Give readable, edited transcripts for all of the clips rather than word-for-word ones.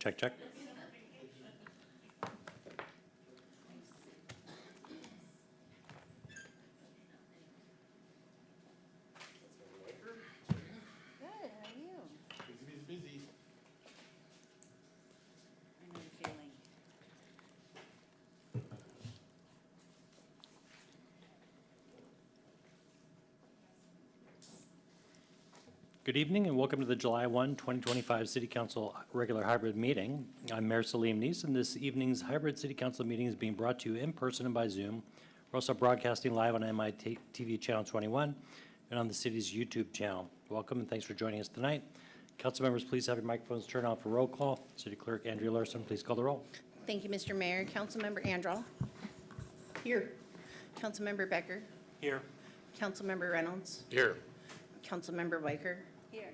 Check, check. Good, how are you? Busy. I know the feeling. Good evening and welcome to the July 1, 2025 City Council regular hybrid meeting. I'm Mayor Salim Neese, and this evening's hybrid City Council meeting is being brought to you in person and by Zoom. We're also broadcasting live on MITV Channel 21 and on the city's YouTube channel. Welcome and thanks for joining us tonight. Council members, please have your microphones turned on for roll call. City Clerk Andrea Larson, please call the roll. Thank you, Mr. Mayor. Councilmember Andral. Here. Councilmember Becker. Here. Councilmember Reynolds. Here. Councilmember Weicker. Here.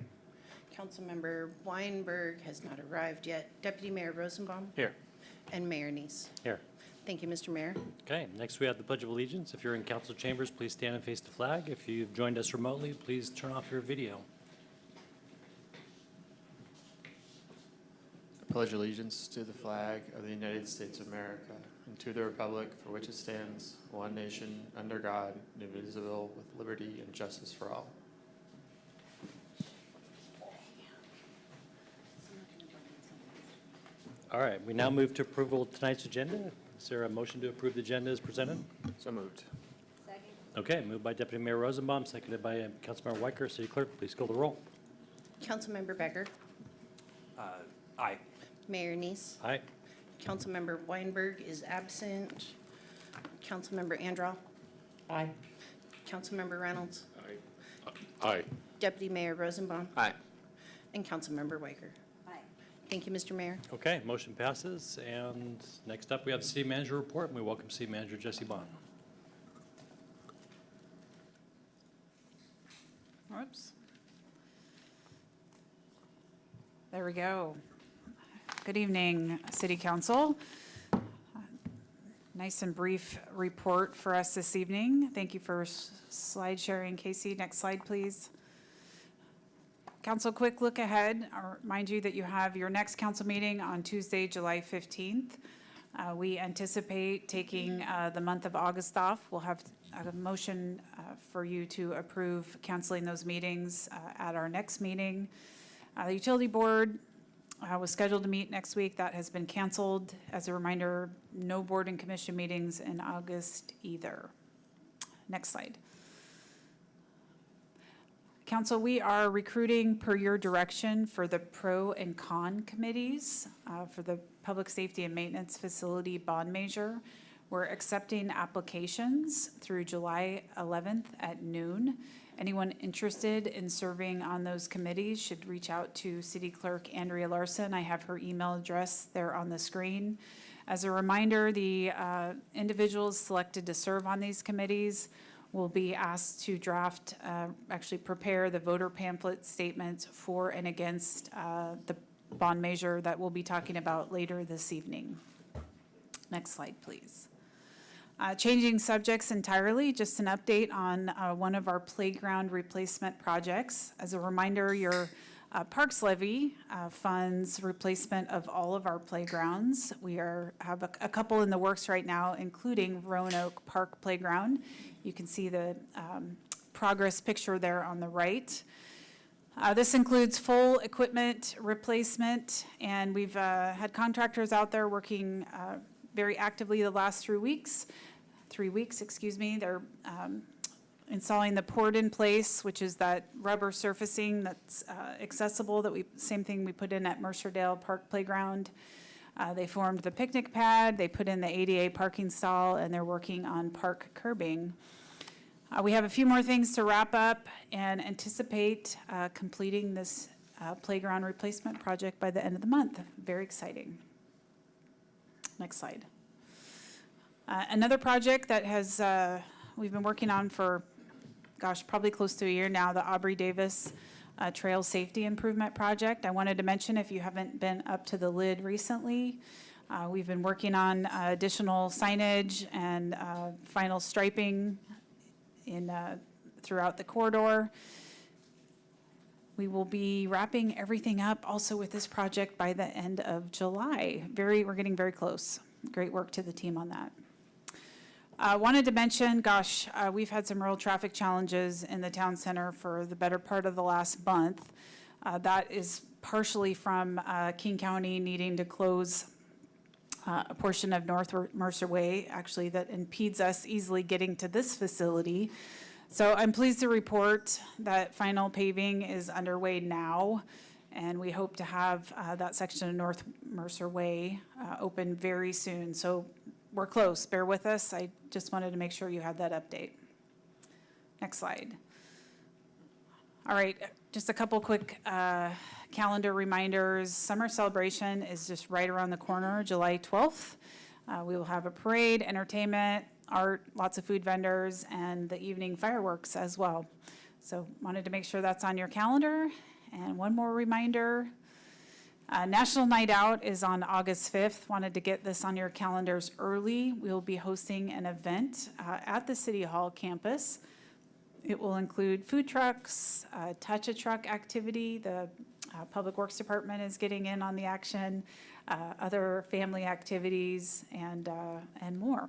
Councilmember Weinberg has not arrived yet. Deputy Mayor Rosenbaum. Here. And Mayor Neese. Here. Thank you, Mr. Mayor. Okay, next we have the Pledge of Allegiance. If you're in council chambers, please stand and face the flag. If you've joined us remotely, please turn off your video. I pledge allegiance to the flag of the United States of America and to the republic for which it stands, one nation, under God, indivisible, with liberty and justice for all. All right, we now move to approval of tonight's agenda. Is there a motion to approve the agenda as presented? So moved. Second. Okay, moved by Deputy Mayor Rosenbaum, seconded by Councilmember Weicker. City Clerk, please call the roll. Councilmember Becker. Aye. Mayor Neese. Aye. Councilmember Weinberg is absent. Councilmember Andral. Aye. Councilmember Reynolds. Aye. Deputy Mayor Rosenbaum. Aye. And Councilmember Weicker. Aye. Thank you, Mr. Mayor. Okay, motion passes. And next up, we have the City Manager report, and we welcome City Manager Jesse Bond. Whoops. There we go. Good evening, City Council. Nice and brief report for us this evening. Thank you for slide sharing, Casey. Next slide, please. Council, quick look ahead. I'll remind you that you have your next council meeting on Tuesday, July 15th. We anticipate taking the month of August off. We'll have a motion for you to approve canceling those meetings at our next meeting. The Utility Board was scheduled to meet next week. That has been canceled. As a reminder, no board and commission meetings in August either. Next slide. Council, we are recruiting per your direction for the pro and con committees for the Public Safety and Maintenance Facility bond measure. We're accepting applications through July 11th at noon. Anyone interested in serving on those committees should reach out to City Clerk Andrea Larson. I have her email address there on the screen. As a reminder, the individuals selected to serve on these committees will be asked to draft, actually prepare the voter pamphlet statements for and against the bond measure that we'll be talking about later this evening. Next slide, please. Changing subjects entirely, just an update on one of our playground replacement projects. As a reminder, your Parks Levy funds replacement of all of our playgrounds. We have a couple in the works right now, including Roanoke Park Playground. You can see the progress picture there on the right. This includes full equipment replacement, and we've had contractors out there working very actively the last 3 weeks. They're installing the poured in place, which is that rubber surfacing that's accessible, same thing we put in at Mercerdale Park Playground. They formed the picnic pad, they put in the ADA parking stall, and they're working on park curbing. We have a few more things to wrap up and anticipate completing this playground replacement project by the end of the month. Very exciting. Next slide. Another project that has we've been working on for, gosh, probably close to a year now, the Aubrey Davis Trail Safety Improvement Project. I wanted to mention, if you haven't been up to the lid recently, we've been working on additional signage and final striping throughout the corridor. we will be wrapping everything up also with this project by the end of July. We're getting very close. Great work to the team on that. Wanted to mention, we've had some real traffic challenges in the town center for the better part of the last month. That is partially from King County needing to close a portion of North Mercer Way, actually, that impedes us easily getting to this facility. So I'm pleased to report that final paving is underway now, and we hope to have that section of North Mercer Way open very soon. So we're close, bear with us. I just wanted to make sure you had that update. Next slide. All right, just a couple quick calendar reminders. Summer celebration is just right around the corner, July 12th. We will have a parade, entertainment, art, lots of food vendors, and the evening fireworks as well. So wanted to make sure that's on your calendar. And one more reminder, National Night Out is on August 5th. Wanted to get this on your calendars early. We'll be hosting an event at the City Hall campus. It will include food trucks, touch-a-truck activity. The Public Works Department is getting in on the action, other family activities, and more.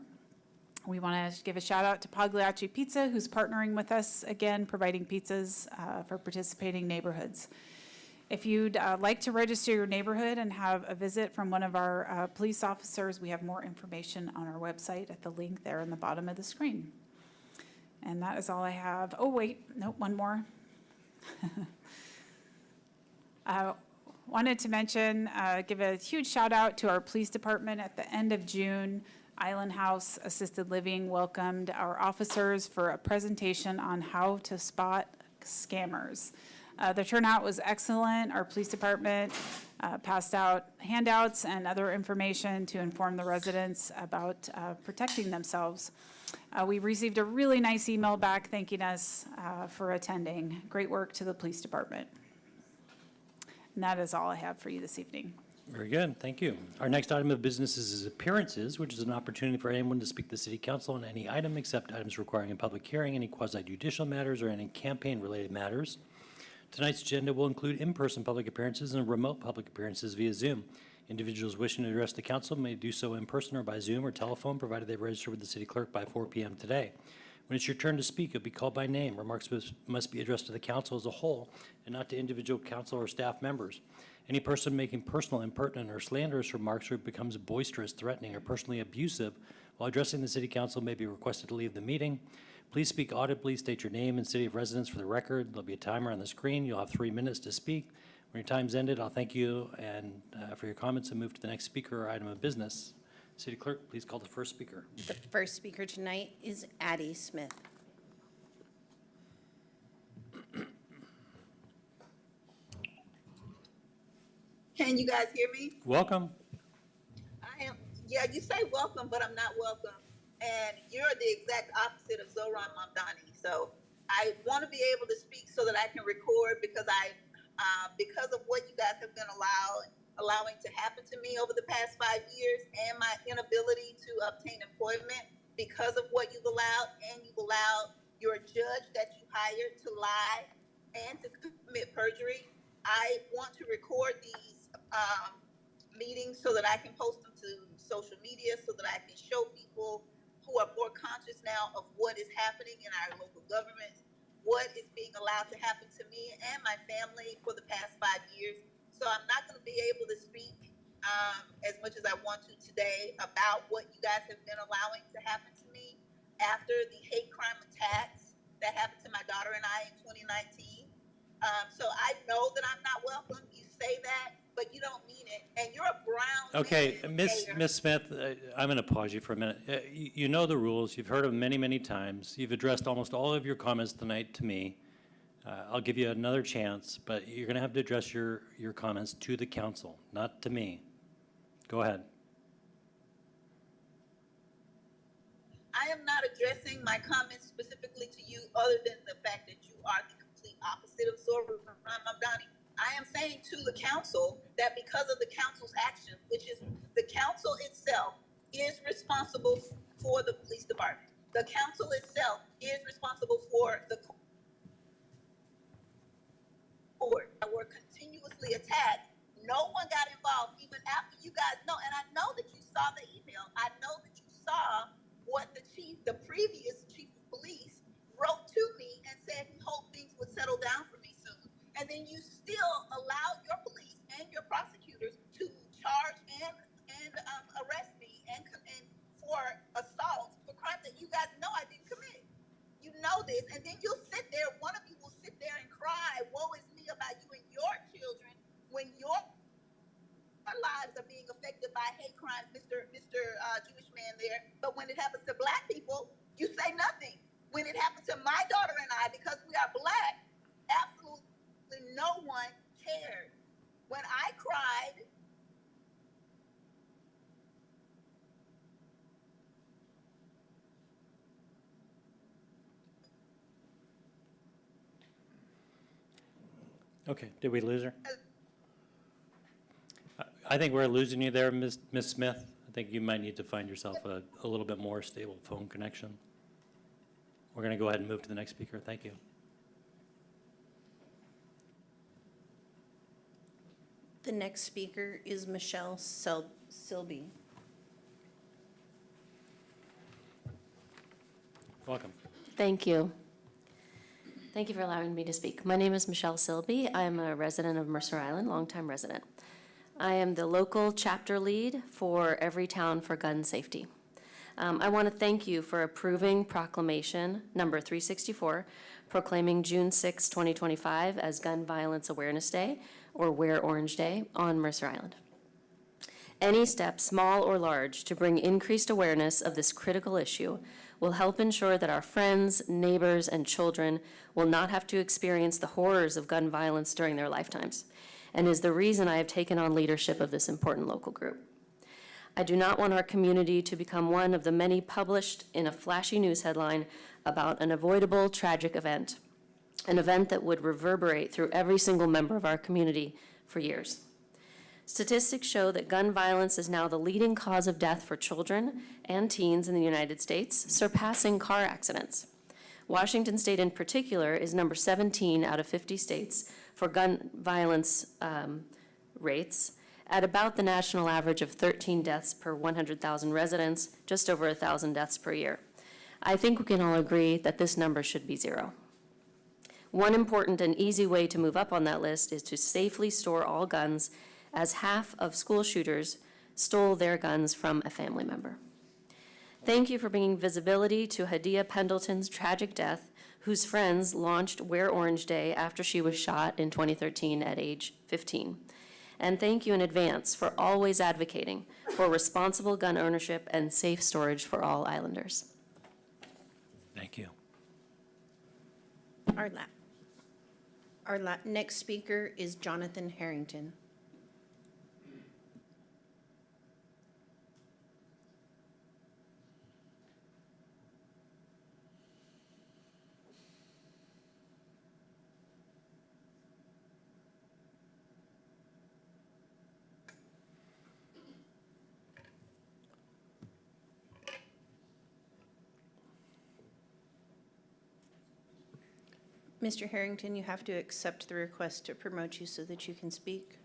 We want to give a shout out to Pagliacci Pizza, who's partnering with us again, providing pizzas for participating neighborhoods. If you'd like to register your neighborhood and have a visit from one of our police officers, we have more information on our website at the link there in the bottom of the screen. And that is all I have. Oh, wait, nope, one more. Wanted to mention, give a huge shout out to our police department. At the end of June, Island House Assisted Living welcomed our officers for a presentation on how to spot scammers. The turnout was excellent. Our police department passed out handouts and other information to inform the residents about protecting themselves. We received a really nice email back thanking us for attending. Great work to the police department. And that is all I have for you this evening. Very good, thank you. Our next item of business is appearances, which is an opportunity for anyone to speak to the city council on any item except items requiring a public hearing, any quasi-judicial matters, or any campaign-related matters. Tonight's agenda will include in-person public appearances and remote public appearances via Zoom. Individuals wishing to address the council may do so in person or by Zoom or telephone, provided they register with the city clerk by 4 p.m. today. When it's your turn to speak, you'll be called by name. Remarks must be addressed to the council as a whole and not to individual council or staff members. Any person making personal, impertinent, or slanderous remarks or becomes boisterous, threatening, or personally abusive while addressing the city council may be requested to leave the meeting. Please speak audibly, state your name and city of residence for the record. There'll be a timer on the screen. You'll have 3 minutes to speak. When your time's ended, I'll thank you and for your comments and move to the next speaker or item of business. City Clerk, please call the first speaker. The first speaker tonight is Addie Smith. Can you guys hear me? Welcome. Yeah, you say welcome, but I'm not welcome. And you're the exact opposite of Zoran Mamdani. So I want to be able to speak so that I can record because because of what you guys have been allowing to happen to me over the past 5 years and my inability to obtain employment because of what you've allowed, and you've allowed your judge that you hired to lie and to commit perjury. I want to record these meetings so that I can post them to social media so that I can show people who are more conscious now of what is happening in our local governments, what is being allowed to happen to me and my family for the past 5 years. So I'm not going to be able to speak as much as I want to today about what you guys have been allowing to happen to me after the hate crime attacks that happened to my daughter and I in 2019. So I know that I'm not welcome. You say that, but you don't mean it. And you're a brown Okay, man, Miss Smith, I'm going to pause you for a minute. You know the rules. You've heard them many, many times. You've addressed almost all of your comments tonight to me. I'll give you another chance, but you're going to have to address your comments to the council, not to me. Go ahead. I am not addressing my comments specifically to you other than the fact that you are the complete opposite of Zoran Mamdani. I am saying to the council that because of the council's action, which is the council itself is responsible for the police department. The council itself is responsible for the court. even after you guys know, and I know that you saw the email. I know that you saw what the previous chief of police wrote to me and said he hoped things would settle down for me soon. And then you still allow your police and your prosecutors to charge and arrest me and for assault for crimes that you guys know I didn't commit. You know this, and then you'll sit there. One of you will sit there and cry, "Woe is me," about you and your children when your lives are being affected by hate crimes, Mr. Jewish man there. But when it happens to black people, you say nothing. When it happened to my daughter and I, because we are black, absolutely no one cared. When I cried, Okay, did we lose her? I think we're losing you there, Ms. Smith. I think you might need to find yourself a little bit more stable phone connection. We're going to go ahead and move to the next speaker. Thank you. The next speaker is Michelle Silby. Welcome. Thank you. Thank you for allowing me to speak. My name is Michelle Silby. I am a resident of Mercer Island, longtime resident. I am the local chapter lead for Every Town for Gun Safety. I want to thank you for approving Proclamation number 364, proclaiming June 6, 2025 as Gun Violence Awareness Day, or Wear Orange Day, on Mercer Island. Any step, small or large, to bring increased awareness of this critical issue will help ensure that our friends, neighbors, and children will not have to experience the horrors of gun violence during their lifetimes, and is the reason I have taken on leadership of this important local group. I do not want our community to become one of the many published in a flashy news headline about an avoidable tragic event, an event that would reverberate through every single member of our community for years. Statistics show that gun violence is now the leading cause of death for children and teens in the United States, surpassing car accidents. Washington State in particular is number 17 out of 50 states for gun violence rates, at about the national average of 13 deaths per 100,000 residents, just over 1,000 deaths per year. I think we can all agree that this number should be 0. One important and easy way to move up on that list is to safely store all guns, as half of school shooters stole their guns from a family member. Thank you for bringing visibility to Hadia Pendleton's tragic death, whose friends launched Wear Orange Day after she was shot in 2013 at age 15. And thank you in advance for always advocating for responsible gun ownership and safe storage for all islanders. Thank you. Our next speaker is Jonathan Harrington. Mr. Harrington, you have to accept the request to promote you so that you can speak.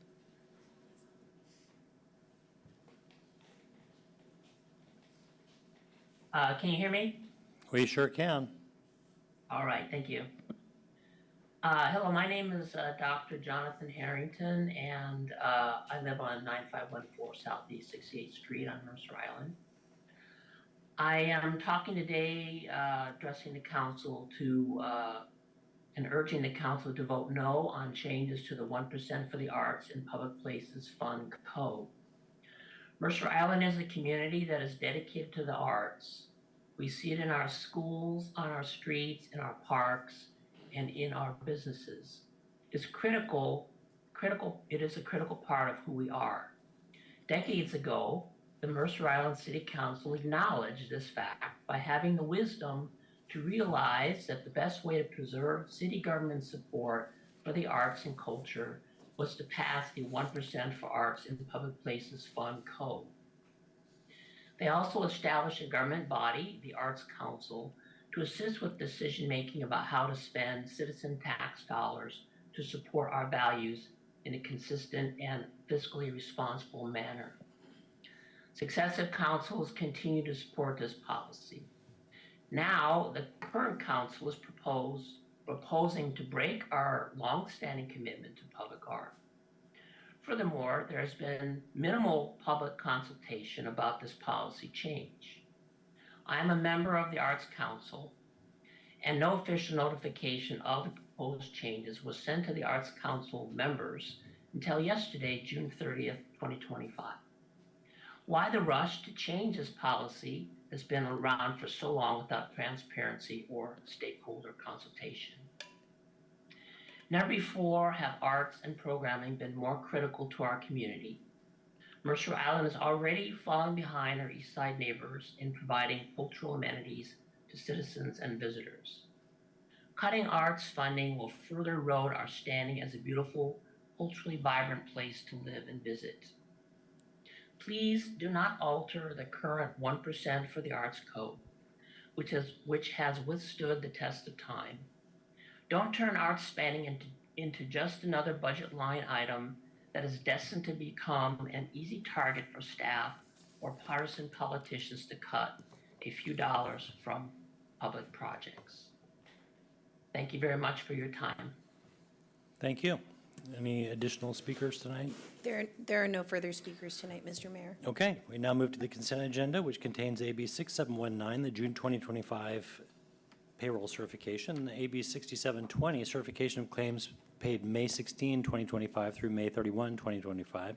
Can you hear me? We sure can. All right, thank you. Hello, my name is Dr. Jonathan Harrington, and I live on 9514 Southeast 68th Street on Mercer Island. I am talking today, addressing the council to and urging the council to vote no on changes to the 1% for the Arts in Public Places Fund Code. Mercer Island is a community that is dedicated to the arts. We see it in our schools, on our streets, in our parks, and in our businesses. It is a critical part of who we are. Decades ago, the Mercer Island City Council acknowledged this fact by having the wisdom to realize that the best way to preserve city government support for the arts and culture was to pass the 1% for Arts in Public Places Fund Code. They also established a government body, the Arts Council, to assist with decision-making about how to spend citizen tax dollars to support our values in a consistent and fiscally responsible manner. Successive councils continue to support this policy. Now, the current council is proposing to break our longstanding commitment to public art. Furthermore, there has been minimal public consultation about this policy change. I am a member of the Arts Council, and no official notification of the proposed changes was sent to the Arts Council members until yesterday, June 30th, 2025. Why the rush to change this policy that's been around for so long without transparency or stakeholder consultation? Never before have arts and programming been more critical to our community. Mercer Island is already falling behind our East Side neighbors in providing cultural amenities to citizens and visitors. Cutting arts funding will further erode our standing as a beautiful, culturally vibrant place to live and visit. Please do not alter the current 1% for the Arts Code, which has withstood the test of time. Don't turn arts spending into just another budget line item that is destined to become an easy target for staff or partisan politicians to cut a few dollars from public projects. Thank you very much for your time. Thank you. Any additional speakers tonight? There are no further speakers tonight, Mr. Mayor. Okay, we now move to the consent agenda, which contains AB 6719, the June 2025 payroll certification, the AB 6720, certification of claims paid May 16, 2025 through May 31, 2025.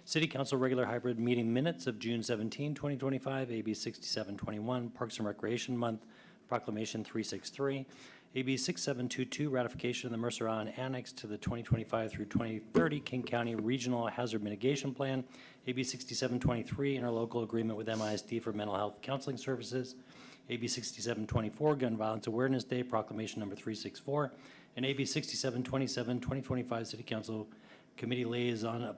City Council regular hybrid meeting minutes of June 17, 2025, AB 6721, Parks and Recreation Month, Proclamation 363, AB 6722, ratification of the Mercer Island Annex to the 2025 through 2030 King County Regional Hazard Mitigation Plan, AB 6723, interlocal agreement with MISD for mental health counseling services, AB 6724, Gun Violence Awareness Day, Proclamation number 364, and AB 6727, 2025 City Council Committee Liaison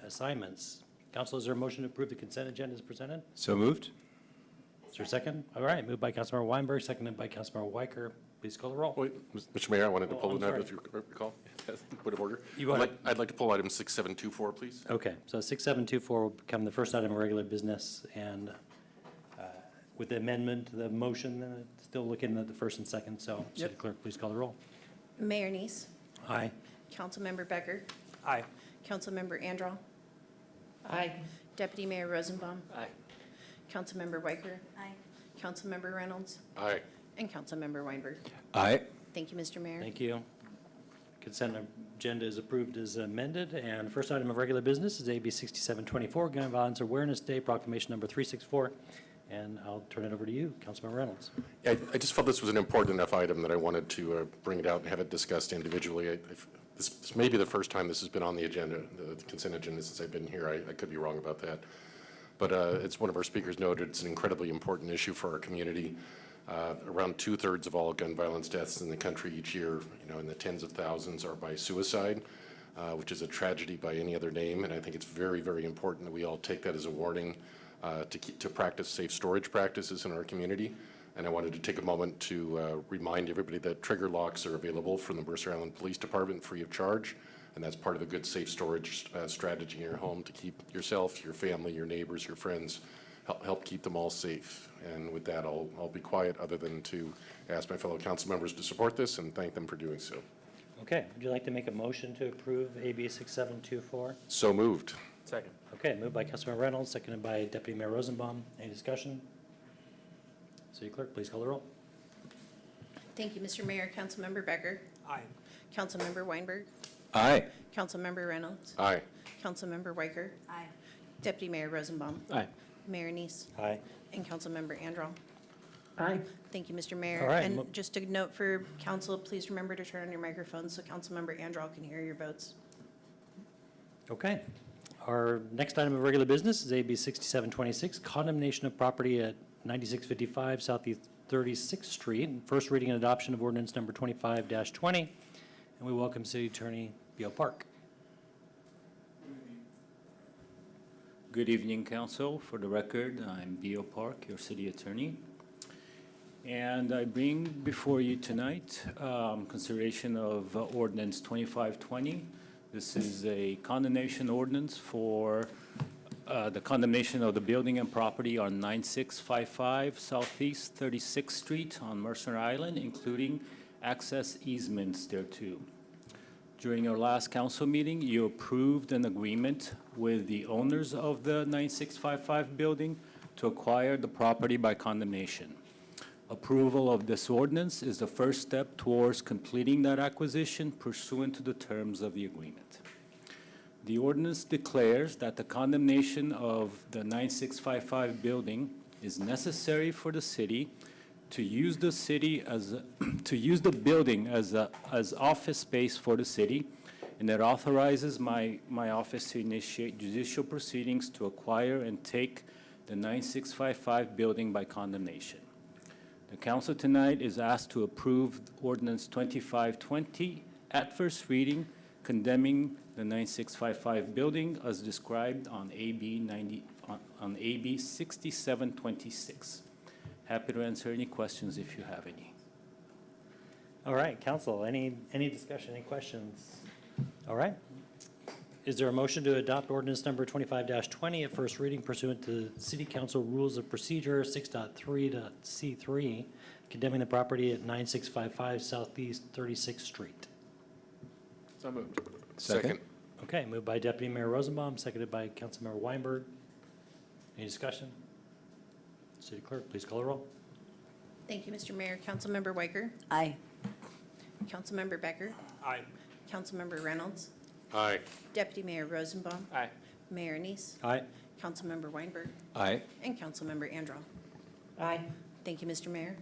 assignments. Council, is there a motion to approve the consent agenda as presented? So moved. Is there a second? All right, moved by Councilmember Weinberg, seconded by Councilmember Weicker. Please call the roll. Wait, Mr. Mayor, I wanted to Oh, pull I'm an item, sorry. if you recall. Point of order. You want I'd like to pull item 6724, please. Okay, so 6724 will become the first item of regular business, and with the amendment, the motion, still looking at the first and second, so City Clerk, please call the roll. Mayor Neese, Aye. Councilmember Becker, Aye. Councilmember Andral, Aye. Deputy Mayor Rosenbaum, Aye. Councilmember Weicker, Aye. Councilmember Reynolds, Aye. and Councilmember Weinberg. Aye. Thank you, Mr. Mayor. Thank you. Consent agenda is approved as amended, and first item of regular business is AB 6724, Gun Violence Awareness Day, Proclamation number 364, and I'll turn it over to you, Councilmember Reynolds. Yeah, I just felt this was an important enough item that I wanted to bring it out and have it discussed individually. This may be the first time this has been on the agenda, the consent agenda, since I've been here. I could be wrong about that. But it's one of our speakers noted, it's an incredibly important issue for our community. Around 2/3 of all gun violence deaths in the country each year, in the tens of thousands, are by suicide, which is a tragedy by any other name. And I think it's very, very important that we all take that as a warning to practice safe storage practices in our community. And I wanted to take a moment to remind everybody that trigger locks are available from the Mercer Island Police Department free of charge. And that's part of a good safe storage strategy in your home to keep yourself, your family, your neighbors, your friends, help keep them all safe. And with that, I'll be quiet, other than to ask my fellow council members to support this and thank them for doing so. Okay, would you like to make a motion to approve AB 6724? So moved. Second. Okay, moved by Councilmember Reynolds, seconded by Deputy Mayor Rosenbaum. Any discussion? City Clerk, please call the roll. Thank you, Mr. Mayor. Councilmember Becker, Aye. Councilmember Weinberg, Aye. Councilmember Reynolds, Aye. Councilmember Weicker, Aye. Deputy Mayor Rosenbaum, Aye. Mayor Neese, Aye. and Councilmember Andral. Aye. Thank you, Mr. Mayor. All right, mo- And just a note for council, please remember to turn on your microphone so Councilmember Andral can hear your votes. Okay. Our next item of regular business is AB 6726, condemnation of property at 9655 Southeast 36th Street. First reading and adoption of ordinance number 25-20. And we welcome City Attorney Beal Park. Good evening, Council. For the record, I'm Beal Park, your city attorney. And I bring before you tonight consideration of Ordinance 2520. This is a condemnation ordinance for the condemnation of the building and property on 9655 Southeast 36th Street on Mercer Island, including access easements thereto. During our last council meeting, you approved an agreement with the owners of the 9655 building to acquire the property by condemnation. Approval of this ordinance is the first step towards completing that acquisition pursuant to the terms of the agreement. The ordinance declares that the condemnation of the 9655 building is necessary for the city to use the city as to use the building as office space for the city, and it authorizes my office to initiate judicial proceedings to acquire and take the 9655 building by condemnation. The council tonight is asked to approve Ordinance 2520 at first reading, condemning the 9655 building as described on AB 6726. Happy to answer any questions if you have any. All right, council, any discussion, any questions? All right. Is there a motion to adopt ordinance number 25-20 at first reading pursuant to City Council Rules of Procedure 6.3.C3, condemning the property at 9655 Southeast 36th Street? So moved. Second. Okay, moved by Deputy Mayor Rosenbaum, seconded by Councilmember Weinberg. Any discussion? City Clerk, please call the roll. Thank you, Mr. Mayor. Councilmember Weicker? Aye. Councilmember Becker? Aye. Councilmember Reynolds? Aye. Deputy Mayor Rosenbaum? Aye. Mayor Neese? Aye. Councilmember Weinberg? Aye. And Councilmember Andral. Aye. Thank you, Mr. Mayor.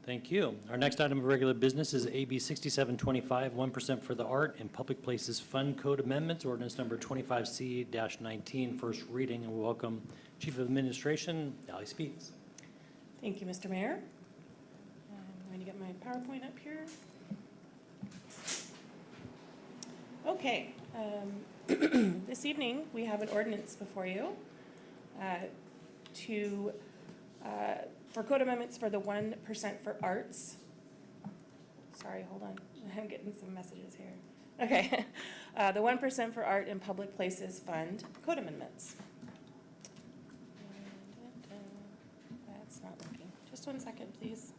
Thank you. Our next item of regular business is AB 6725, 1% for the Art and Public Places Fund Code Amendments, ordinance number 25C-19, first reading, and we welcome Chief of Administration, Ally Speaks. Thank you, Mr. Mayor. I'm going to get my PowerPoint up here. Okay, this evening we have an ordinance before you for code amendments for the 1% for arts. Sorry, hold on. I'm getting some messages here. Okay, the 1% for Art and Public Places Fund code amendments. That's not working. Just 1 second, please.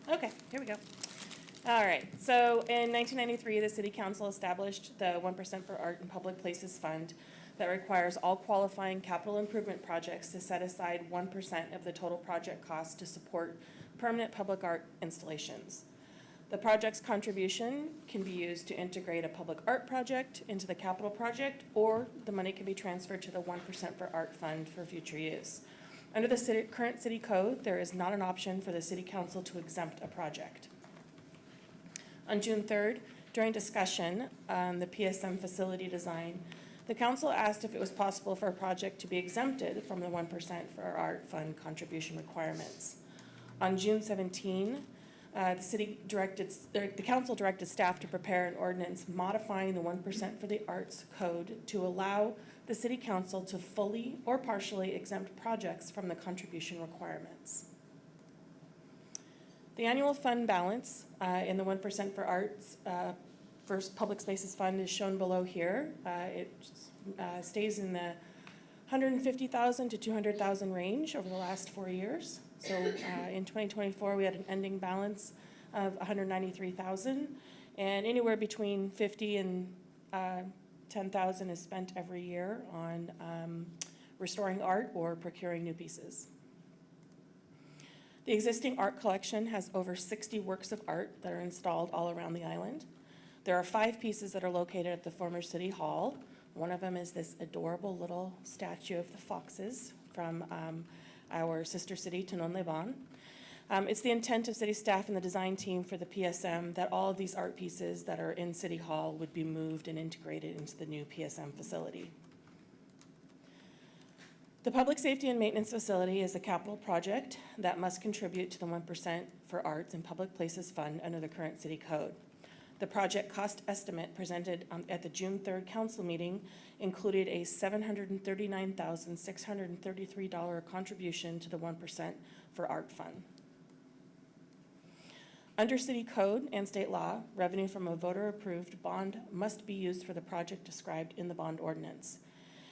Okay, here we go. All right, so in 1993, the City Council established the 1% for Art and Public Places Fund that requires all qualifying capital improvement projects to set aside 1% of the total project cost to support permanent public art installations. The project's contribution can be used to integrate a public art project into the capital project, or the money can be transferred to the 1% for Art Fund for future use. Under the current city code, there is not an option for the City Council to exempt a project. On June 3rd, during discussion on the PSM facility design, the council asked if it was possible for a project to be exempted from the 1% for our art fund contribution requirements. On June 17, the council directed staff to prepare an ordinance modifying the 1% for the arts code to allow the city council to fully or partially exempt projects from the contribution requirements. The annual fund balance in the 1% for Arts First Public Spaces Fund is shown below here. It stays in the $150,000 to $200,000 range over the last 4 years. So in 2024, we had an ending balance of $193,000, and anywhere between $50,000 and $10,000 is spent every year on restoring art or procuring new pieces. The existing art collection has over 60 works of art that are installed all around the island. There are 5 pieces that are located at the former City Hall. One of them is this adorable little statue of the foxes from our sister city, Tononleban. It's the intent of city staff and the design team for the PSM that all of these art pieces that are in City Hall would be moved and integrated into the new PSM facility. The Public Safety and Maintenance Facility is a capital project that must contribute to the 1% for Arts and Public Places Fund under the current city code. The project cost estimate presented at the June 3rd council meeting included a $739,633 contribution to the 1% for Art Fund. Under city code and state law, revenue from a voter-approved bond must be used for the project described in the bond ordinance.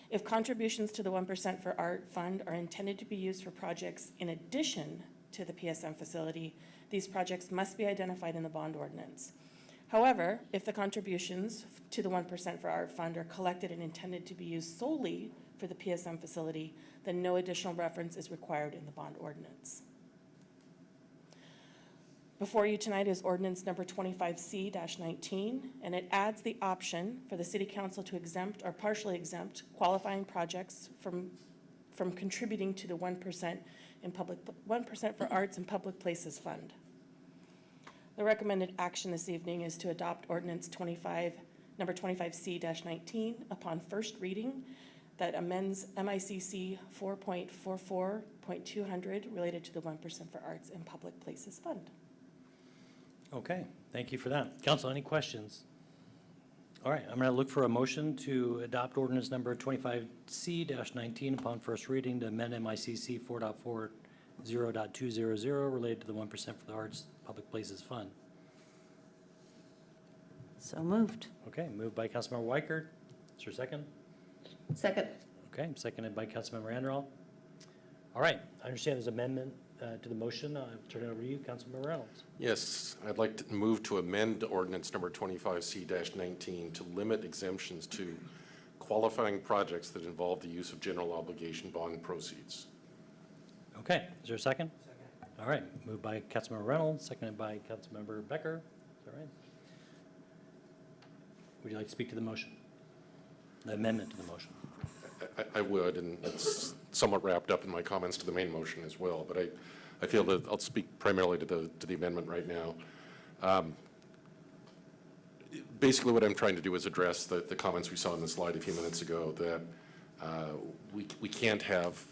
If contributions to the 1% for Art Fund are intended to be used for projects in addition to the PSM facility, these projects must be identified in the bond ordinance. However, if the contributions to the 1% for Art Fund are collected and intended to be used solely for the PSM facility, then no additional reference is required in the bond ordinance. Before you tonight is ordinance number 25C-19, and it adds the option for the city council to exempt or partially exempt qualifying projects from contributing to the 1% for Arts and Public Places Fund. The recommended action this evening is to adopt ordinance number 25C-19 upon first reading that amends MICC 4.44.200 related to the 1% for Arts and Public Places Fund. Okay, thank you for that. Council, any questions? All right, I'm going to look for a motion to adopt ordinance number 25C-19 upon first reading to amend MICC 4.40.200 related to the 1% for the Arts Public Places Fund. So moved. Okay, moved by Councilmember Weichert. Is there a second? Second. Okay, seconded by Councilmember Anderall. All right, I understand there's amendment to the motion. I'll turn it over to you, Councilmember Reynolds. Yes, I'd like to move to amend ordinance number 25C-19 to limit exemptions to qualifying projects that involve the use of general obligation bond proceeds. Okay, is there a second? Second. All right, moved by Councilmember Reynolds, seconded by Councilmember Becker. Is that right? Would you like to speak to the motion? The amendment to the motion? I would, and it's somewhat wrapped up in my comments to the main motion as well, but I feel that I'll speak primarily to the amendment right now. Basically, what I'm trying to do is address the comments we saw in the slide a few minutes ago that we can't have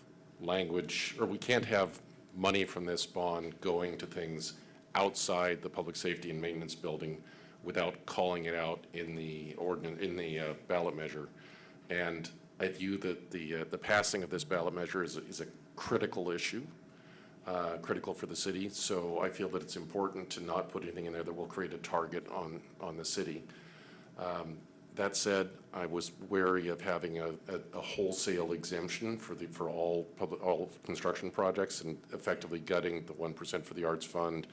language, or we can't have money from this bond going to things outside the public safety and maintenance building without calling it out in the ballot measure. And I view that the passing of this ballot measure is a critical issue, critical for the city. So I feel that it's important to not put anything in there that will create a target on the city. That said, I was wary of having a wholesale exemption for all construction projects and effectively gutting the 1% for the Arts Fund.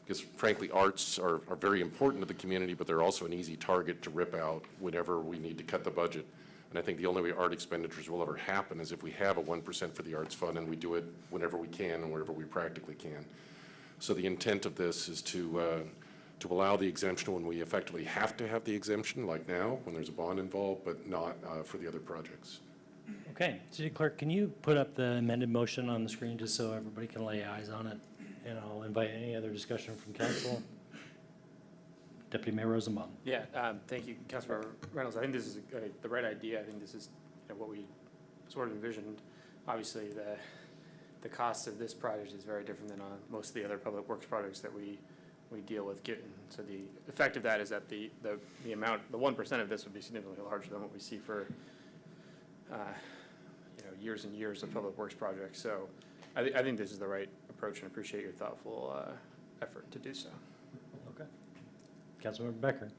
Because frankly, arts are very important to the community, but they're also an easy target to rip out whenever we need to cut the budget. And I think the only way art expenditures will ever happen is if we have a 1% for the Arts Fund and we do it whenever we can and wherever we practically can. So the intent of this is to allow the exemption when we effectively have to have the exemption, like now, when there's a bond involved, but not for the other projects. Okay, City Clerk, can you put up the amended motion on the screen just so everybody can lay eyes on it? And I'll invite any other discussion from council. Deputy Mayor Rosenbaum. Yeah, thank you, Councilmember Reynolds. I think this is the right idea. I think this is what we sort of envisioned. Obviously, the cost of this project is very different than on most of the other public works projects that we deal with. So the effect of that is that the amount, the 1% of this would be significantly larger than what we see for years and years of public works projects. So I think this is the right approach, and appreciate your thoughtful effort to do so. Okay. Councilmember Becker.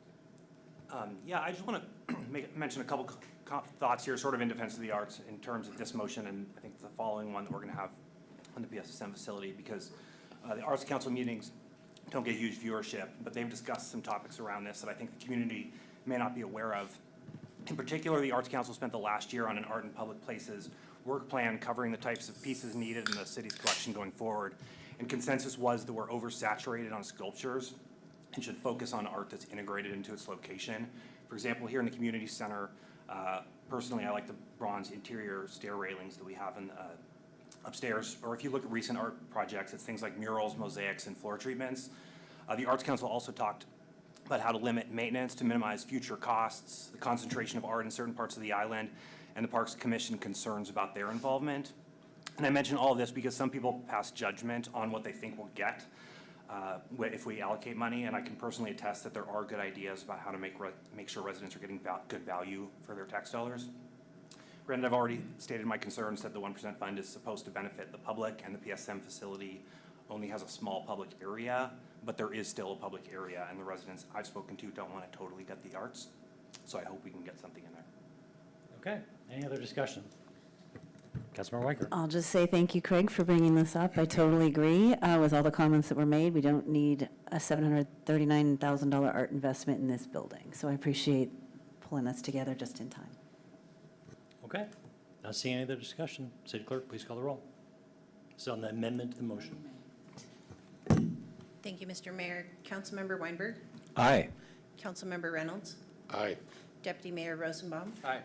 Yeah, I just want to mention a couple thoughts here, sort of in defense of the arts in terms of this motion, and I think the following one that we're going to have on the PSSM facility, because the Arts Council meetings don't get huge viewership, but they've discussed some topics around this that I think the community may not be aware of. In particular, the Arts Council spent the last year on an art and public places work plan covering the types of pieces needed in the city's collection going forward. And consensus was that we're oversaturated on sculptures and should focus on art that's integrated into its location. For example, here in the community center, personally, I like the bronze interior stair railings that we have in upstairs. Or if you look at recent art projects, it's things like murals, mosaics, and floor treatments. The Arts Council also talked about how to limit maintenance to minimize future costs, the concentration of art in certain parts of the island, and the Parks Commission concerns about their involvement. And I mention all of this because some people pass judgment on what they think we'll get if we allocate money, and I can personally attest that there are good ideas about how to make sure residents are getting good value for their tax dollars. Granted, I've already stated my concerns that the 1% fund is supposed to benefit the public, and the PSM facility only has a small public area, but there is still a public area, and the residents I've spoken to don't want to totally gut the arts. So I hope we can get something in there. Okay, any other discussion? Councilmember Weicker. I'll just say thank you, Craig, for bringing this up. I totally agree with all the comments that were made. We don't need a $739,000 art investment in this building. So I appreciate pulling this together just in time. Okay, not seeing any other discussion. City Clerk, please call the roll. This is on the amendment to the motion. Thank you, Mr. Mayor. Councilmember Weinberg, Aye. Councilmember Reynolds, Aye. Deputy Mayor Rosenbaum, Aye.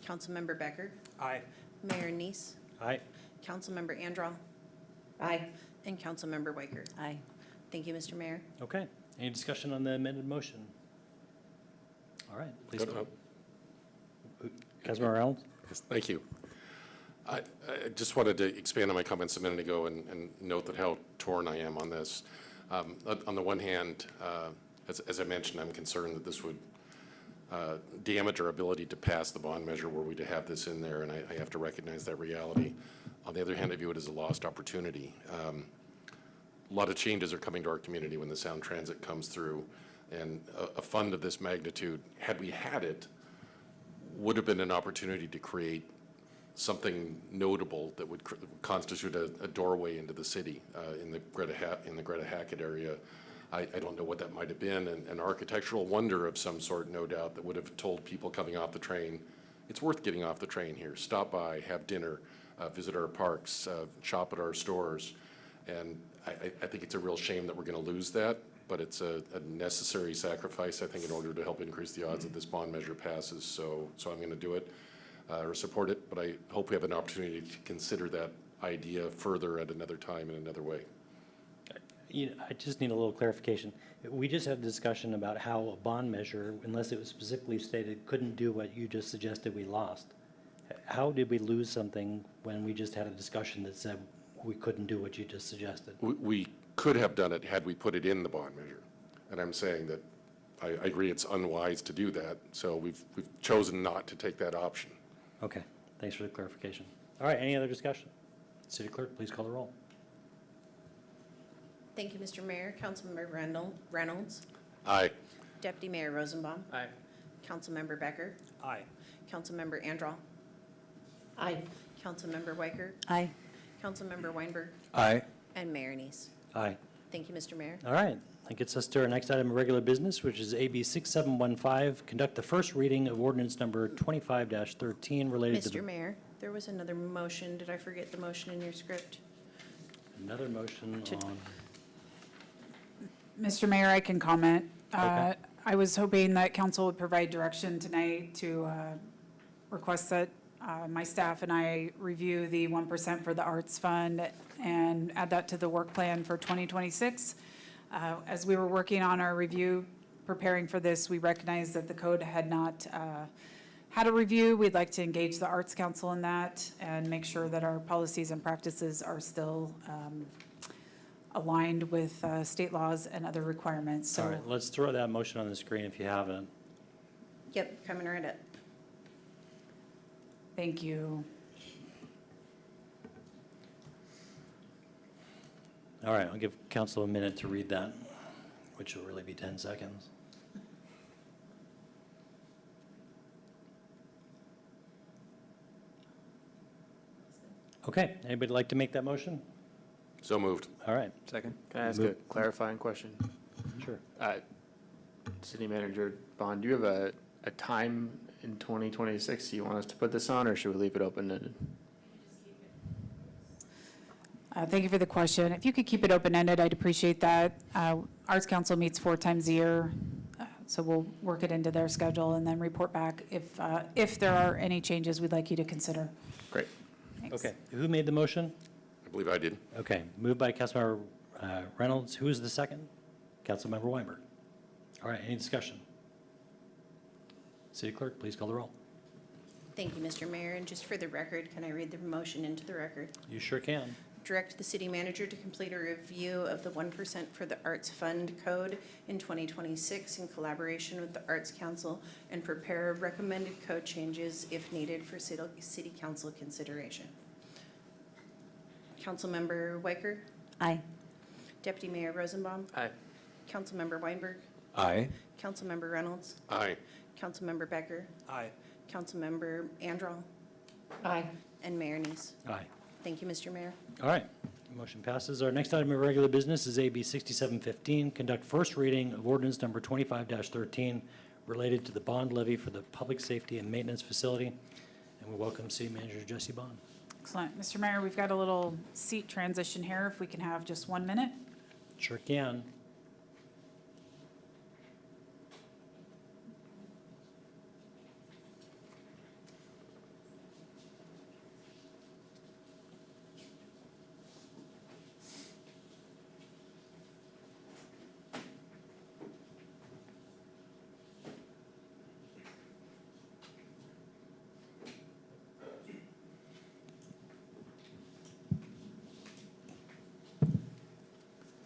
Councilmember Becker, Aye. Mayor Neese, Aye. Councilmember Andral, Aye. and Councilmember Weicker. Aye. Thank you, Mr. Mayor. Okay, any discussion on the amended motion? All right, please Good. call. Councilmember Reynolds? Yes, thank you. I just wanted to expand on my comments a minute ago and note that how torn I am on this. On the one hand, as I mentioned, I'm concerned that this would damage our ability to pass the bond measure were we to have this in there, and I have to recognize that reality. On the other hand, I view it as a lost opportunity. A lot of changes are coming to our community when the Sound Transit comes through, and a fund of this magnitude, had we had it, would have been an opportunity to create something notable that would constitute a doorway into the city in the Greta Hackett area. I don't know what that might have been, an architectural wonder of some sort, no doubt, that would have told people coming off the train, it's worth getting off the train here. Stop by, have dinner, visit our parks, shop at our stores. And I think it's a real shame that we're going to lose that, but it's a necessary sacrifice, I think, in order to help increase the odds that this bond measure passes. So I'm going to do it or support it, but I hope we have an opportunity to consider that idea further at another time in another way. I just need a little clarification. We just had a discussion about how a bond measure, unless it was specifically stated, couldn't do what you just suggested we lost. How did we lose something when we just had a discussion that said we couldn't do what you just suggested? We could have done it had we put it in the bond measure. And I'm saying that I agree it's unwise to do that, so we've chosen not to take that option. Okay, thanks for the clarification. All right, any other discussion? City Clerk, please call the roll. Thank you, Mr. Mayor. Councilmember Reynolds, Aye. Deputy Mayor Rosenbaum, Aye. Councilmember Becker, Aye. Councilmember Andral, Aye. Councilmember Weicker, Aye. Councilmember Weinberg, Aye. and Mayor Neese. Aye. Thank you, Mr. Mayor. All right, that gets us to our next item of regular business, which is AB 6715, conduct the first reading of ordinance number 25-13 related to Mr. the... Mayor, there was another motion. Did I forget the motion in your script? Another motion To- on... Mr. Mayor, I can comment. Okay. I was hoping that council would provide direction tonight to request that my staff and I review the 1% for the Arts Fund and add that to the work plan for 2026. As we were working on our review, preparing for this, we recognized that the code had not had a review. We'd like to engage the Arts Council in that and make sure that our policies and practices are still aligned with state laws and other requirements. All So right, let's throw that motion on the screen if you haven't. Yep, coming right up. thank you. All right, I'll give council a minute to read that, which will really be 10 seconds. Okay, anybody like to make that motion? So moved. All right, Second. Can I ask a clarifying question? sure. City Manager Bond, do you have a time in 2026 you want us to put this on, or should we leave it open-ended? Thank you for the question. If you could keep it open-ended, I'd appreciate that. Arts Council meets 4 times a year, so we'll work it into their schedule and then report back if there are any changes we'd like you to consider. Great. Thanks. Okay, who made the motion? I believe I did. Okay, moved by Councilmember Reynolds. Who is the second? Councilmember Weinberg. All right, any discussion? City Clerk, please call the roll. Thank you, Mr. Mayor. And just for the record, can I read the motion into the record? You sure can. Direct the city manager to complete a review of the 1% for the Arts Fund Code in 2026 in collaboration with the Arts Council and prepare recommended code changes if needed for city council consideration. Councilmember Weicker, Aye. Deputy Mayor Rosenbaum, Aye. Councilmember Weinberg, Aye. Councilmember Reynolds, Aye. Councilmember Becker, Aye. Councilmember Andral, Aye. and Mayor Neese. Aye. Thank you, Mr. Mayor. All right, motion passes. Our next item of regular business is AB 6715, conduct first reading of ordinance number 25-13 related to the bond levy for the Public Safety and Maintenance Facility. And we welcome City Manager Jesse Bond. Excellent. Mr. Mayor, we've got a little seat transition here, if we can have just 1 minute. Sure can.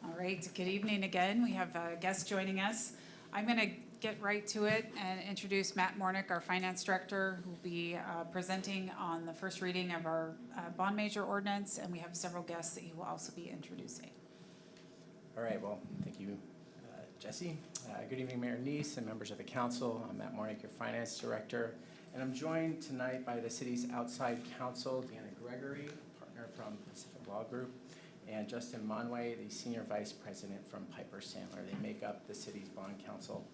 All right, good evening again. We have guests joining us. I'm going to get right to it and introduce Matt Mornick, our Finance Director, who will be presenting on the first reading of our bond measure ordinance, and we have several guests that he will also be introducing. All right, well, thank you, Jesse. Good evening, Mayor Neese and members of the council. I'm Matt Mornick, your Finance Director, and I'm joined tonight by the city's outside counsel, Deanna Gregory, partner from Pacific Law Group, and Justin Monway, the Senior Vice President from Piper Sandler. They make up the city's bond council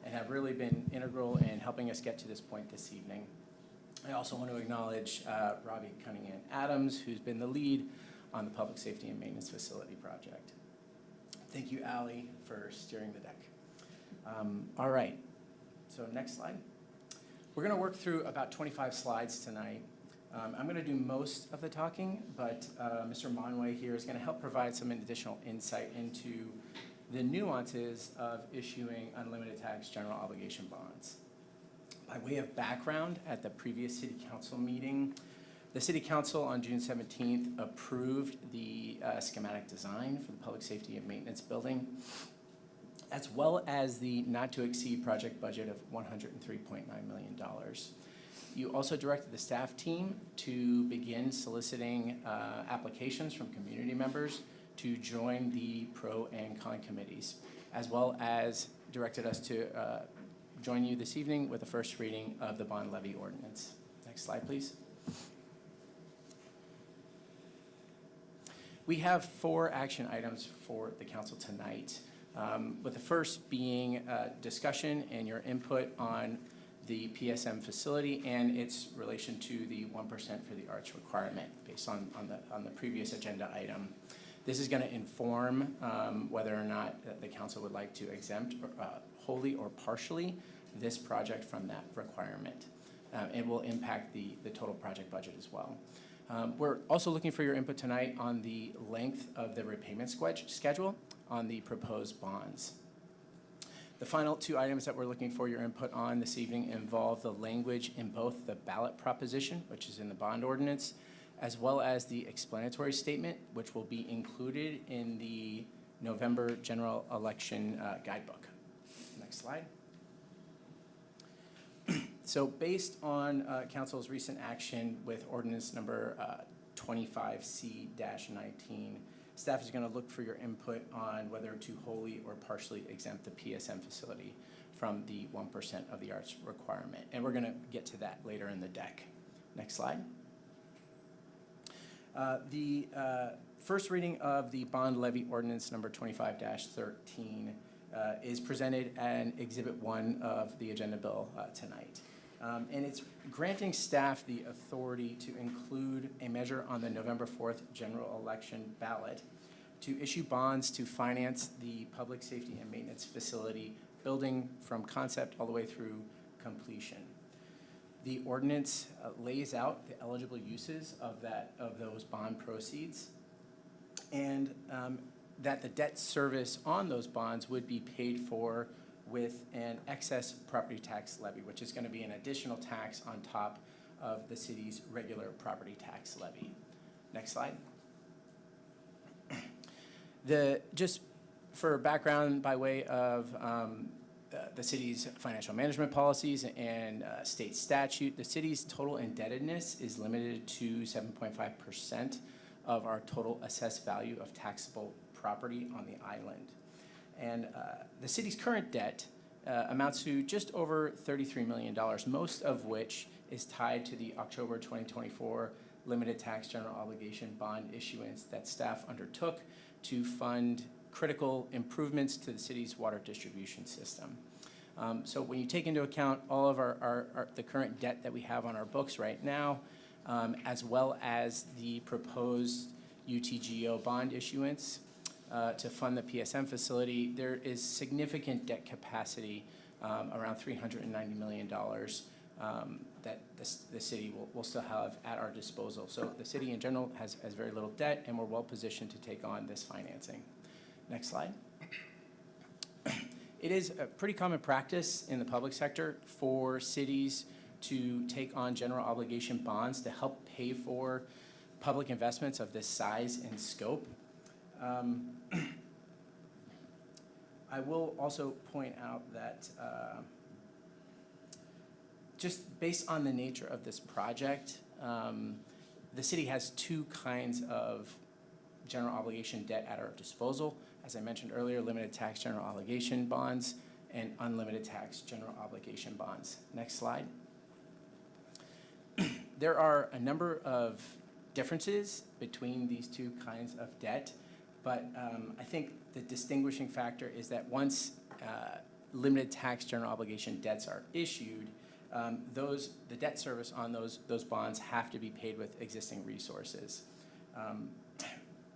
and have really been integral in helping us get to this point this evening. I also want to acknowledge Robbie Cunningham Adams, who's been the lead on the Public Safety and Maintenance Facility project. Thank you, Allie, for steering the deck. All right, so next slide. We're going to work through about 25 slides tonight. I'm going to do most of the talking, but Mr. Monway here is going to help provide some additional insight into the nuances of issuing unlimited tax general obligation bonds. By way of background, at the previous City Council meeting, the City Council on June 17th approved the schematic design for the Public Safety and Maintenance Building, as well as the not-to-exceed project budget of $103.9 million. You also directed the staff team to begin soliciting applications from community members to join the pro and con committees, as well as directed us to join you this evening with the first reading of the bond levy ordinance. Next slide, please. We have 4 action items for the council tonight, with the first being discussion and your input on the PSM facility and its relation to the 1% for the arts requirement based on the previous agenda item. This is going to inform whether or not the council would like to exempt wholly or partially this project from that requirement. It will impact the total project budget as well. We're also looking for your input tonight on the length of the repayment schedule on the proposed bonds. The final 2 items that we're looking for your input on this evening involve the language in both the ballot proposition, which is in the bond ordinance, as well as the explanatory statement, which will be included in the November general election guidebook. Next slide. So based on council's recent action with ordinance number 25C-19, staff is going to look for your input on whether to wholly or partially exempt the PSM facility from the 1% of the arts requirement. And we're going to get to that later in the deck. Next slide. The first reading of the bond levy ordinance number 25-13 is presented in Exhibit 1 of the agenda bill tonight. And it's granting staff the authority to include a measure on the November 4th general election ballot to issue bonds to finance the public safety and maintenance facility building from concept all the way through completion. The ordinance lays out the eligible uses of those bond proceeds, and that the debt service on those bonds would be paid for with an excess property tax levy, which is going to be an additional tax on top of the city's regular property tax levy. Next slide. Just for background by way of the city's financial management policies and state statute, the city's total indebtedness is limited to 7.5% of our total assessed value of taxable property on the island. And the city's current debt amounts to just over $33 million, most of which is tied to the October 2024 limited tax general obligation bond issuance that staff undertook to fund critical improvements to the city's water distribution system. So when you take into account all of the current debt that we have on our books right now, as well as the proposed UTGO bond issuance to fund the PSM facility, there is significant debt capacity, around $390 million, that the city will still have at our disposal. So the city in general has very little debt, and we're well positioned to take on this financing. Next slide. It is a pretty common practice in the public sector for cities to take on general obligation bonds to help pay for public investments of this size and scope. I will also point out that just based on the nature of this project, the city has two kinds of general obligation debt at our disposal. As I mentioned earlier, limited tax general obligation bonds and unlimited tax general obligation bonds. Next slide. There are a number of differences between these two kinds of debt, but I think the distinguishing factor is that once limited tax general obligation debts are issued, the debt service on those bonds have to be paid with existing resources.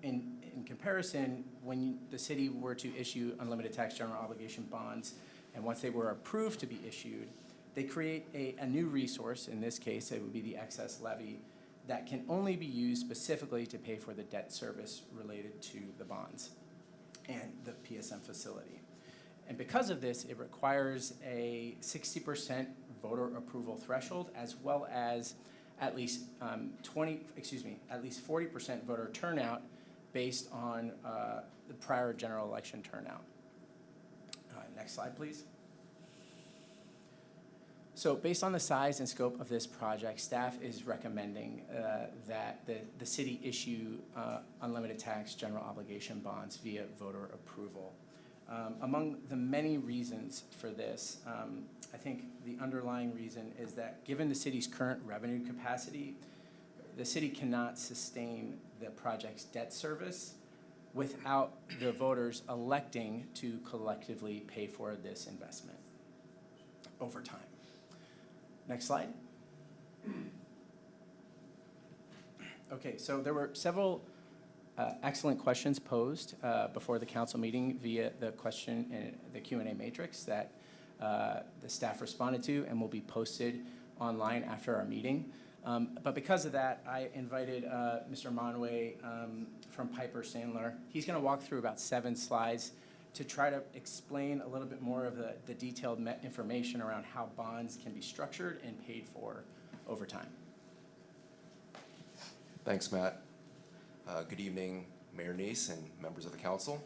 In comparison, when the city were to issue unlimited tax general obligation bonds, and once they were approved to be issued, they create a new resource. In this case, it would be the excess levy that can only be used specifically to pay for the debt service related to the bonds and the PSM facility. And because of this, it requires a 60% voter approval threshold, as well as at least 40% voter turnout based on the prior general election turnout. Next slide, please. So based on the size and scope of this project, staff is recommending that the city issue unlimited tax general obligation bonds via voter approval. Among the many reasons for this, I think the underlying reason is that given the city's current revenue capacity, the city cannot sustain the project's debt service without the voters electing to collectively pay for this investment over time. Next slide. Okay, so there were several excellent questions posed before the council meeting via the question and the Q&A matrix that the staff responded to and will be posted online after our meeting. But because of that, I invited Mr. Monway from Piper Sandler. He's going to walk through about 7 slides to try to explain a little bit more of the detailed information around how bonds can be structured and paid for over time. Thanks, Matt. Good evening, Mayor Neese and members of the council.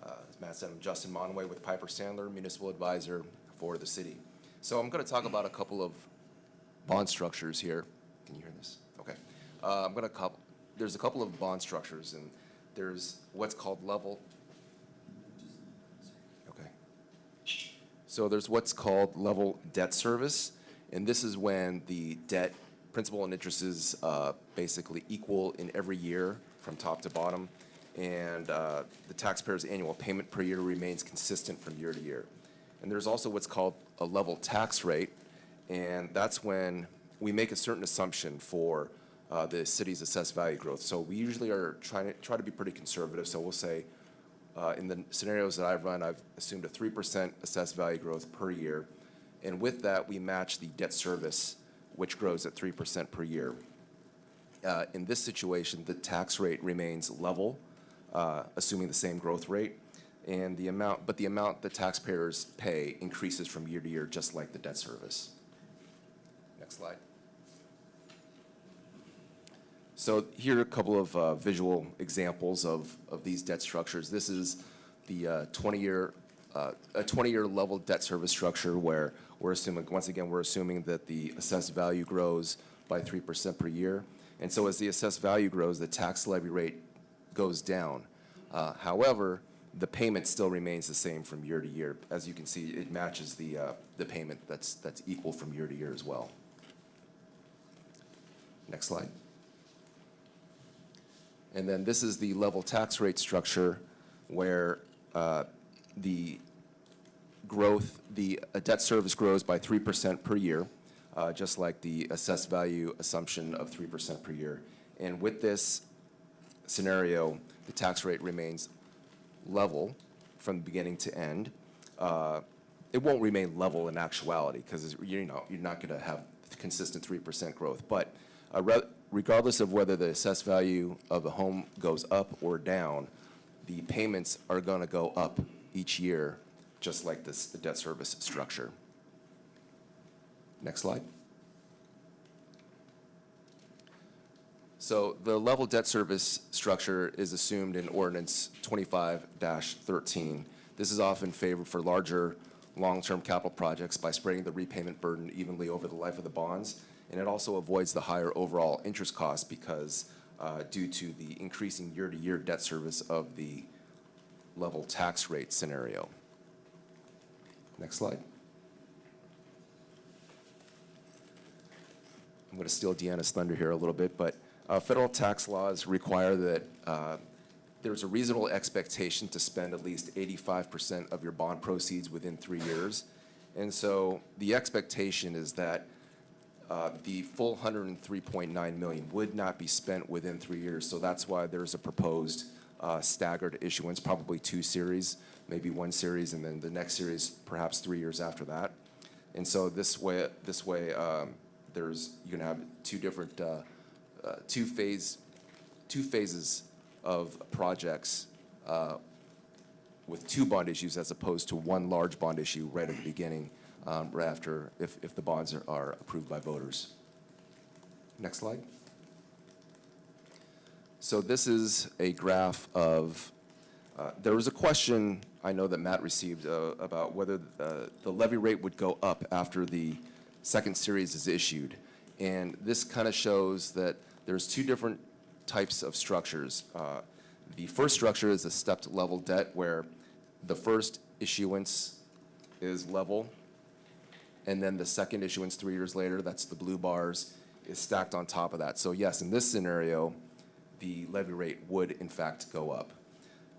As Matt said, I'm Justin Monway with Piper Sandler, Municipal Advisor for the city. So I'm going to talk about a couple of bond structures here. Can you hear this? Okay. There's a couple of bond structures, and there's what's called level. Okay. So there's what's called level debt service, and this is when the debt, principal and interest is basically equal in every year from top to bottom, and the taxpayer's annual payment per year remains consistent from year to year. And there's also what's called a level tax rate, and that's when we make a certain assumption for the city's assessed value growth. So we usually are try to be pretty conservative. So we'll say in the scenarios that I've run, I've assumed a 3% assessed value growth per year, and with that we match the debt service, which grows at 3% per year. In this situation, the tax rate remains level, assuming the same growth rate, and the amount the taxpayers pay increases from year to year, just like the debt service. Next slide. So here are a couple of visual examples of these debt structures. This is the 20-year level debt service structure where we're assuming, once again, that the assessed value grows by 3% per year. And so as the assessed value grows, the tax levy rate goes down. However, the payment still remains the same from year to year. As you can see, it matches the payment that's equal from year to year as well. Next slide. And then this is the level tax rate structure where the growth, the debt service grows by 3% per year, just like the assessed value assumption of 3% per year. And with this scenario, the tax rate remains level from beginning to end. It won't remain level in actuality because you're not going to have consistent 3% growth. But regardless of whether the assessed value of the home goes up or down, the payments are going to go up each year, just like the debt service structure. Next slide. So the level debt service structure is assumed in Ordinance 25-13. This is often favored for larger long-term capital projects by spreading the repayment burden evenly over the life of the bonds. And it also avoids the higher overall interest costs because due to the increasing year-to-year debt service of the level tax rate scenario. Next slide. I'm going to steal Deanna's thunder here a little bit, but federal tax laws require that there's a reasonable expectation to spend at least 85% of your bond proceeds within 3 years. And so the expectation is that the full $103.9 million would not be spent within 3 years. So that's why there's a proposed staggered issuance, probably 2 series, maybe 1 series, and then the next series perhaps 3 years after that. And so this way, you're gonna have 2 different two phases of projects with 2 bond issues as opposed to 1 large bond issue right at the beginning, right after if the bonds are approved by voters. Next slide. So this is a graph of, there was a question I know that Matt received about whether the levy rate would go up after the second series is issued. And this kind of shows that there's 2 different types of structures. The first structure is a stepped level debt where the first issuance is level, and then the second issuance 3 years later, that's the blue bars, is stacked on top of that. So yes, in this scenario, the levy rate would in fact go up.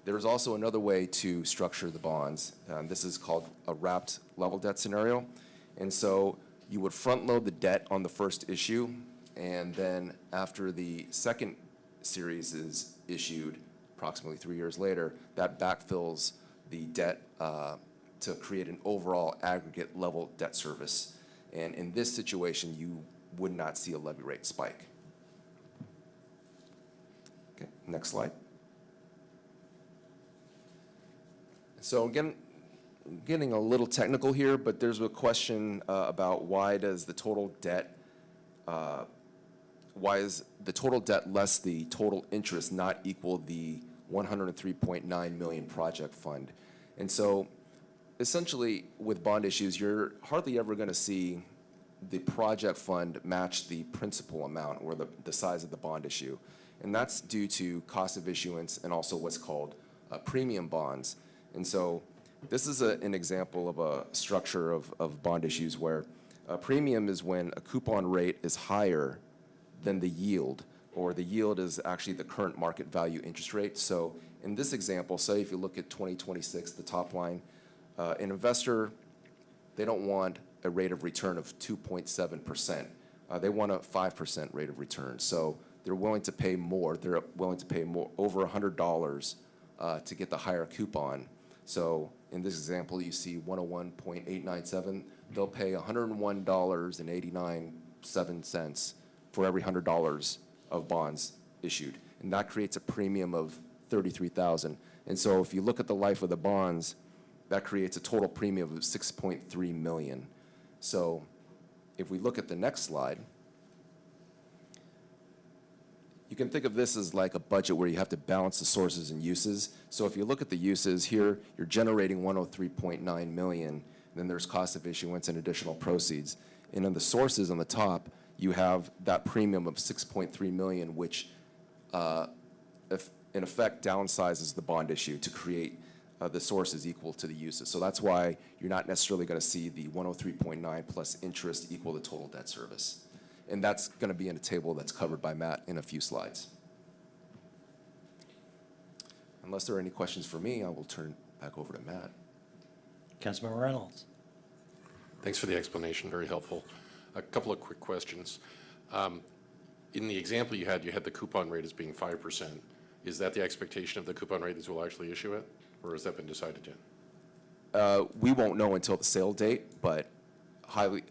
There's also another way to structure the bonds. This is called a wrapped level debt scenario. And so you would front load the debt on the first issue, and then after the second series is issued, approximately 3 years later, that backfills the debt to create an overall aggregate level debt service. And in this situation, you would not see a levy rate spike. Okay, next slide. So again, getting a little technical here, but there's a question about why does the total debt, why is the total debt less the total interest not equal the $103.9 million project fund? And so essentially with bond issues, you're hardly ever going to see the project fund match the principal amount or the size of the bond issue. And that's due to cost of issuance and also what's called premium bonds. And so this is an example of a structure of bond issues where a premium is when a coupon rate is higher than the yield, or the yield is actually the current market value interest rate. So in this example, say if you look at 2026, the top line, an investor, they don't want a rate of return of 2.7%. They want a 5% rate of return. So they're willing to pay more. They're willing to pay more, over $100 to get the higher coupon. So in this example, you see 101.897. They'll pay $101.897 for every $100 of bonds issued. And that creates a premium of $33,000. And so if you look at the life of the bonds, that creates a total premium of $6.3 million. So if we look at the next slide, you can think of this as like a budget where you have to balance the sources and uses. So if you look at the uses here, you're generating $103.9 million, and then there's cost of issuance and additional proceeds. And on the sources on the top, you have that premium of $6.3 million, which in effect downsizes the bond issue to create the source is equal to the uses. So that's why you're not necessarily going to see the 103.9 plus interest equal the total debt service. And that's going to be in a table that's covered by Matt in a few slides. Unless there are any questions for me, I will turn it back over to Matt. Councilmember Reynolds. Thanks for the explanation, very helpful. A couple of quick questions. In the example you had the coupon rate as being 5%. Is that the expectation of the coupon rate that we'll actually issue it, or has that been decided yet? We won't know until the sale date, but highly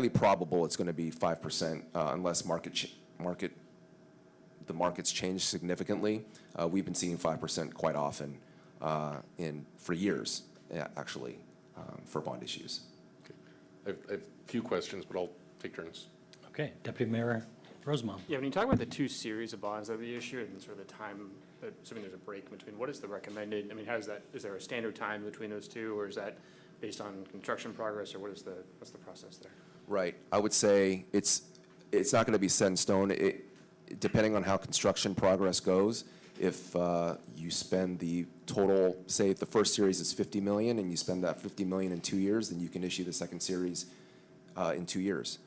probable it's going to be 5% unless the markets change significantly. We've been seeing 5% quite often for years, actually, for bond issues. Okay. I have a few questions, but I'll take turns. Okay, Deputy Mayor Rosenbaum. Yeah, when you talk about the two series of bonds that we issue and sort of the time, assuming there's a break between, what is the recommended, I mean, how is that, is there a standard time between those two, or is that based on construction progress, or what's the process there? Right. I would say it's not going to be set in stone. Depending on how construction progress goes, if you spend the total, say the first series is 50 million and you spend that 50 million in 2 years, then you can issue the second series in 2 years.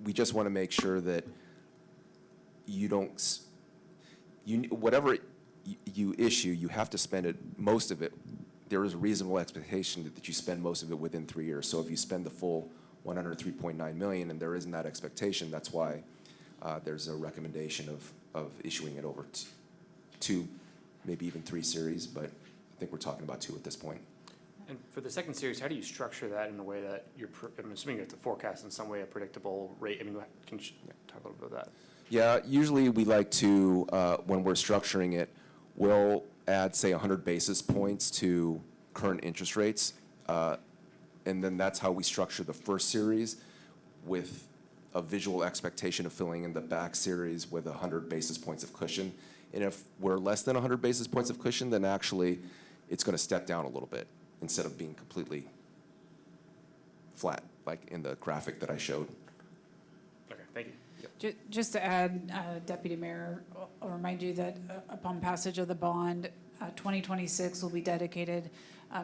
We just want to make sure that you don't, whatever you issue, you have to spend it, most of it. There is a reasonable expectation that you spend most of it within 3 years. So if you spend the full 103.9 million and there isn't that expectation, that's why there's a recommendation of issuing it over two, maybe even 3 series, but I think we're talking about 2 at this point. And for the second series, how do you structure that in a way that I'm assuming you have to forecast in some way a predictable rate? I mean, can you talk a little bit about that? Yeah, usually we like to, when we're structuring it, we'll add, say, 100 basis points to current interest rates, and then that's how we structure the first series with a visual expectation of filling in the back series with 100 basis points of cushion. And if we're less than 100 basis points of cushion, then actually it's going to step down a little bit instead of being completely flat, like in the graphic that I showed. Okay, thank you. Just to add, Deputy Mayor, I'll remind you that upon passage of the bond, 2026 will be dedicated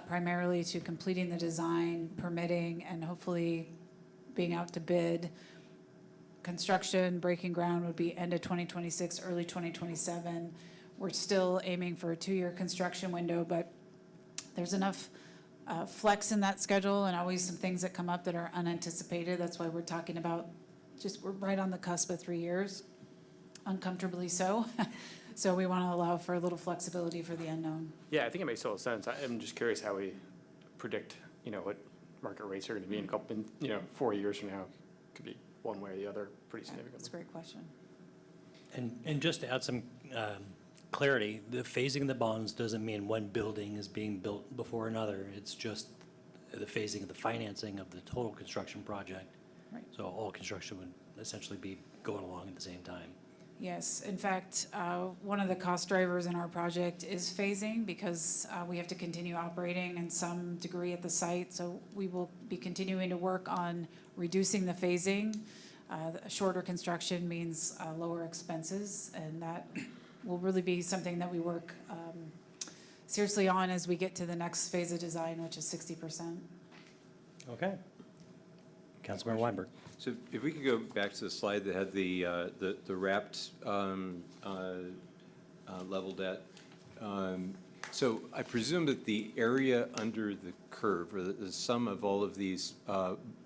primarily to completing the design, permitting, and hopefully being out to bid. Construction, breaking ground would be end of 2026, early 2027. We're still aiming for a 2-year construction window, but there's enough flex in that schedule and always some things that come up that are unanticipated. That's why we're talking about we're right on the cusp of 3 years, uncomfortably so. So we want to allow for a little flexibility for the unknown. Yeah, I think it makes total sense. I'm just curious how we predict, what market rates are going to be in 4 years from now. Could be one way or the other, pretty significantly. That's a great question. And just to add some clarity, the phasing of the bonds doesn't mean one building is being built before another. It's just the phasing of the financing of the total construction project. Right. So all construction would essentially be going along at the same time. Yes, in fact, one of the cost drivers in our project is phasing because we have to continue operating in some degree at the site. So we will be continuing to work on reducing the phasing. Shorter construction means lower expenses, and that will really be something that we work seriously on as we get to the next phase of design, which is 60%. Okay. Councilmember Weinberg. So if we could go back to the slide that had the wrapped level debt. So I presume that the area under the curve, or the sum of all of these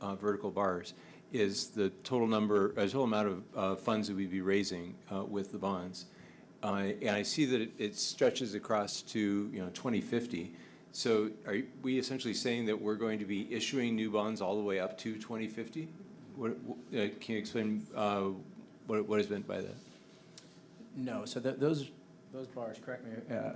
vertical bars, is the total amount of funds that we'd be raising with the bonds. And I see that it stretches across to 2050. So are we essentially saying that we're going to be issuing new bonds all the way up to 2050? Can you explain what is meant by that? No, so those bars, correct me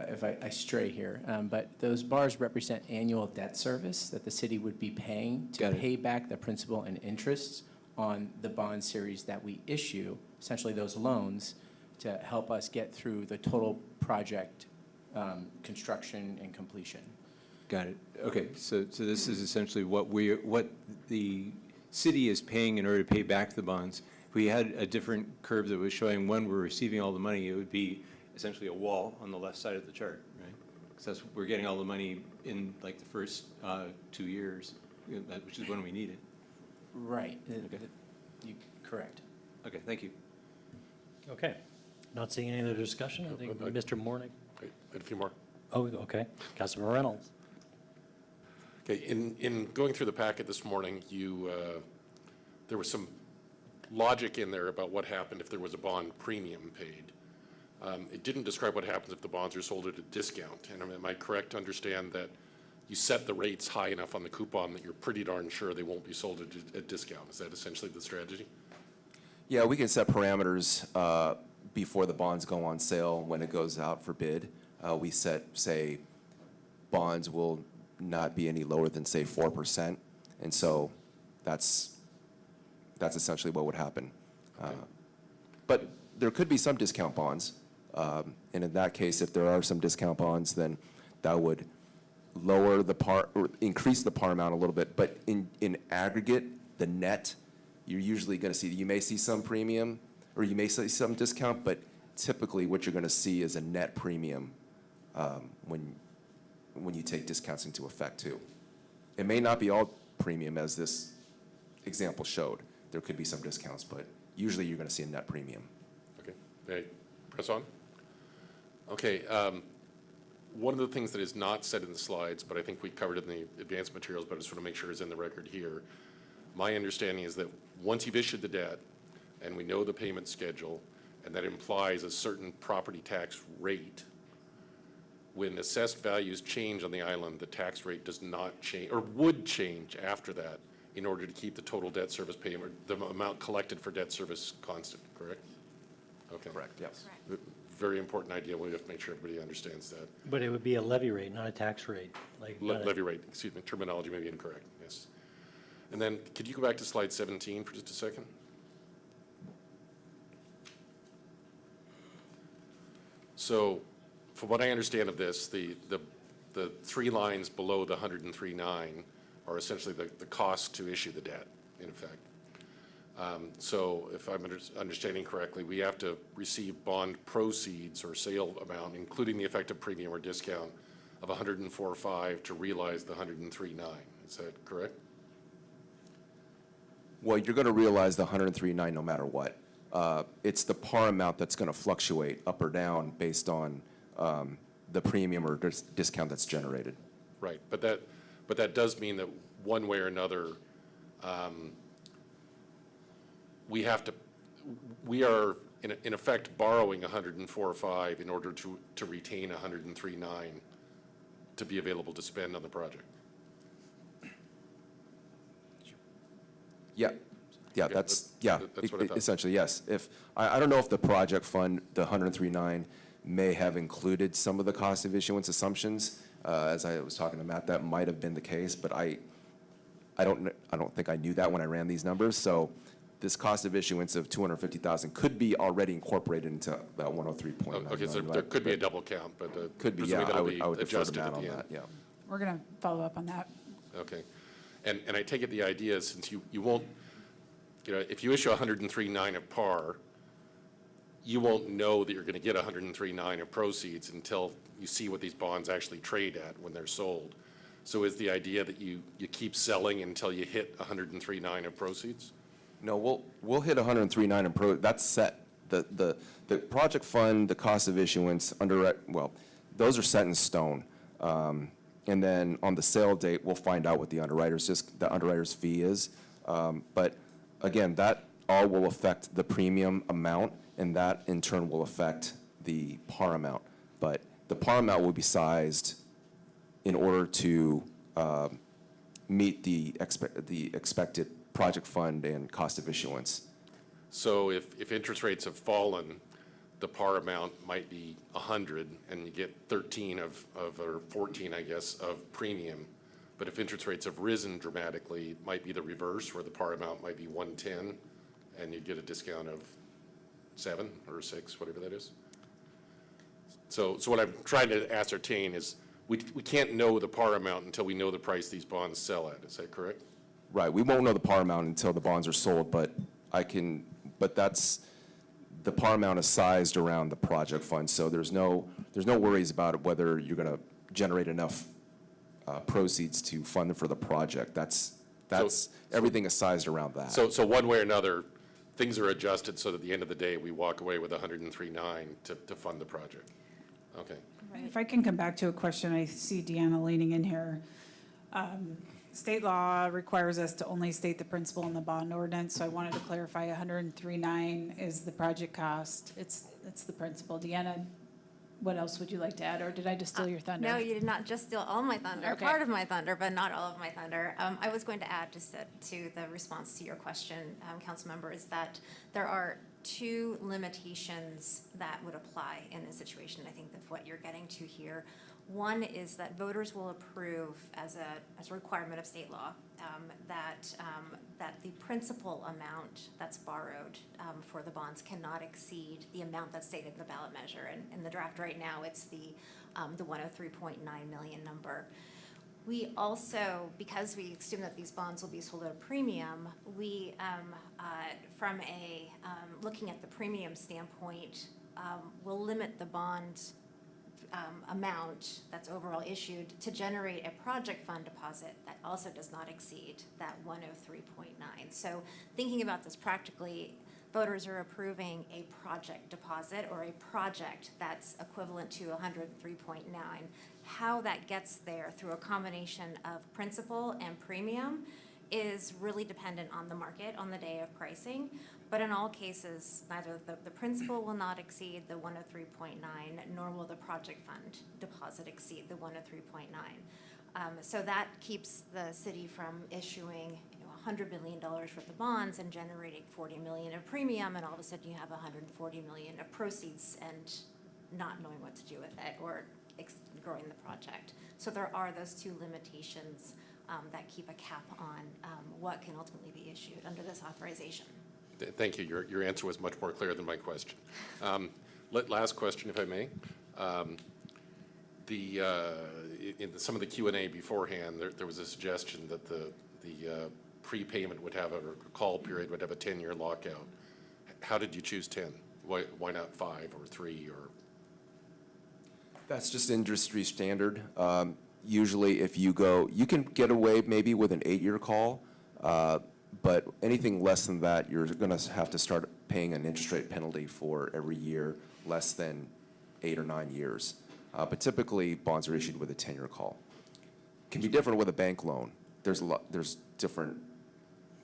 if I stray here, but those bars represent annual debt service that the city would be paying to pay back the principal and interest on the bond series that we issue, essentially those loans, to help us get through the total project construction and completion. Got it. Okay, so this is essentially what the city is paying in order to pay back the bonds. If we had a different curve that was showing when we're receiving all the money, it would be essentially a wall on the left side of the chart, right? Because we're getting all the money in like the first 2 years, which is when we need it. Right. Okay. Correct. Okay, thank you. Okay. Not seeing any other discussion? I think Mr. Mornick. Wait, a few more. Oh, okay. Councilmember Reynolds. Okay, in going through the packet this morning, there was some logic in there about what happened if there was a bond premium paid. It didn't describe what happens if the bonds are sold at a discount. And am I correct to understand that you set the rates high enough on the coupon that you're pretty darn sure they won't be sold at a discount? Is that essentially the strategy? Yeah, we can set parameters before the bonds go on sale when it goes out for bid. We set, say, bonds will not be any lower than, say, 4%. And so that's essentially what would happen. But there could be some discount bonds. And in that case, if there are some discount bonds, then that would lower the par, or increase the par amount a little bit. But in aggregate, the net, you're usually going to see, you may see some premium or you may see some discount, but typically what you're going to see is a net premium when you take discounts into effect too. It may not be all premium as this example showed. There could be some discounts, but usually you're going to see a net premium. Okay, may I press on? Okay, one of the things that is not said in the slides, but I think we covered it in the advanced materials, but I just want to make sure is in the record here. My understanding is that once you've issued the debt and we know the payment schedule, and that implies a certain property tax rate, when assessed values change on the island, the tax rate does not change, or would change after that in order to keep the total debt service payment, the amount collected for debt service constant, correct? Okay. Correct, yes. Very important idea. We have to make sure everybody understands that. But it would be a levy rate, not a tax rate. Like Levy rate, excuse me, terminology may be incorrect, yes. And then, could you go back to slide 17 for just a second? So, from what I understand of this, the 3 lines below the 103.9 are essentially the cost to issue the debt, in effect. So if I'm understanding correctly, we have to receive bond proceeds or sale amount, including the effective premium or discount of 104.5 to realize the 103.9. Is that correct? Well, you're going to realize the 103.9 no matter what. It's the par amount that's going to fluctuate up or down based on the premium or discount that's generated. Right, but that does mean that one way or another, we are in effect borrowing 104.5 in order to retain 103.9 to be available to spend on the project. Yeah, yeah, Okay, that's what I thought. essentially, yes. If, I don't know if the project fund, the 103.9 may have included some of the cost of issuance assumptions. As I was talking to Matt, that might have been the case, but I don't think I knew that when I ran these numbers. So this cost of issuance of 250,000 could be already incorporated into that 103.9. Okay, so there could be a double count, but could be, yeah, presumably I would defer to adjusted Matt at on the end. that, yeah. We're going to follow up on that. Okay. And I take it the idea is since you won't, if you issue 103.9 at par, you won't know that you're going to get 103.9 of proceeds until you see what these bonds actually trade at when they're sold. So is the idea that you keep selling until you hit 103.9 of proceeds? No, we'll hit 103.9 and that's set. The project fund, the cost of issuance, those are set in stone. And then on the sale date, we'll find out what the underwriter's fee is. But again, that all will affect the premium amount, and that in turn will affect the par amount. But the par amount will be sized in order to meet the expected project fund and cost of issuance. So if interest rates have fallen, the par amount might be 100 and you get 13 or 14, I guess, of premium. But if interest rates have risen dramatically, it might be the reverse, where the par amount might be 110 and you get a discount of 7 or 6, whatever that is. So what I'm trying to ascertain is we can't know the par amount until we know the price these bonds sell at. Is that correct? Right. We won't know the par amount until the bonds are sold, but the par amount is sized around the project fund, so there's no worries about whether you're going to generate enough proceeds to fund for the project. That's everything is sized around that. So one way or another, things are adjusted so that at the end of the day, we walk away with 103.9 to fund the project. Okay. If I can come back to a question, I see Deanna leaning in here. State law requires us to only state the principal in the bond ordinance, so I wanted to clarify 103.9 is the project cost. It's the principal. Deanna, what else would you like to add, or did I just steal your thunder? No, you did not just steal all my thunder, Okay. part of my thunder, but not all of my thunder. I was going to add just to the response to your question, council member, is that there are two limitations that would apply in this situation, I think, of what you're getting to here. One is that voters will approve as a requirement of state law that the principal amount that's borrowed for the bonds cannot exceed the amount that's stated in the ballot measure. And in the draft right now, it's the 103.9 million number. We also, because we assume that these bonds will be sold at a premium, we, from a looking at the premium standpoint, will limit the bond amount that's overall issued to generate a project fund deposit that also does not exceed that 103.9. So thinking about this practically, voters are approving a project deposit or a project that's equivalent to 103.9. How that gets there through a combination of principal and premium is really dependent on the market on the day of pricing. But in all cases, neither the principal will not exceed the 103.9, nor will the project fund deposit exceed the 103.9. So that keeps the city from issuing $100 million worth of bonds and generating $40 million of premium, and all of a sudden you have $140 million of proceeds and not knowing what to do with it or growing the project. So there are those two limitations that keep a cap on what can ultimately be issued under this authorization. Thank you. Your answer was much more clear than my question. Last question, if I may. In some of the Q&A beforehand, there was a suggestion that the prepayment would have, or call period would have a 10-year lockout. How did you choose 10? Why not 5 or 3 or? That's just industry standard. Usually if you can get away maybe with an 8-year call, but anything less than that, you're gonna have to start paying an interest rate penalty for every year less than 8 or 9 years. But typically, bonds are issued with a 10-year call. Can be different with a bank loan. There's different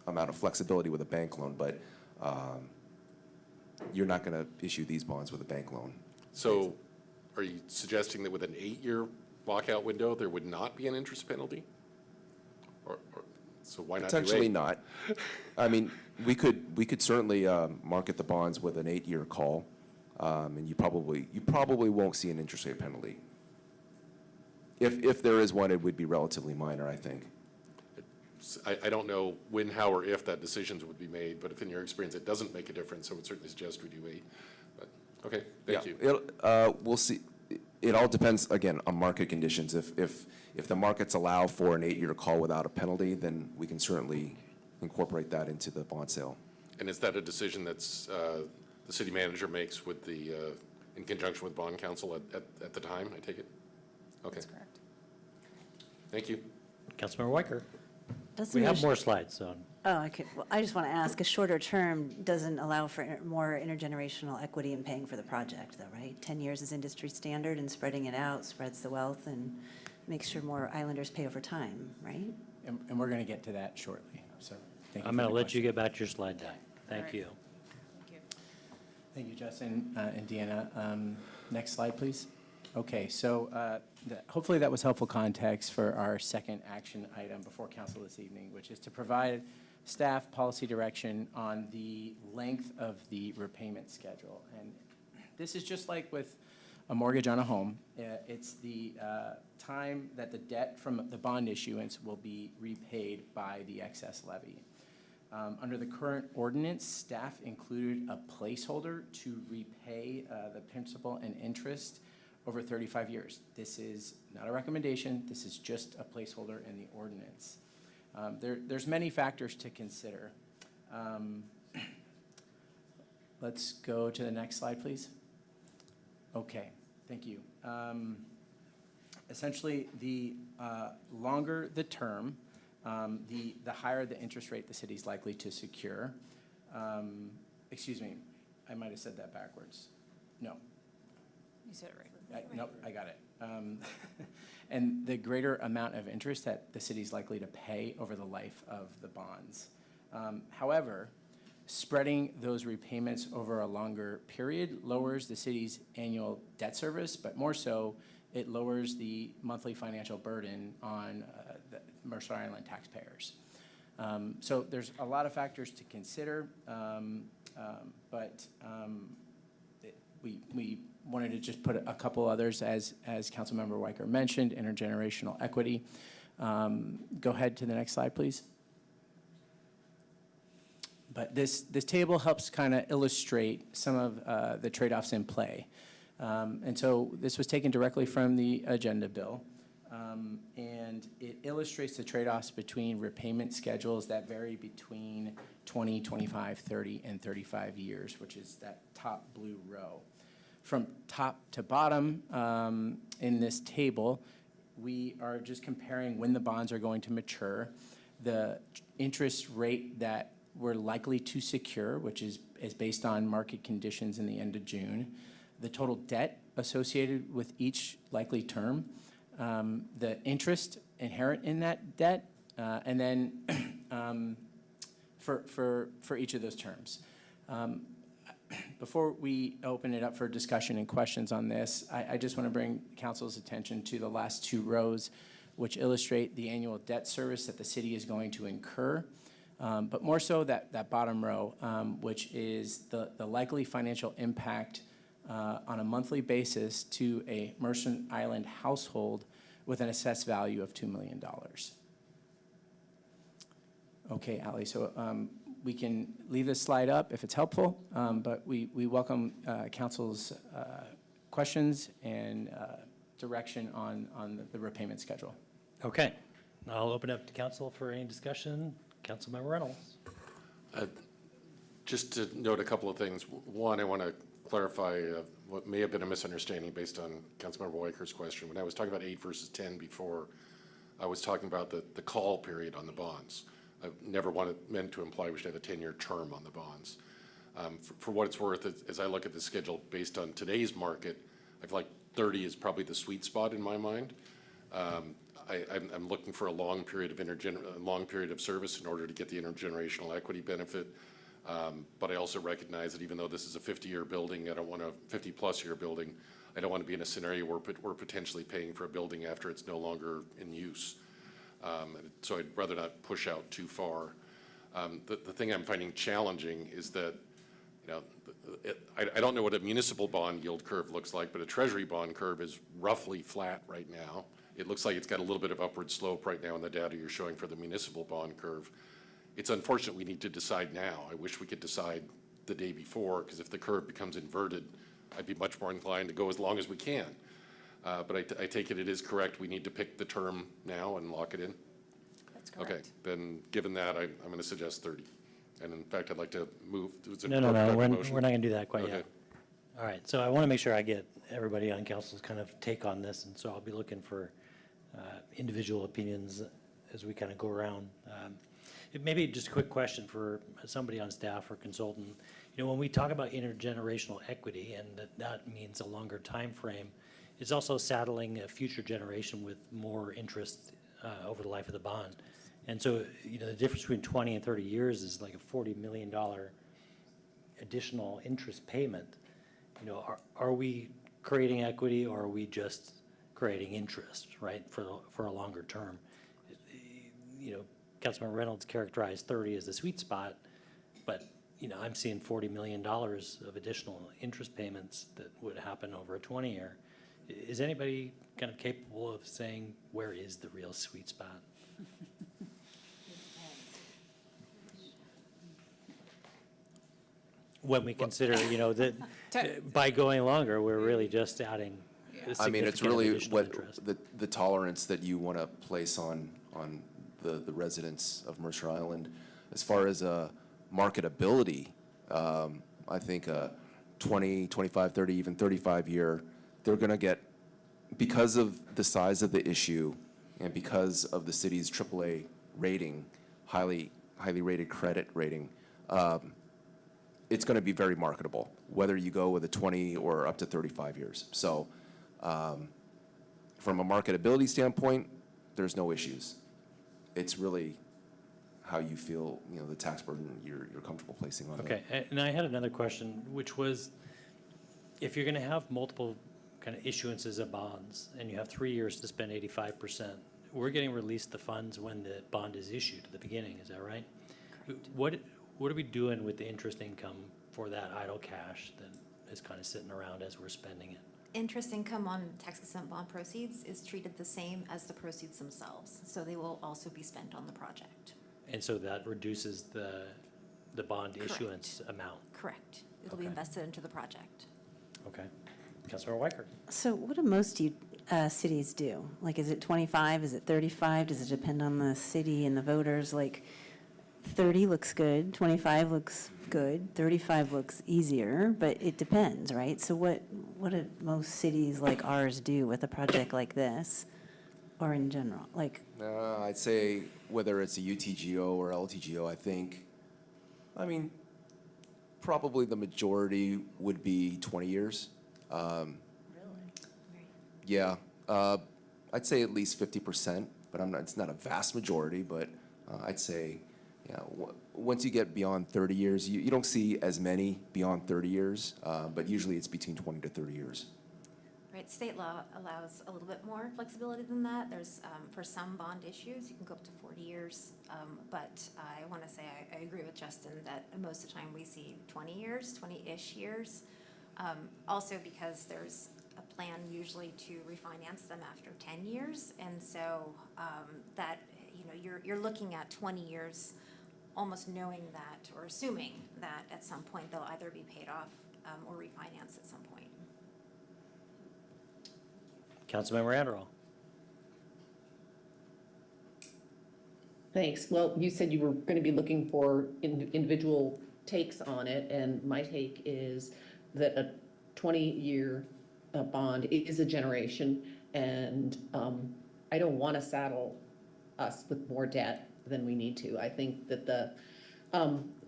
amount of flexibility with a bank loan, but you're not gonna issue these bonds with a bank loan. So are you suggesting that with an 8-year lockout window, there would not be an interest penalty? So why not do 8? Potentially not. I mean, we could certainly market the bonds with an 8-year call, and you probably won't see an interest rate penalty. If there is one, it would be relatively minor, I think. I don't know when, how, or if that decisions would be made, but if in your experience it doesn't make a difference, I would certainly suggest we do 8. But okay, thank you. We'll see. It all depends, again, on market conditions. If the markets allow for an 8-year call without a penalty, then we can certainly incorporate that into the bond sale. And is that a decision that's the city manager makes with in conjunction with bond counsel at the time, I take it? Okay. That's correct. Thank you. Councilmember Weicker. Doesn't We have it- more slides, so. Oh, okay. Well, I just want to ask, a shorter term doesn't allow for more intergenerational equity in paying for the project, though, right? 10 years is industry standard, and spreading it out spreads the wealth and makes sure more islanders pay over time, right? And we're going to get to that shortly, so thank you. I'm going to let you get back to your slide deck. Thank you. Thank you, Justin and Deanna. Next slide, please. Okay, so hopefully that was helpful context for our second action item before council this evening, which is to provide staff policy direction on the length of the repayment schedule. And this is just like with a mortgage on a home. It's the time that the debt from the bond issuance will be repaid by the excess levy. Under the current ordinance, staff included a placeholder to repay the principal and interest over 35 years. This is not a recommendation. This is just a placeholder in the ordinance. There's many factors to consider. Let's go to the next slide, please. Okay, thank you. Essentially, the longer the term, the higher the interest rate the city's likely to secure. Excuse me, I might have said that backwards. No. You said it right. Nope, I got it. And the greater amount of interest that the city's likely to pay over the life of the bonds. However, spreading those repayments over a longer period lowers the city's annual debt service, but more so, it lowers the monthly financial burden on the Mercer Island taxpayers. So there's a lot of factors to consider, but we wanted to just put a couple others, as Councilmember Weicker mentioned, intergenerational equity. Go ahead to the next slide, please. But this table helps kind of illustrate some of the trade-offs in play. And so this was taken directly from the agenda bill. And it illustrates the trade-offs between repayment schedules that vary between 20, 25, 30, and 35 years, which is that top blue row. From top to bottom in this table, we are just comparing when the bonds are going to mature, the interest rate that we're likely to secure, which is based on market conditions in the end of June, the total debt associated with each likely term, the interest inherent in that debt, and then for each of those terms. Before we open it up for discussion and questions on this, I just want to bring council's attention to the last two rows, which illustrate the annual debt service that the city is going to incur, but more so that bottom row, which is the likely financial impact on a monthly basis to a Mercer Island household with an assessed value of $2 million. Okay, Ali, so we can leave this slide up if it's helpful, but we welcome council's questions and direction on the repayment schedule. Okay, I'll open up to council for any discussion. Councilmember Reynolds. Just to note a couple of things. One, I want to clarify what may have been a misunderstanding based on Councilmember Weicker's question. When I was talking about 8 versus 10 before, I was talking about the call period on the bonds. I've never meant to imply we should have a 10-year term on the bonds. For what it's worth, as I look at the schedule based on today's market, I feel like 30 is probably the sweet spot in my mind. I'm looking for a long period of service in order to get the intergenerational equity benefit. But I also recognize that even though this is a 50-year building, 50-plus year building, I don't want to be in a scenario where we're potentially paying for a building after it's no longer in use. So I'd rather not push out too far. The thing I'm finding challenging is that, I don't know what a municipal bond yield curve looks like, but a treasury bond curve is roughly flat right now. It looks like it's got a little bit of upward slope right now in the data you're showing for the municipal bond curve. It's unfortunate we need to decide now. I wish we could decide the day before, because if the curve becomes inverted, I'd be much more inclined to go as long as we can. But I take it is correct. We need to pick the term now and lock it in? That's correct. Okay, then given that, I'm going to suggest 30. And in fact, I'd like to move. No, we're not going to do that quite yet. All right, so I want to make sure I get everybody on council's kind of take on this, and so I'll be looking for individual opinions as we kind of go around. Maybe just a quick question for somebody on staff or consultant. When we talk about intergenerational equity, and that means a longer time frame, it's also saddling a future generation with more interest over the life of the bond. And so, the difference between 20 and 30 years is like a $40 million additional interest payment. Are we creating equity, or are we just creating interest, right, for a longer term? Councilmember Reynolds characterized 30 as the sweet spot, but I'm seeing $40 million of additional interest payments that would happen over a 20-year. Is anybody kind of capable of saying where is the real sweet spot? When we consider, that by going longer, we're really just adding a I mean, it's significant really additional what interest. the tolerance that you want to place on the residents of Mercer Island. As far as marketability, I think 20, 25, 30, even 35 year, they're going to get because of the size of the issue and because of the city's AAA rating, highly rated credit rating, it's going to be very marketable, whether you go with a 20 or up to 35 years. So from a marketability standpoint, there's no issues. It's really how you feel, the tax burden you're comfortable placing on it. Okay, and I had another question, which was, if you're gonna have multiple kind of issuances of bonds, and you have 3 years to spend 85%, we're getting released the funds when the bond is issued at the beginning, is that right? Correct. What are we doing with the interest income for that idle cash that is kind of sitting around as we're spending it? Interest income on tax-exempt bond proceeds is treated the same as the proceeds themselves, so they will also be spent on the project. And so that reduces the bond Correct. issuance amount? Correct. It'll be Okay. invested into the project. Okay. Councilmember Weicker. So what do most cities do? Like, is it 25, is it 35? Does it depend on the city and the voters? Like, 30 looks good, 25 looks good, 35 looks easier, but it depends, right? So what do most cities like ours do with a project like this, or in general? Like, I'd say whether it's a UTGO or LTGO, probably the majority would be 20 years. Really? Yeah, I'd say at least 50%, but it's not a vast majority, but I'd say, once you get beyond 30 years, you don't see as many beyond 30 years, but usually it's between 20 to 30 years. Right, state law allows a little bit more flexibility than that. There's, for some bond issues, you can go up to 40 years. But I want to say I agree with Justin that most of the time we see 20 years, 20-ish years. Also because there's a plan usually to refinance them after 10 years. And so that, you're looking at 20 years almost knowing that or assuming that at some point they'll either be paid off or refinanced at some point. Councilmember Anderall. Thanks. Well, you said you were going to be looking for individual takes on it, and my take is that a 20-year bond is a generation, and I don't want to saddle us with more debt than we need to. I think that the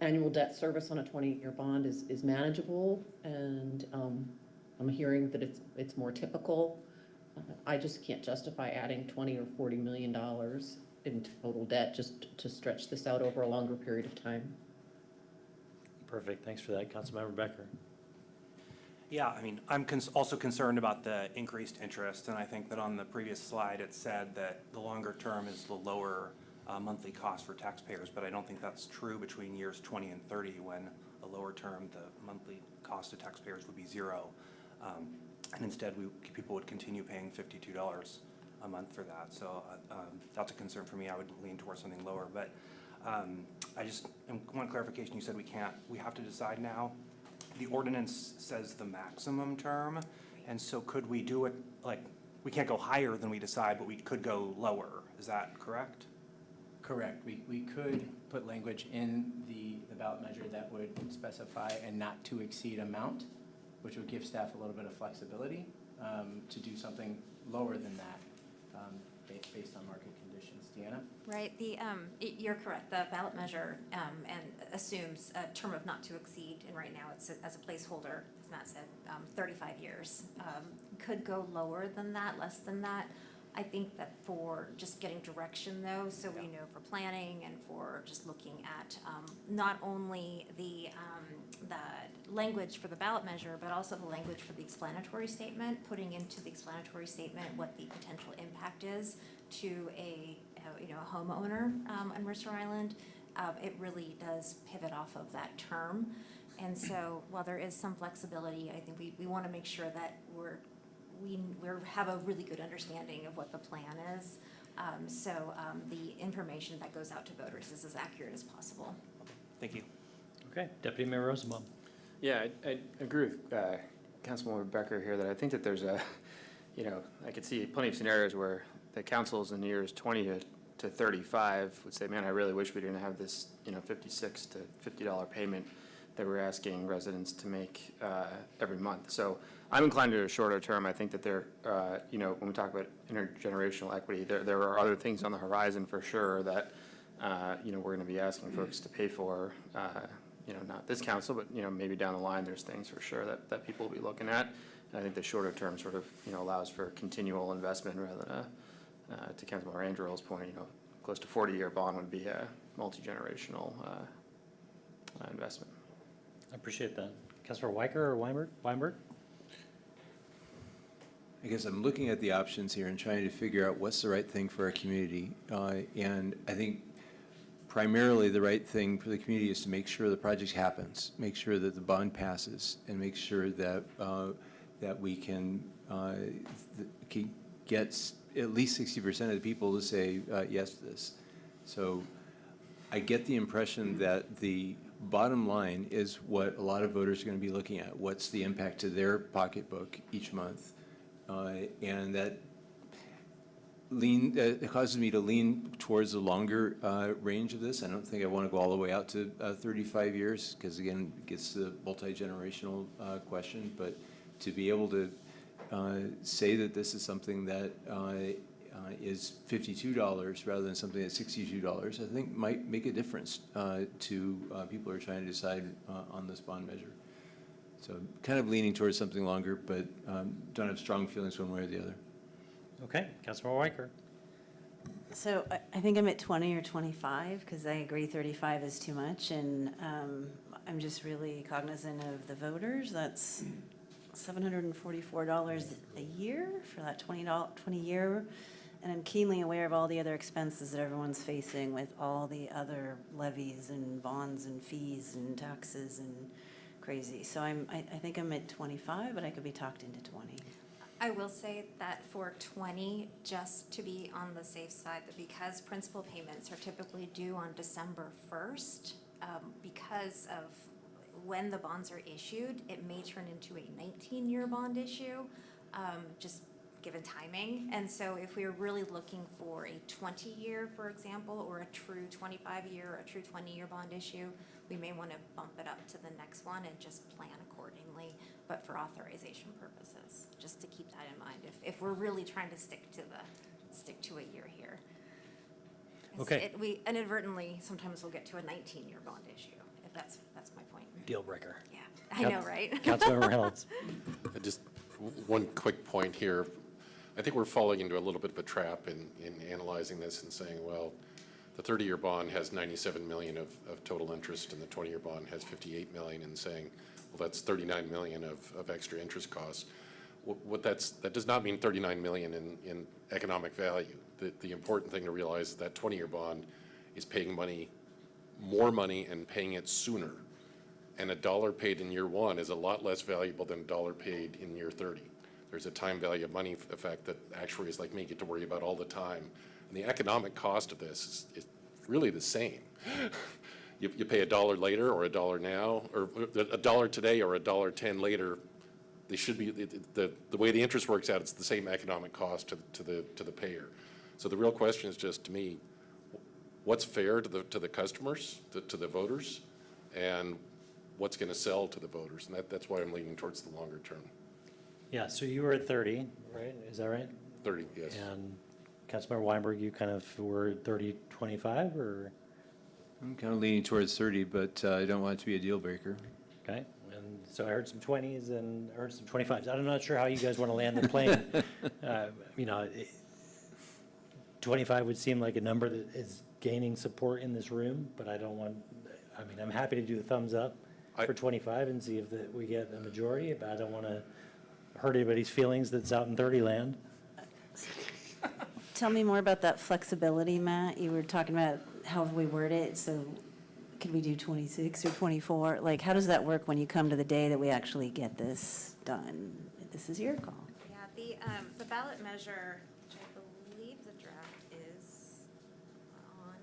annual debt service on a 20-year bond is manageable, and I'm hearing that it's more typical. I just can't justify adding $20 or $40 million in total debt just to stretch this out over a longer period of time. Perfect, thanks for that. Councilmember Becker. Yeah, I'm also concerned about the increased interest, and I think that on the previous slide it said that the longer term is the lower monthly cost for taxpayers, but I don't think that's true between years 20 and 30, when the lower term, the monthly cost to taxpayers would be zero. And instead, people would continue paying $52 a month for that. So that's a concern for me. I would lean towards something lower. But I just want clarification. You said we have to decide now. The ordinance says the maximum term. And so could we do it, we can't go higher than we decide, but we could go lower. Is that correct? Correct. We could put language in the ballot measure that would specify a not to exceed amount, which would give staff a little bit of flexibility to do something lower than that based on market conditions. Deanna? Right, you're correct. The ballot measure and assumes a term of not to exceed, and right now it's as a placeholder, as Matt said, 35 years. Could go lower than that, less than that. I think that for just getting direction though, so we know for planning and for just looking at not only the language for the ballot measure, but also the language for the explanatory statement, putting into the explanatory statement what the potential impact is to a homeowner on Mercer Island. It really does pivot off of that term. And so while there is some flexibility, I think we want to make sure that we have a really good understanding of what the plan is. So the information that goes out to voters is as accurate as possible. Thank you. Okay, Deputy Mayor Rosenbaum. Yeah, I agree with Councilmember Becker here that I think that there's I could see plenty of scenarios where the councils in the years 20 to 35 would say, man, I really wish we didn't have this, $56 to $50 payment that we're asking residents to make every month. So I'm inclined to a shorter term. I think that there, you know, when we talk about intergenerational equity, there are other things on the horizon for sure that, you know, we're going to be asking folks to pay for, you know, not this council, but, you know, maybe down the line, there's things for sure that people will be looking at. And I think the shorter term sort of, you know, allows for continual investment rather than, to Councilmember Andrews' point, you know, close to 40-year bond would be a multi-generational investment. I appreciate that. Councilor Weicker or Weinberg? I guess I'm looking at the options here and trying to figure out what's the right thing for our community. And I think primarily the right thing for the community is to make sure the project happens, make sure that the bond passes, and make sure that that we can get at least 60% of the people to say yes to this. So I get the impression that the bottom line is what a lot of voters are going to be looking at. What's the impact to their pocketbook each month? And that it causes me to lean towards the longer range of this. I don't think I want to go all the way out to 35 years because, again, it gets to the multi-generational question. But to be able to say that this is something that is $52 rather than something that's $62, I think might make a difference to people who are trying to decide on this bond measure. So kind of leaning towards something longer, but don't have strong feelings one way or the other. Okay, Councilmember Weicker. So I think I'm at 20 or 25 because I agree 35 is too much, and I'm just really cognizant of the voters. That's $744 a year for that 20-year, and I'm keenly aware of all the other expenses that everyone's facing with all the other levies and bonds and fees and taxes and crazy. So I think I'm at 25, but I could be talked into 20. I will say that for 20, just to be on the safe side, that because principal payments are typically due on December 1st, because of when the bonds are issued, it may turn into a 19-year bond issue, just given timing. And so if we're really looking for a 20-year, for example, or a true 25-year, a true 20-year bond issue, we may want to bump it up to the next one and just plan accordingly, but for authorization purposes, just to keep that in mind, if we're really trying to stick to a year here. Okay. We inadvertently sometimes will get to a 19-year bond issue, if that's my point. Deal breaker. Yeah, I know, right? Councilmember Reynolds. Just one quick point here. I think we're falling into a little bit of a trap in analyzing this and saying, well, the 30-year bond has $97 million of total interest and the 20-year bond has $58 million, and saying, well, that's $39 million of extra interest costs. That does not mean $39 million in economic value. The important thing to realize is that 20-year bond is paying more money and paying it sooner. And a dollar paid in year one is a lot less valuable than a dollar paid in year 30. There's a time value of money effect that actuaries like me get to worry about all the time. And the economic cost of this is really the same. You pay a dollar later or a dollar now, or a dollar today or a $1.10 later. They should be, the way the interest works out, it's the same economic cost to the payer. So the real question is just, to me, what's fair to the customers, to the voters, and what's going to sell to the voters? And that's why I'm leaning towards the longer term. Yeah, so you were at 30, right? Is that right? 30, yes. And Councilmember Weinberg, you kind of were 30, 25, or? I'm kind of leaning towards 30, but I don't want it to be a deal breaker. Okay, and so I heard some 20s and I heard some 25s. I'm not sure how you guys want to land the plane. You know, 25 would seem like a number that is gaining support in this room, but I don't want, I mean, I'm happy to do the thumbs up for 25 and see if we get a majority, but I don't want to hurt anybody's feelings that's out in 30 land. Tell me more about that flexibility, Matt. You were talking about how we word it, so could we do 26 or 24? Like, how does that work when you come to the day that we actually get this done? This is your call. Yeah, the ballot measure, which I believe the draft is on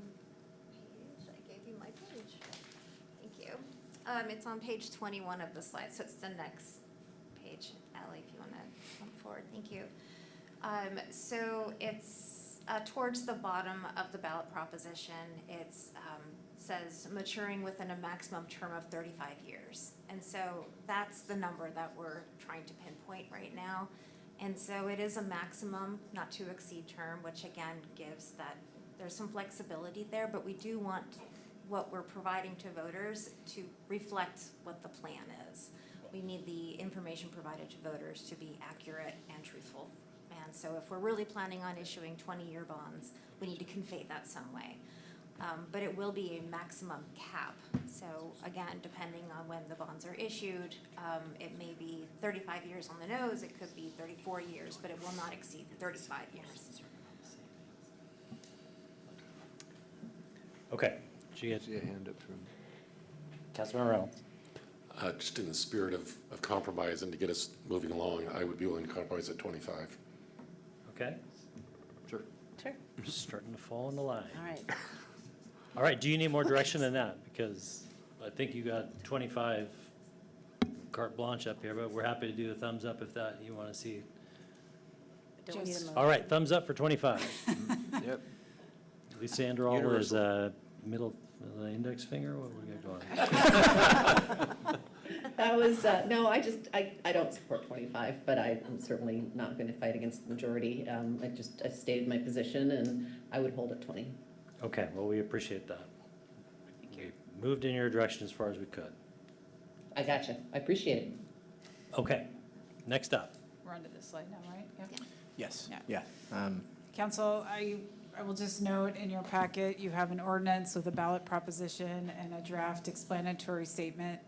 page, I gave you my page. Thank you. It's on page 21 of the slide, so it's the next page. Allie, if you want to come forward, thank you. So it's towards the bottom of the ballot proposition. It's says maturing within a maximum term of 35 years. And so that's the number that we're trying to pinpoint right now. And so it is a maximum not to exceed term, which again gives that there's some flexibility there, but we do want what we're providing to voters to reflect what the plan is. We need the information provided to voters to be accurate and truthful. And so if we're really planning on issuing 20-year bonds, we need to convey that some way. But it will be a maximum cap. So again, depending on when the bonds are issued, it may be 35 years on the nose, it could be 34 years, but it will not exceed 35 years. Okay. Did you get a hand up from Councilmember Reynolds? Just in the spirit of compromise and to get us moving along, I would be willing to compromise at 25. Okay. Sure. Sure. Starting to fall in the line. All right. All right, do you need more direction than that? Because I think you got 25 carte blanche up here, but we're happy to do a thumbs up if that you want to see. Don't need a motion. All right, thumbs up for 25. Yep. Lysandra All is middle of the index finger? What we got going? That was, no, I don't support 25, but I'm certainly not going to fight against the majority. I stated my position, and I would hold at 20. Okay, well, we appreciate that. We moved in your direction as far as we could. I gotcha. I appreciate it. Okay, next up. We're onto this slide now, right? Yeah. Yes, Yeah. yeah. Council, I will just note in your packet, you have an ordinance with a ballot proposition and a draft explanatory statement.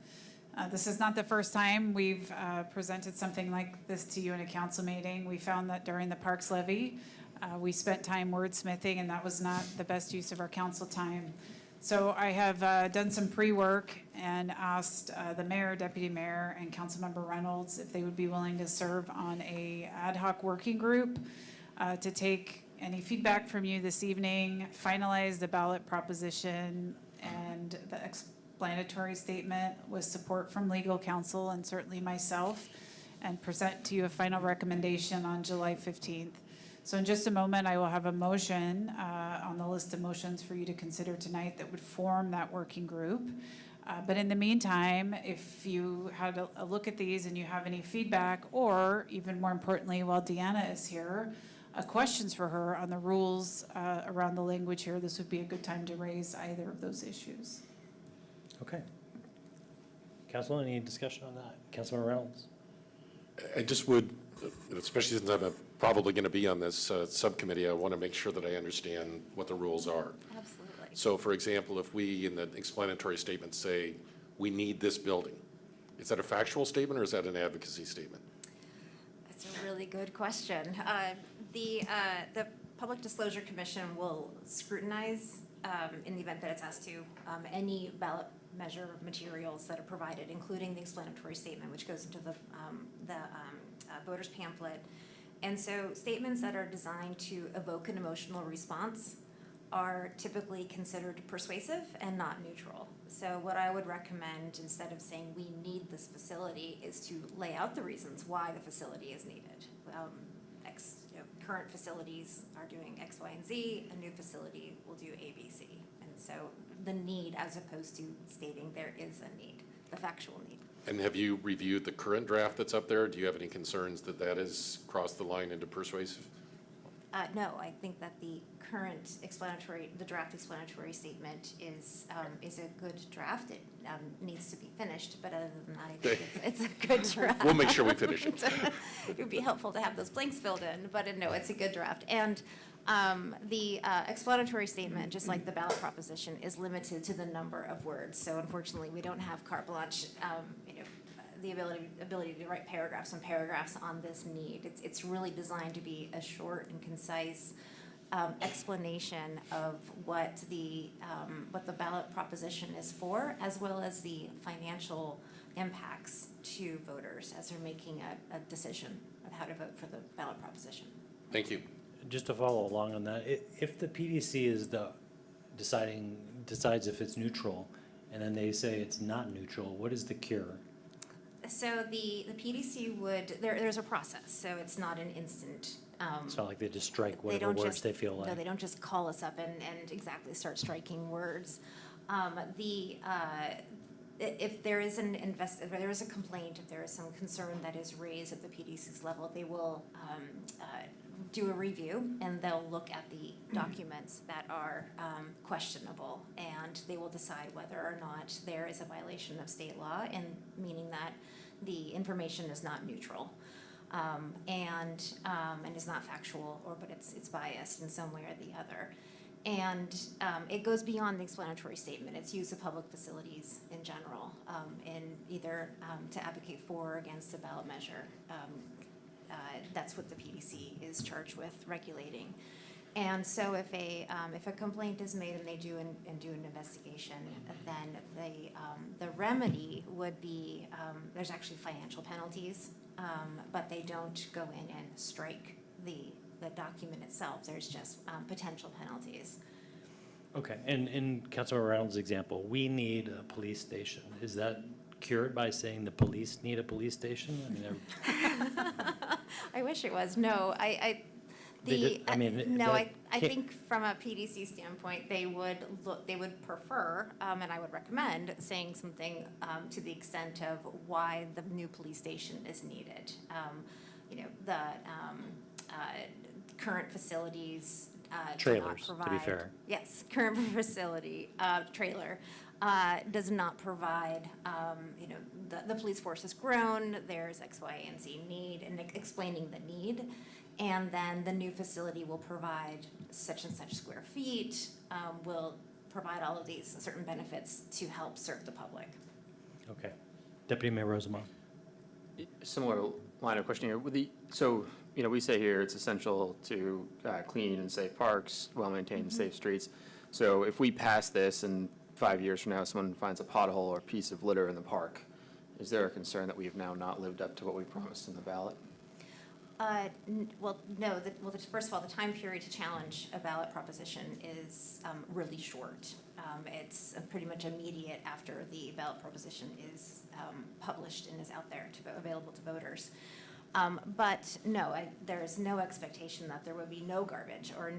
This is not the first time we've presented something like this to you in a council meeting. We found that during the Parks Levy, we spent time wordsmithing, and that was not the best use of our council time. So I have done some pre-work and asked the mayor, deputy mayor, and Councilmember Reynolds if they would be willing to serve on a ad hoc working group to take any feedback from you this evening, finalize the ballot proposition and the explanatory statement with support from legal counsel and certainly myself, and present to you a final recommendation on July 15th. So in just a moment, I will have a motion on the list of motions for you to consider tonight that would form that working group. But in the meantime, if you had a look at these and you have any feedback, or even more importantly, while Deanna is here, questions for her on the rules around the language here, this would be a good time to raise either of those issues. Okay. Council, any discussion on that? Councilmember Reynolds? I just would, especially since I'm probably going to be on this subcommittee, I want to make sure that I understand what the rules are. Absolutely. So for example, if we in the explanatory statement say, we need this building, is that a factual statement or is that an advocacy statement? That's a really good question. The Public Disclosure Commission will scrutinize, in the event that it's asked to, any ballot measure materials that are provided, including the explanatory statement, which goes into the voter's pamphlet. And so statements that are designed to evoke an emotional response are typically considered persuasive and not neutral. So what I would recommend, instead of saying we need this facility, is to lay out the reasons why the facility is needed. Current facilities are doing X, Y, and Z. A new facility will do A, B, C. And so the need, as opposed to stating there is a need, the factual need. And have you reviewed the current draft that's up there? Do you have any concerns that that has crossed the line into persuasive? No, I think that the current the draft explanatory statement is a good draft. It needs to be finished, but other than that, I think it's a good draft. We'll make sure we finish it. It would be helpful to have those blanks filled in, but no, it's a good draft. And the explanatory statement, just like the ballot proposition, is limited to the number of words. So unfortunately, we don't have carte blanche, the ability to write paragraphs and paragraphs on this need. It's really designed to be a short and concise explanation of what the ballot proposition is for, as well as the financial impacts to voters as they're making a decision of how to vote for the ballot proposition. Thank you. Just to follow along on that, if the PDC is decides if it's neutral, and then they say it's not neutral, what is the cure? So the PDC would, there's a process, so it's not an instant. It's not like they just strike whatever words they feel like. No, they don't just call us up and exactly start striking words. If there is if there is a complaint, if there is some concern that is raised at the PDC's level, they will do a review and they'll look at the documents that are questionable, and they will decide whether or not there is a violation of state law, and meaning that the information is not neutral. And is not factual, but it's biased in some way or the other. And it goes beyond the explanatory statement. It's use of public facilities in general, in either to advocate for or against a ballot measure. That's what the PDC is charged with regulating. And so if a complaint is made and they do an investigation, then the remedy would be there's actually financial penalties, but they don't go in and strike the document itself. There's just potential penalties. Okay, and in Councilor Reynolds' example, we need a police station. Is that cured by saying the police need a police station? I mean, I wish it was. No, I think from a PDC standpoint, they would prefer, and I would recommend saying something to the extent of why the new police station is needed. The current facilities trailers, do not provide, to be fair. Yes, current facility trailer does not provide. The police force has grown. There's X, Y, and Z need, and explaining the need. And then the new facility will provide such and such square feet, will provide all of these certain benefits to help serve the public. Okay. Deputy Mayor Rosenbaum. Similar line of questioning here. So, we say here it's essential to clean and safe parks, well-maintained, safe streets. So if we pass this and 5 years from now someone finds a pothole or a piece of litter in the park, is there a concern that we've now not lived up to what we promised in the ballot? Well, no. First of all, the time period to challenge a ballot proposition is really short. It's pretty much immediate after the ballot proposition is published and is out there available to voters. But no, there is no expectation that there would be no garbage or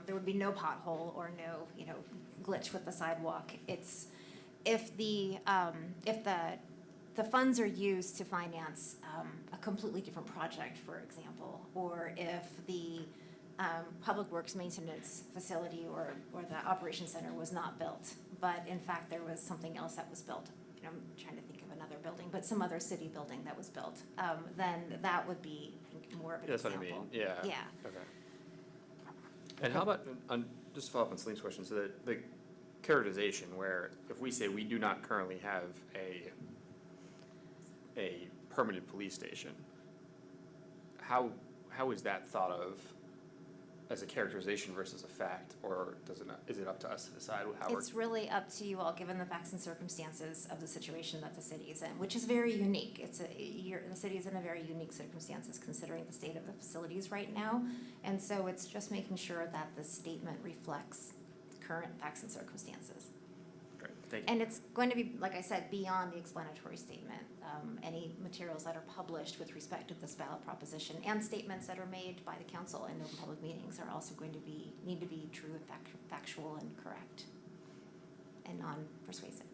there would be no pothole or no glitch with the sidewalk. It's if the funds are used to finance a completely different project, for example, or if the public works maintenance facility or the operations center was not built, but in fact there was something else that was built. I'm trying to think of another building, but some other city building that was built, then that would be, I think, more of an That's example. what I mean, yeah. Yeah. Okay. And how about, just to follow up on Celine's question, so the characterization where if we say we do not currently have a permanent police station, how is that thought of as a characterization versus a fact, or is it up to us to decide how we're? It's really up to you all, given the facts and circumstances of the situation that the city is in, which is very unique. The city is in a very unique circumstances considering the state of the facilities right now, and so it's just making sure that the statement reflects current facts and circumstances. Great, thank you. And it's going to be, like I said, beyond the explanatory statement. Any materials that are published with respect to this ballot proposition and statements that are made by the council in open public meetings are also going to need to be true and factual and correct and non-persuasive.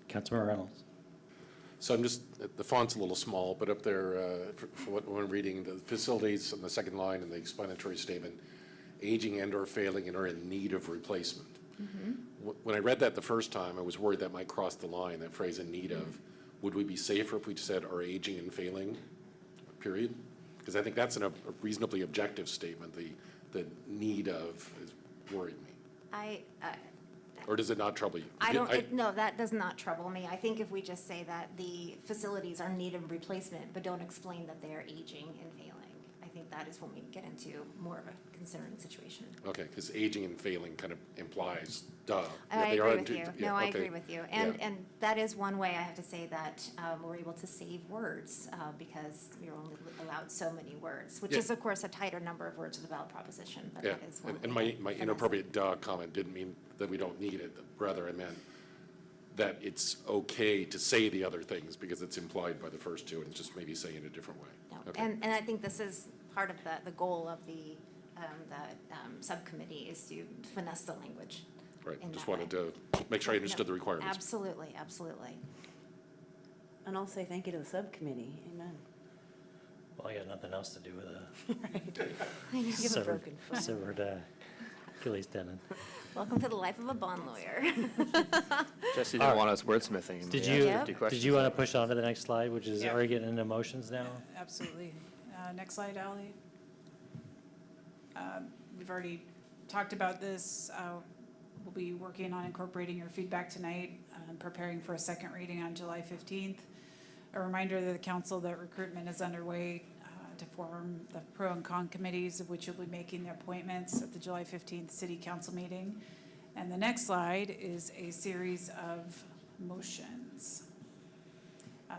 Councilmember Reynolds. So the font's a little small, but up there, for what I'm reading, the facilities on the second line in the explanatory statement, aging and or failing and are in need of replacement. When I read that the first time, I was worried that might cross the line, that phrase in need of. Would we be safer if we just said are aging and failing, period? Because I think that's a reasonably objective statement. The need of is worried me. Or does it not trouble you? No, that does not trouble me. I think if we just say that the facilities are in need of replacement, but don't explain that they are aging and failing, I think that is when we get into more of a concerning situation. Okay, because aging and failing kind of implies, duh. I agree with you. No, I agree with you. And that is one way I have to say that we're able to save words because you're only allowed so many words, which is, of course, a tighter number of words of the ballot proposition. But that is one and my inappropriate duh comment didn't mean that we don't need it. Rather, I meant that it's okay to say the other things because it's implied by the first two and just maybe say it a different way. No. Okay. And I think this is part of the goal of the subcommittee is to finesse the language. Right, in just that wanted way. to make sure I understood the requirements. Absolutely, absolutely. And I'll say thank you to the subcommittee. Amen. Well, I got nothing else to do with a I know. You have a severed, broken foot. severed Achilles tendon. Welcome to the life of a bond lawyer. Jesse All right. didn't want us wordsmithing. Did We you, asked 50 did questions you want to on it. push on to the next slide, which is, Yeah. are you getting into motions now? Absolutely. Next slide, Ally. We've already talked about this. We'll be working on incorporating your feedback tonight, preparing for a second reading on July 15th. A reminder to the council that recruitment is underway to form the pro and con committees, of which you'll be making the appointments at the July 15th city council meeting. And the next slide is a series of motions.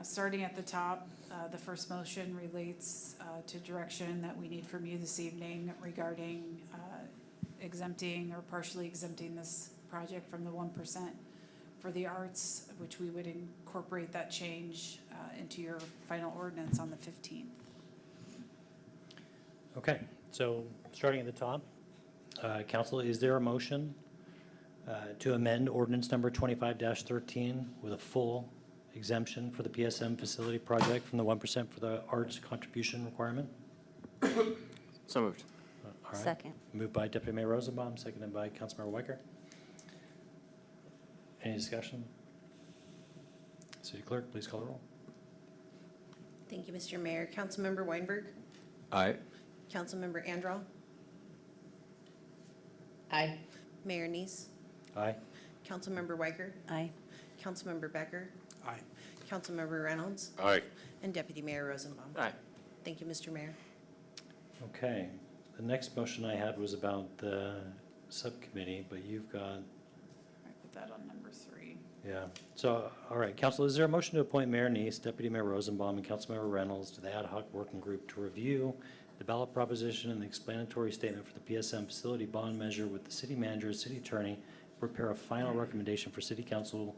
Starting at the top, the first motion relates to direction that we need from you this evening regarding exempting or partially exempting this project from the 1% for the arts, which we would incorporate that change into your final ordinance on the 15th. Okay, so starting at the top, council, is there a motion to amend ordinance number 25-13 with a full exemption for the PSM facility project from the 1% for the arts contribution requirement? So moved. All right. Second. Moved by Deputy Mayor Rosenbaum, seconded by Councilmember Weicker. Any discussion? City Clerk, please call the roll. Thank you, Mr. Mayor. Councilmember Weinberg. Aye. Councilmember Andral. Aye. Mayor Neese. Aye. Councilmember Weicker. Aye. Councilmember Becker. Aye. Councilmember Reynolds. Aye. And Deputy Mayor Rosenbaum. Aye. Thank you, Mr. Mayor. Okay, the next motion I had was about the subcommittee, but you've got, I put that on number 3. yeah. So, all right, council, is there a motion to appoint Mayor Neese, Deputy Mayor Rosenbaum, and Councilmember Reynolds to the ad hoc working group to review the ballot proposition and the explanatory statement for the PSM facility bond measure with the city manager, city attorney, prepare a final recommendation for city council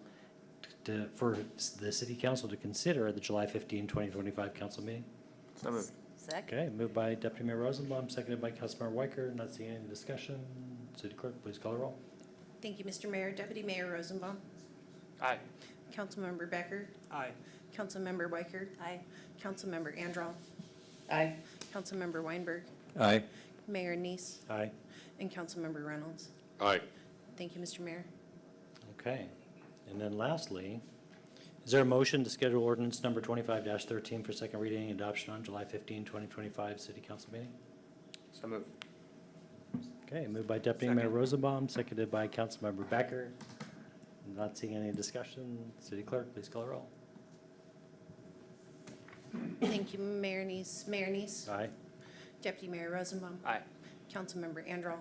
for the city council to consider at the July 15, 2025 council meeting? So moved. Second. Okay, moved by Deputy Mayor Rosenbaum, seconded by Councilmember Weicker. Not seeing any discussion. City Clerk, please call the roll. Thank you, Mr. Mayor. Deputy Mayor Rosenbaum. Aye. Councilmember Becker. Aye. Councilmember Weicker. Aye. Councilmember Andral. Aye. Councilmember Weinberg. Aye. Mayor Neese. Aye. And Councilmember Reynolds. Aye. Thank you, Mr. Mayor. Okay, and then lastly, is there a motion to schedule ordinance number 25-13 for second reading and adoption on July 15, 2025 city council meeting? So moved. Okay, moved by Deputy Mayor Rosenbaum, seconded by Councilmember Becker. Not seeing any discussion. City Clerk, please call the roll. Thank you, Mayor Neese. Mayor Neese. Aye. Deputy Mayor Rosenbaum. Aye. Councilmember Andral.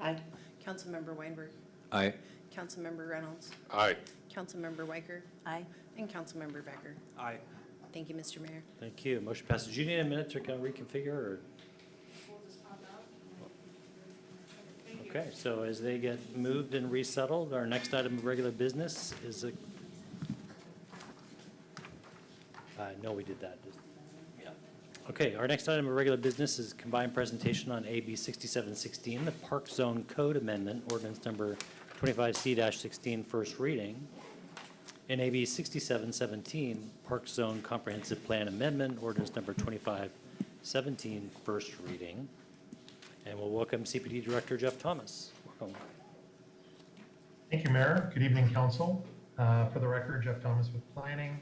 Aye. Councilmember Weinberg. Aye. Councilmember Reynolds. Aye. Councilmember Weicker. Aye. And Councilmember Becker. Aye. Thank you, Mr. Mayor. Thank you. Motion passes. Do you need a minute to kind of reconfigure or? Okay, so as they get moved and resettled, our next item of regular business is a, no, we did that. Yeah. Okay, our next item of regular business is combined presentation on AB 6716, the Park Zone Code Amendment, ordinance number 25C-16, first reading, and AB 6717, Park Zone Comprehensive Plan Amendment, ordinance number 2517, first reading. And we'll welcome CPD Director Jeff Thomas. Welcome. Thank you, Mayor. Good evening, Council. For the record, Jeff Thomas with Planning.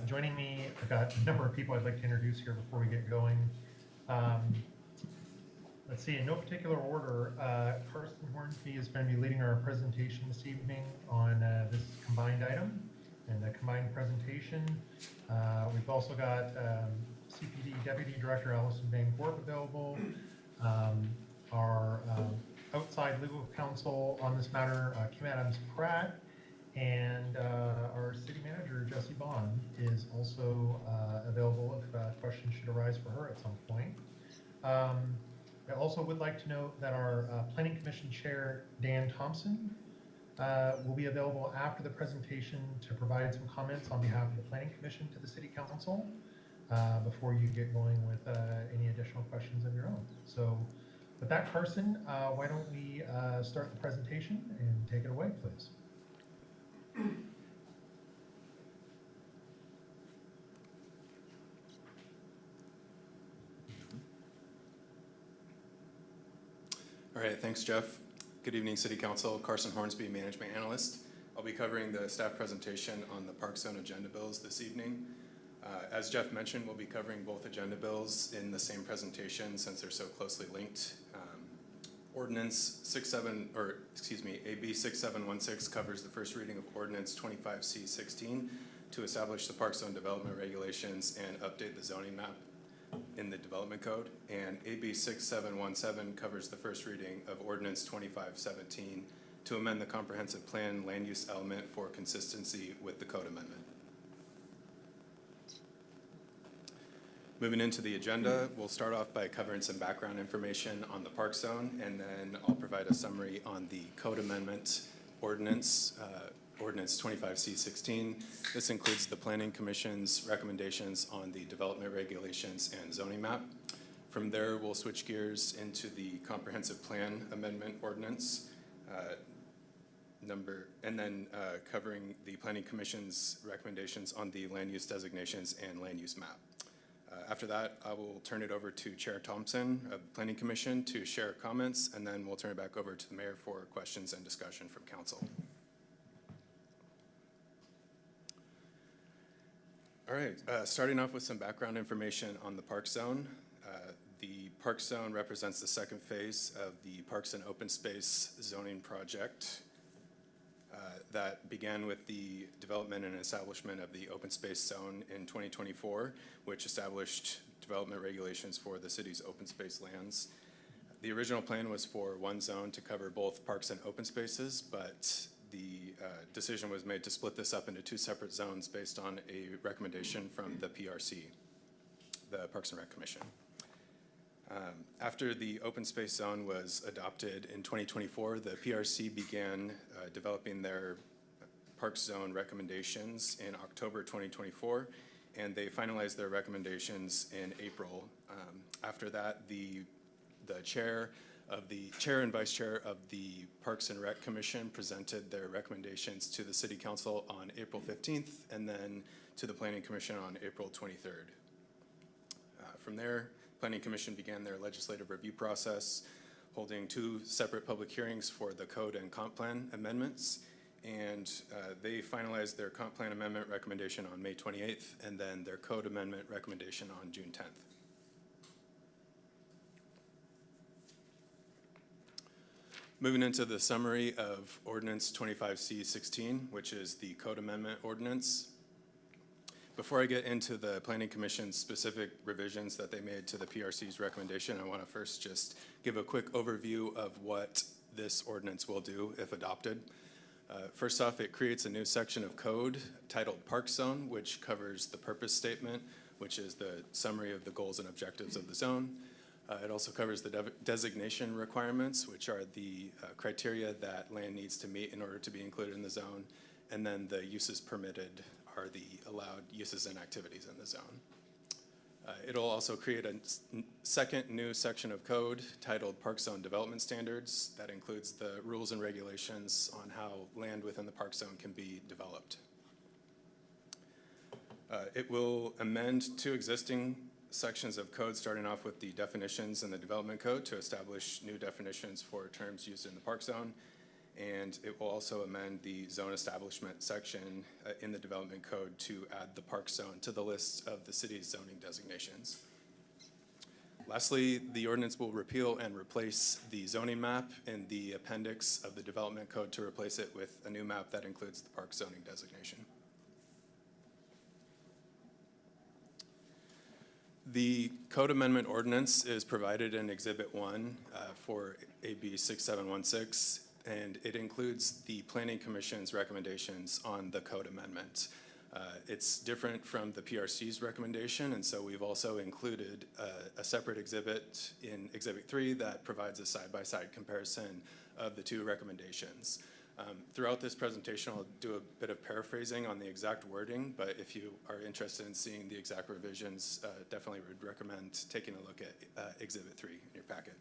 Joining me, I've got a number of people I'd like to introduce here before we get going. Let's see, in no particular order, Carson Hornby is going to be leading our presentation this evening on this combined item and the combined presentation. We've also got CPD Deputy Director Allison Van Gorp available. Our outside legal counsel on this matter, Kim Adams-Pratt, and our city manager, Jesse Bond, is also available if questions should arise for her at some point. I also would like to note that our Planning Commission Chair, Dan Thompson, will be available after the presentation to provide some comments on behalf of the Planning Commission to the City Council before you get going with any additional questions of your own. So With that, Carson, why don't we start the presentation and take it away, please? All right, thanks, Jeff. Good evening, City Council. Carson Hornsby, Management Analyst. I'll be covering the staff presentation on the Park Zone agenda bills this evening. As Jeff mentioned, we'll be covering both agenda bills in the same presentation since they're so closely linked. Ordinance AB 6716 covers the first reading of Ordinance 25C16 to establish the Park Zone development regulations and update the zoning map in the development code. And AB 6717 covers the first reading of Ordinance 2517 to amend the comprehensive plan land use element for consistency with the code amendment. Moving into the agenda, we'll start off by covering some background information on the Park Zone, and then I'll provide a summary on the code amendment ordinance, Ordinance 25C16. This includes the Planning Commission's recommendations on the development regulations and zoning map. From there, we'll switch gears into the comprehensive plan amendment ordinance, and then covering the Planning Commission's recommendations on the land use designations and land use map. After that, I will turn it over to Chair Thompson of the Planning Commission to share comments, and then we'll turn it back over to the Mayor for questions and discussion from Council. All right, starting off with some background information on the Park Zone. The Park Zone represents the second phase of the Parks and Open Space zoning project that began with the development and establishment of the open space zone in 2024, which established development regulations for the city's open space lands. The original plan was for one zone to cover both parks and open spaces, but the decision was made to split this up into two separate zones based on a recommendation from the PRC, the Parks and Rec Commission. After the open space zone was adopted in 2024, the PRC began developing their park zone recommendations in October 2024, and they finalized their recommendations in April. After that, the chair and vice chair of the Parks and Rec Commission presented their recommendations to the City Council on April 15th, and then to the Planning Commission on April 23rd. From there, Planning Commission began their legislative review process, holding two separate public hearings for the code and comp plan amendments, and they finalized their comp plan amendment recommendation on May 28th, and then their code amendment recommendation on June 10th. Moving into the summary of Ordinance 25C16, which is the code amendment ordinance. Before I get into the Planning Commission's specific revisions that they made to the PRC's recommendation, I want to first just give a quick overview of what this ordinance will do if adopted. First off, it creates a new section of code titled Park Zone, which covers the purpose statement, which is the summary of the goals and objectives of the zone. It also covers the designation requirements, which are the criteria that land needs to meet in order to be included in the zone. And then the uses permitted are the allowed uses and activities in the zone. It'll also create a second new section of code titled Park Zone Development Standards that includes the rules and regulations on how land within the park zone can be developed. It will amend two existing sections of code, starting off with the definitions in the development code to establish new definitions for terms used in the park zone. And it will also amend the zone establishment section in the development code to add the park zone to the list of the city's zoning designations. Lastly, the ordinance will repeal and replace the zoning map in the appendix of the development code to replace it with a new map that includes the park zoning designation. The code amendment ordinance is provided in Exhibit 1 for AB 6716. And it includes the Planning Commission's recommendations on the code amendment. It's different from the PRC's recommendation, and so we've also included a separate exhibit in Exhibit 3 that provides a side-by-side comparison of the two recommendations. Throughout this presentation, I'll do a bit of paraphrasing on the exact wording, but if you are interested in seeing the exact revisions, definitely would recommend taking a look at Exhibit 3 in your packet.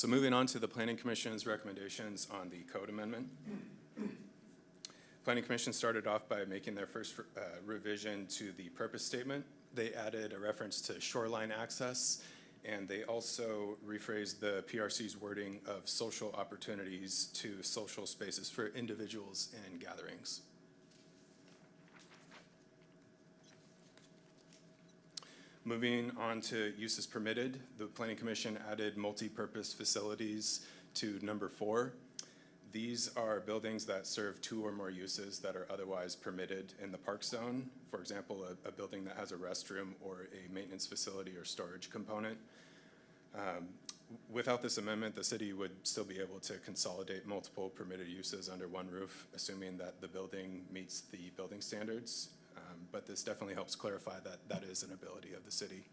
So moving on to the Planning Commission's recommendations on the code amendment. Planning Commission started off by making their first revision to the purpose statement. They added a reference to shoreline access, and they also rephrased the PRC's wording of social opportunities to social spaces for individuals and gatherings. Moving on to uses permitted, the Planning Commission added multi-purpose facilities to number 4. These are buildings that serve 2 or more uses that are otherwise permitted in the park zone. For example, a building that has a restroom or a maintenance facility or storage component. Without this amendment, the city would still be able to consolidate multiple permitted uses under one roof, assuming that the building meets the building standards. But this definitely helps clarify that that is an ability of the city.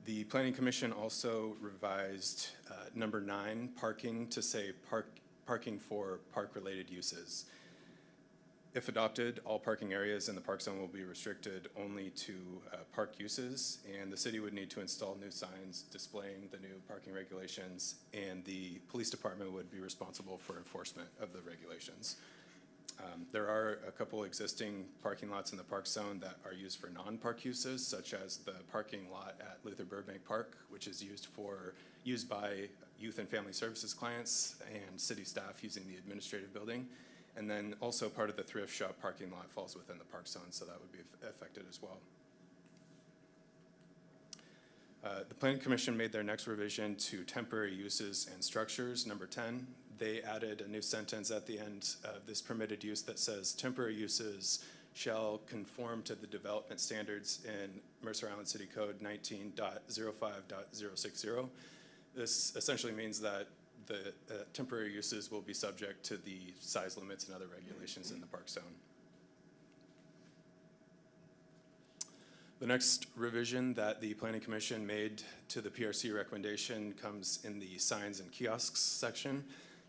The Planning Commission also revised number 9, parking, to say parking for park-related uses. If adopted, all parking areas in the park zone will be restricted only to park uses, and the city would need to install new signs displaying the new parking regulations, and the police department would be responsible for enforcement of the regulations. There are a couple existing parking lots in the park zone that are used for non-park uses, such as the parking lot at Luther Burbank Park, which is used by youth and family services clients and city staff using the administrative building. And then also part of the thrift shop parking lot falls within the park zone, so that would be affected as well. The Planning Commission made their next revision to temporary uses and structures, number 10. They added a new sentence at the end of this permitted use that says temporary uses shall conform to the development standards in Mercer Island City Code 19.05.060. This essentially means that the temporary uses will be subject to the size limits and other regulations in the park zone. The next revision that the Planning Commission made to the PRC recommendation comes in the signs and kiosks section.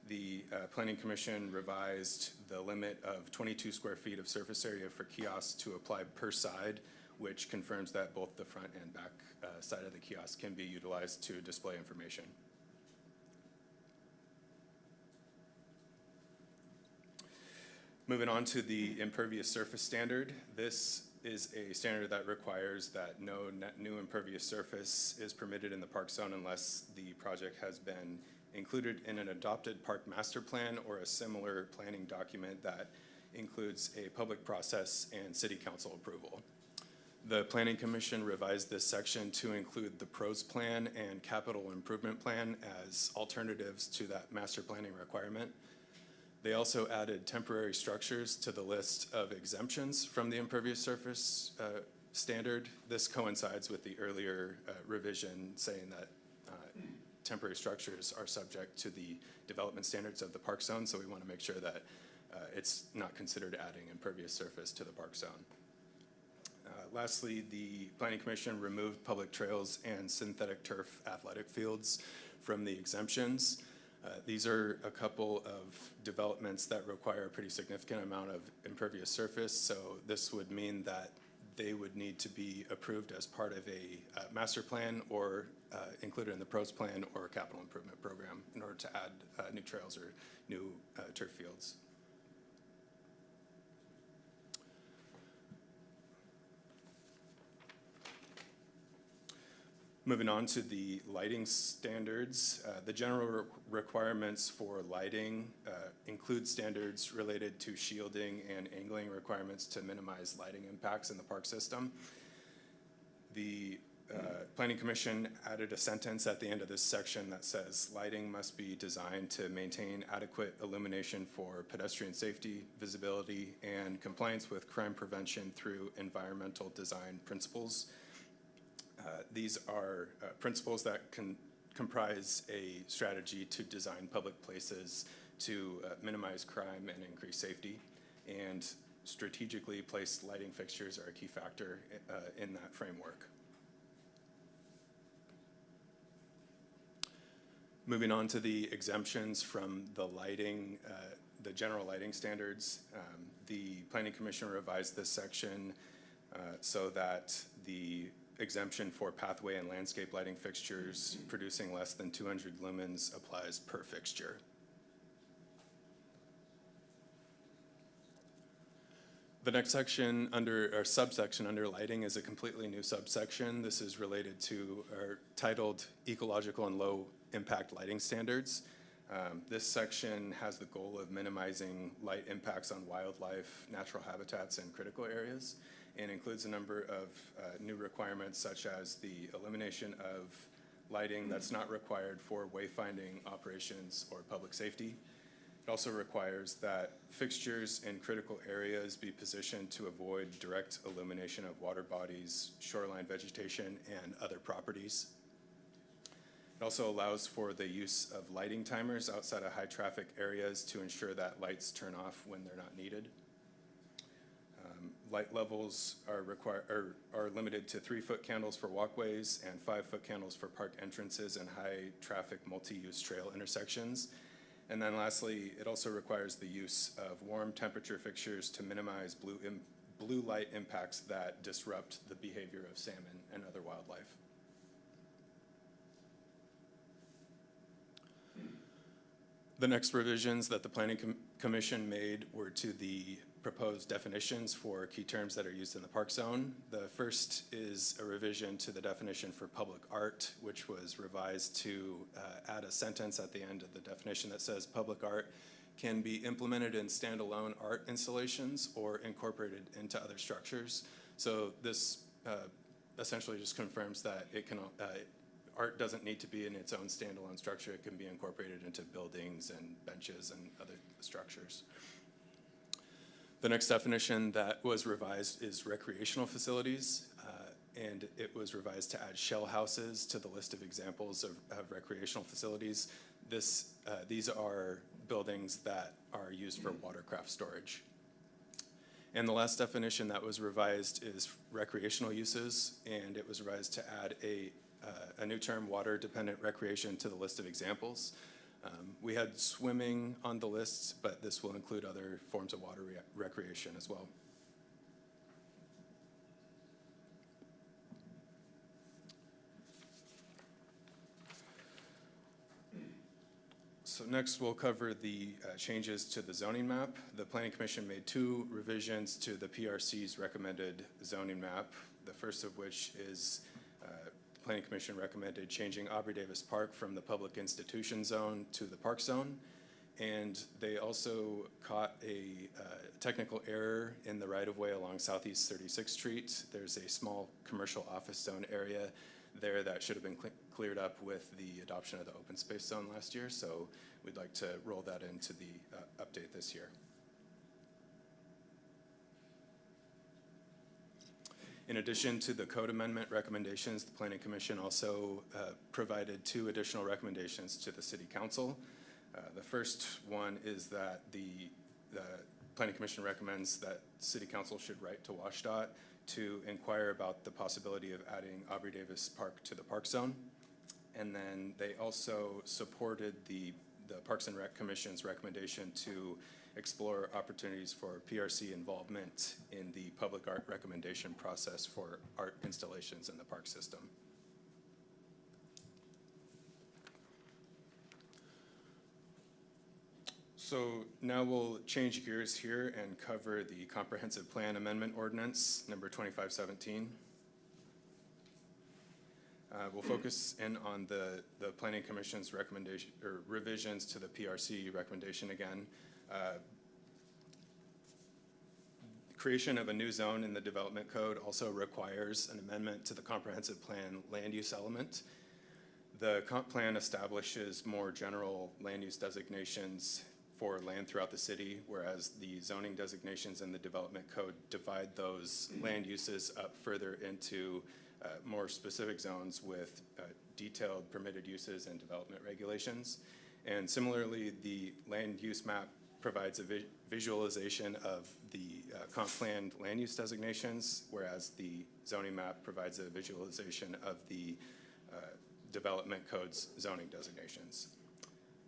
The Planning Commission revised the limit of 22 square feet of surface area for kiosks to apply per side, which confirms that both the front and back side of the kiosk can be utilized to display information. Moving on to the impervious surface standard. This is a standard that requires that no new impervious surface is permitted in the park zone unless the project has been included in an adopted park master plan or a similar planning document that includes a public process and city council approval. The Planning Commission revised this section to include the PROS plan and capital improvement plan as alternatives to that master planning requirement. They also added temporary structures to the list of exemptions from the impervious surface standard. This coincides with the earlier revision saying that temporary structures are subject to the development standards of the park zone, so we want to make sure that it's not considered adding impervious surface to the park zone. Lastly, the Planning Commission removed public trails and synthetic turf athletic fields from the exemptions. These are a couple of developments that require a pretty significant amount of impervious surface, so this would mean that they would need to be approved as part of a master plan or included in the PROS plan or a capital improvement program in order to add new trails or new turf fields. Moving on to the lighting standards, the general requirements for lighting include standards related to shielding and angling requirements to minimize lighting impacts in the park system. The Planning Commission added a sentence at the end of this section that says lighting must be designed to maintain adequate illumination for pedestrian safety, visibility, and compliance with crime prevention through environmental design principles. These are principles that comprise a strategy to design public places to minimize crime and increase safety, and strategically placed lighting fixtures are a key factor in that framework. Moving on to the exemptions from the lighting, the general lighting standards, the Planning Commission revised this section so that the exemption for pathway and landscape lighting fixtures producing less than 200 lumens applies per fixture. The next section or subsection under lighting is a completely new subsection. This is related to or titled Ecological and Low Impact Lighting Standards. This section has the goal of minimizing light impacts on wildlife, natural habitats, and critical areas, and includes a number of new requirements such as the elimination of lighting that's not required for wayfinding operations or public safety. It also requires that fixtures in critical areas be positioned to avoid direct illumination of water bodies, shoreline vegetation, and other properties. It also allows for the use of lighting timers outside of high traffic areas to ensure that lights turn off when they're not needed. Light levels are limited to 3-foot candles for walkways and 5-foot candles for park entrances and high traffic multi-use trail intersections. And then lastly, it also requires the use of warm temperature fixtures to minimize blue light impacts that disrupt the behavior of salmon and other wildlife. The next revisions that the Planning Commission made were to the proposed definitions for key terms that are used in the park zone. The first is a revision to the definition for public art, which was revised to add a sentence at the end of the definition that says public art can be implemented in standalone art installations or incorporated into other structures. So this essentially just confirms that it can art doesn't need to be in its own standalone structure. It can be incorporated into buildings and benches and other structures. The next definition that was revised is recreational facilities, and it was revised to add shell houses to the list of examples of recreational facilities. These are buildings that are used for watercraft storage. And the last definition that was revised is recreational uses, and it was revised to add a new term, water-dependent recreation, to the list of examples. We had swimming on the list, but this will include other forms of water recreation as well. So next we'll cover the changes to the zoning map. The Planning Commission made 2 revisions to the PRC's recommended zoning map, the first of which is the Planning Commission recommended changing Aubrey Davis Park from the public institution zone to the park zone. And they also caught a technical error in the right-of-way along Southeast 36th Street. There's a small commercial office zone area there that should have been cleared up with the adoption of the open space zone last year. So we'd like to roll that into the update this year. In addition to the code amendment recommendations, the Planning Commission also provided 2 additional recommendations to the City Council. The first one is that the Planning Commission recommends that City Council should write to WashDOT to inquire about the possibility of adding Aubrey Davis Park to the park zone. And then they also supported the Parks and Rec Commission's recommendation to explore opportunities for PRC involvement in the public art recommendation process for art installations in the park system. So now we'll change gears here and cover the Comprehensive Plan Amendment Ordinance, number 2517. We'll focus in on the Planning Commission's recommendation or revisions to the PRC recommendation again. Creation of a new zone in the development code also requires an amendment to the comprehensive plan land use element. The comp plan establishes more general land use designations for land throughout the city, whereas the zoning designations in the development code divide those land uses up further into more specific zones with detailed permitted uses and development regulations. And similarly, the land use map provides a visualization of the comp plan land use designations, whereas the zoning map provides a visualization of the development code's zoning designations.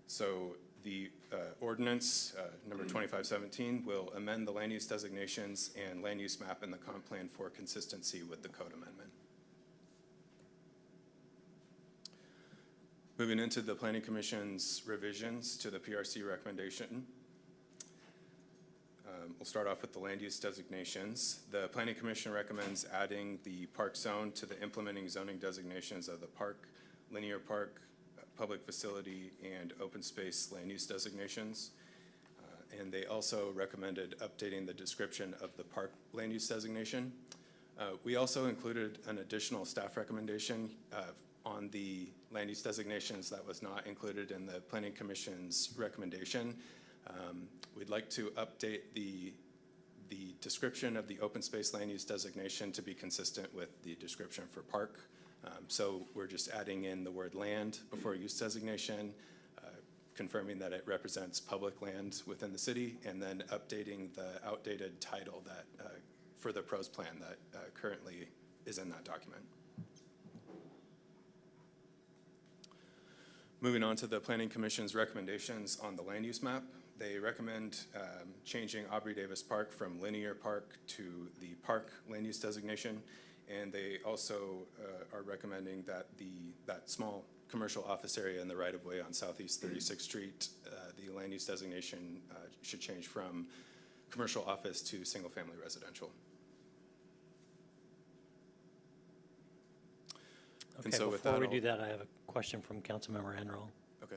So the ordinance number 2517 will amend the land use designations and land use map in the comp plan for consistency with the code amendment. Moving into the Planning Commission's revisions to the PRC recommendation. We'll start off with the land use designations. The Planning Commission recommends adding the park zone to the implementing zoning designations of the park, linear park, public facility, and open space land use designations. And they also recommended updating the description of the park land use designation. We also included an additional staff recommendation on the land use designations that was not included in the Planning Commission's recommendation. We'd like to update the description of the open space land use designation to be consistent with the description for park. So we're just adding in the word land before use designation, confirming that it represents public land within the city, and then updating the outdated title that for the pros plan that currently is in that document. Moving on to the Planning Commission's recommendations on the land use map. They recommend changing Aubrey Davis Park from linear park to the park land use designation. And they also are recommending that that small commercial office area in the right-of-way on Southeast 36th Street, the land use designation should change from commercial office to single-family residential. Okay, and so with before that, we do that, I have a question from Councilmember Enroll. Okay.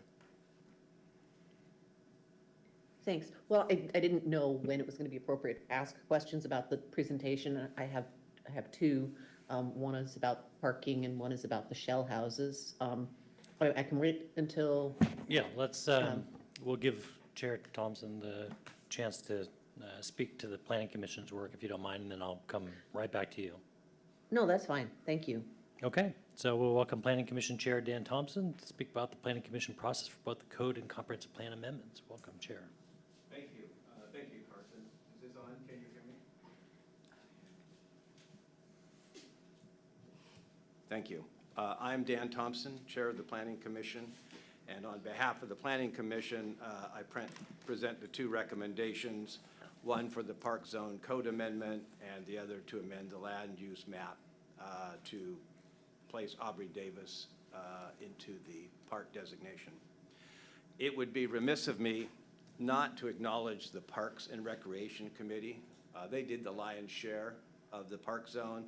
Thanks. Well, I didn't know when it was going to be appropriate to ask questions about the presentation. I have two. One is about parking and one is about the shell houses. I can wait until. Yeah, let's, we'll give Chair Thompson the chance to speak to the Planning Commission's work, if you don't mind, and then I'll come right back to you. No, that's fine. Thank you. Okay, so we'll welcome Planning Commission Chair Dan Thompson to speak about the Planning Commission process for both the code and comprehensive plan amendments. Welcome, Chair. Thank you. Thank you, Carson. Is this on? Can you hear me? Thank you. I'm Dan Thompson, Chair of the Planning Commission, and on behalf of the Planning Commission, I present the two recommendations, one for the Park Zone Code Amendment and the other to amend the land use map to place Aubrey Davis into the park designation. It would be remiss of me not to acknowledge the Parks and Recreation Committee. They did the lion's share of the park zone,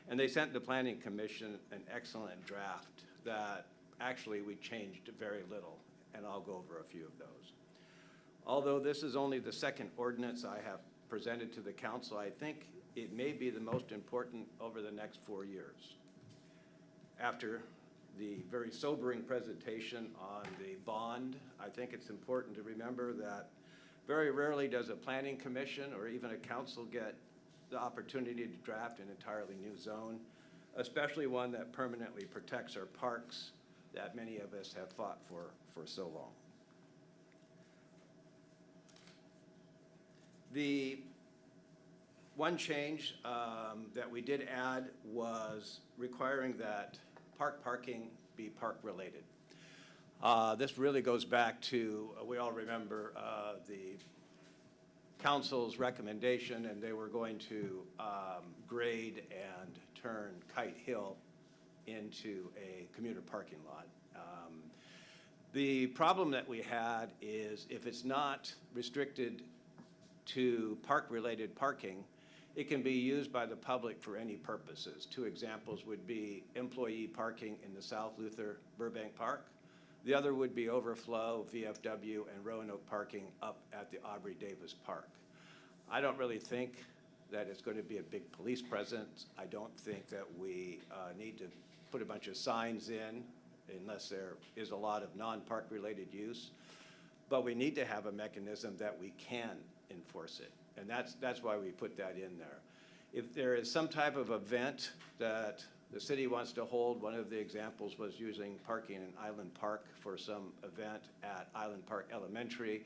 and they sent the Planning Commission an excellent draft that actually we changed very little, and I'll go over a few of those. Although this is only the second ordinance I have presented to the council, I think it may be the most important over the next 4 years. After the very sobering presentation on the bond, I think it's important to remember that very rarely does a planning commission or even a council get the opportunity to draft an entirely new zone, especially one that permanently protects our parks that many of us have fought for so long. The one change that we did add was requiring that parking be park-related. This really goes back to, we all remember the council's recommendation, and they were going to grade and turn Kite Hill into a commuter parking lot. The problem that we had is if it's not restricted to park-related parking, it can be used by the public for any purposes. Two examples would be employee parking in the South Luther Burbank Park. The other would be overflow, VFW, and Roanoke parking up at the Aubrey Davis Park. I don't really think that it's going to be a big police presence. I don't think that we need to put a bunch of signs in unless there is a lot of non-park related use. But we need to have a mechanism that we can enforce it. And that's why we put that in there. If there is some type of event that the city wants to hold, one of the examples was using parking in Island Park for some event at Island Park Elementary.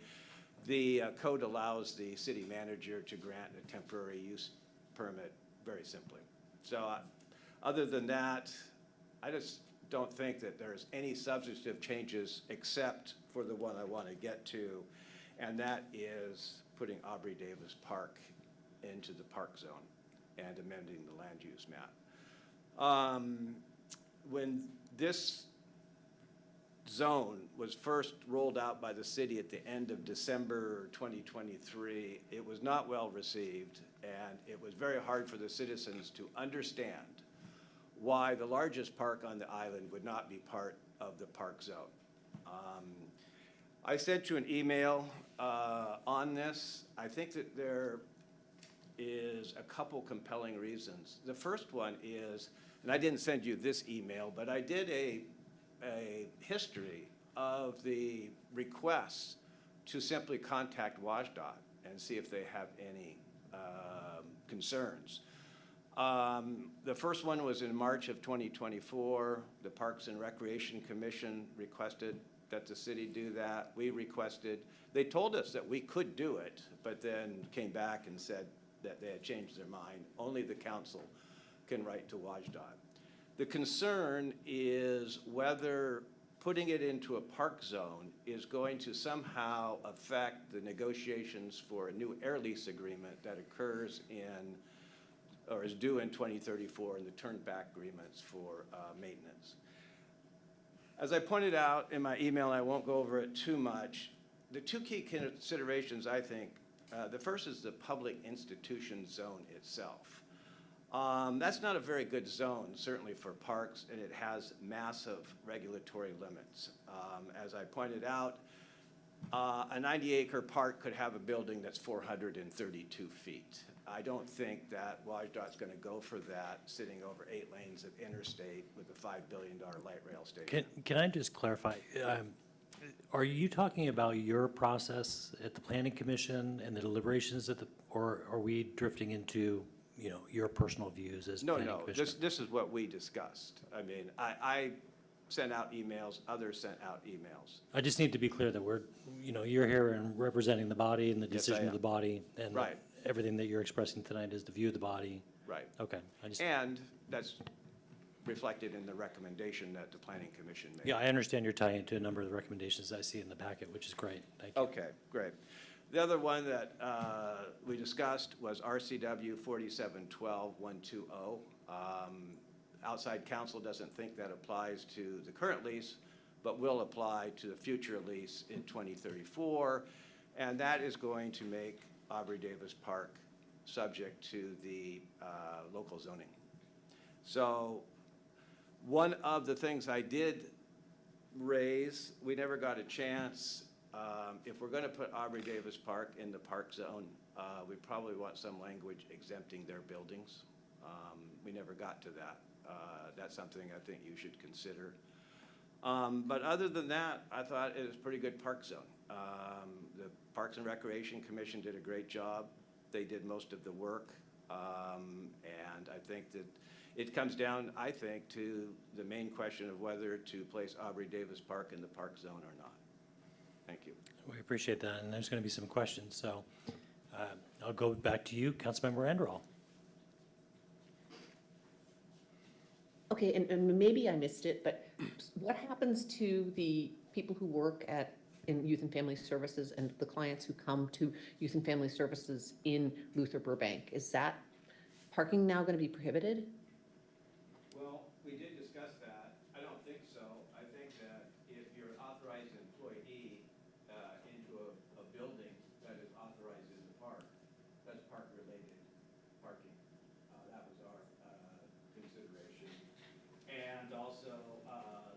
The code allows the city manager to grant a temporary use permit very simply. So other than that, I just don't think that there's any substantive changes except for the one I want to get to, and that is putting Aubrey Davis Park into the park zone and amending the land use map. When this zone was first rolled out by the city at the end of December 2023, it was not well received, and it was very hard for the citizens to understand why the largest park on the island would not be part of the park zone. I sent you an email on this. I think that there is a couple compelling reasons. The first one is, and I didn't send you this email, but I did a history of the requests to simply contact WashDOT and see if they have any concerns. The first one was in March of 2024. The Parks and Recreation Commission requested that the city do that. We requested. They told us that we could do it, but then came back and said that they had changed their mind. Only the council can write to WashDOT. The concern is whether putting it into a park zone is going to somehow affect the negotiations for a new air lease agreement that occurs in, or is due in 2034, and the turnback agreements for maintenance. As I pointed out in my email, I won't go over it too much, the two key considerations, I think, the first is the public institution zone itself. That's not a very good zone, certainly for parks, and it has massive regulatory limits. As I pointed out, a 90-acre park could have a building that's 432 feet. I don't think that WashDOT's going to go for that, sitting over 8 lanes of interstate with a $5 billion light rail station. Can I just clarify? Are you talking about your process at the Planning Commission and the deliberations at the, or are we drifting into, you know, your personal views as Planning Commission? No, this is what we discussed. I mean, I sent out emails, others sent out emails. I just need to be clear that we're, you know, you're here and representing the body and the Yes, I decision of am. the body, and Right. everything that you're expressing tonight is the view of the body. Right. Okay. And that's reflected in the recommendation that the Planning Commission made. Yeah, I understand you're tying it to a number of the recommendations I see in the packet, which is great. Thank you. Okay, great. The other one that we discussed was RCW 4712-120. Outside counsel doesn't think that applies to the current lease, but will apply to the future lease in 2034. And that is going to make Aubrey Davis Park subject to the local zoning. So one of the things I did raise, we never got a chance, if we're going to put Aubrey Davis Park in the park zone, we probably want some language exempting their buildings. We never got to that. That's something I think you should consider. But other than that, I thought it was a pretty good park zone. The Parks and Recreation Commission did a great job. They did most of the work. And I think that it comes down, I think, to the main question of whether to place Aubrey Davis Park in the park zone or not. Thank you. We appreciate that, and there's going to be some questions, so I'll go back to you, Councilmember Anderall. Okay, and maybe I missed it, but what happens to the people who work in Youth and Family Services and the clients who come to Youth and Family Services in Luther Burbank? Is that parking now going to be prohibited? Well, we did discuss that. I don't think so. I think that if you're an authorized employee into a building that is authorized in the park, that's park-related parking. That was our consideration. And also,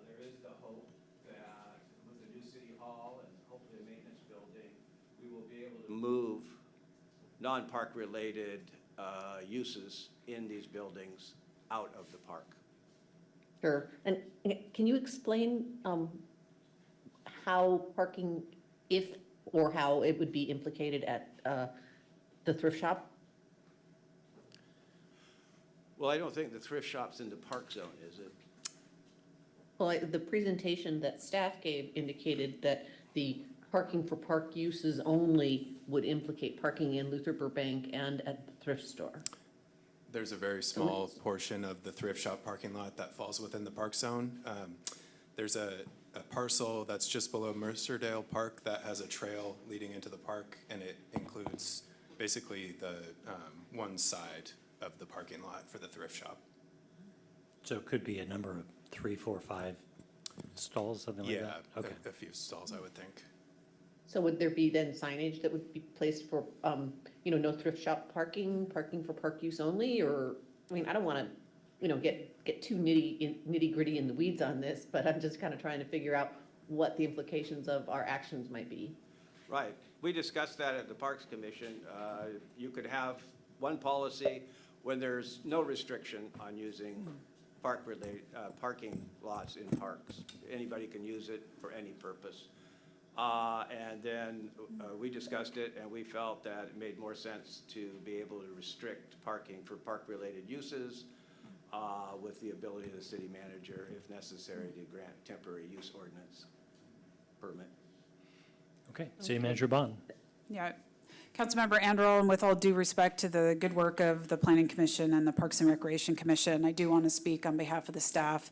there is the hope that with the new city hall and hopefully a maintenance building, we will be able to move non-park related uses in these buildings out of the park. Sure. And can you explain how parking, if or how it would be implicated at the thrift shop? Well, I don't think the thrift shop's in the park zone, is it? Well, the presentation that staff gave indicated that the parking for park uses only would implicate parking in Luther Burbank and at the thrift store. There's a very small portion of the thrift shop parking lot that falls within the park zone. There's a parcel that's just below Mercerdale Park that has a trail leading into the park, and it includes basically the one side of the parking lot for the thrift shop. So it could be a number of 3, 4, 5 stalls, something like Yeah, that? Okay. a few stalls, I would think. So would there be then signage that would be placed for, no thrift shop parking, parking for park use only? Or, I mean, I don't want to, get too nitty gritty in the weeds on this, but I'm just kind of trying to figure out what the implications of our actions might be. Right. We discussed that at the Parks Commission. You could have one policy when there's no restriction on using parking lots in parks. Anybody can use it for any purpose. And then we discussed it, and we felt that it made more sense to be able to restrict parking for park-related uses with the ability of the city manager, if necessary, to grant temporary use ordinance permit. Okay, City Manager Bond. Yeah, Councilmember Anderl, and with all due respect to the good work of the Planning Commission and the Parks and Recreation Commission, I do want to speak on behalf of the staff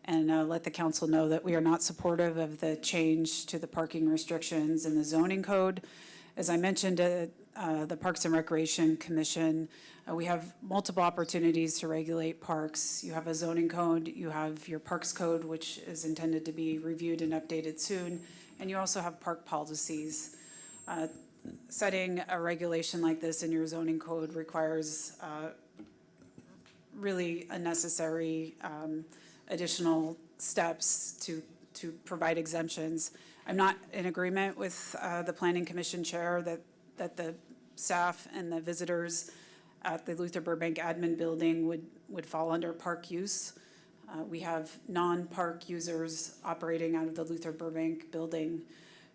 and let the council know that we are not supportive of the change to the parking restrictions in the zoning code. As I mentioned at the Parks and Recreation Commission, we have multiple opportunities to regulate parks. You have a zoning code, you have your parks code, which is intended to be reviewed and updated soon, and you also have park policies. Setting a regulation like this in your zoning code requires really unnecessary additional steps to provide exemptions. I'm not in agreement with the Planning Commission Chair that the staff and the visitors at the Luther Burbank Admin Building would fall under park use. We have non-park users operating out of the Luther Burbank building.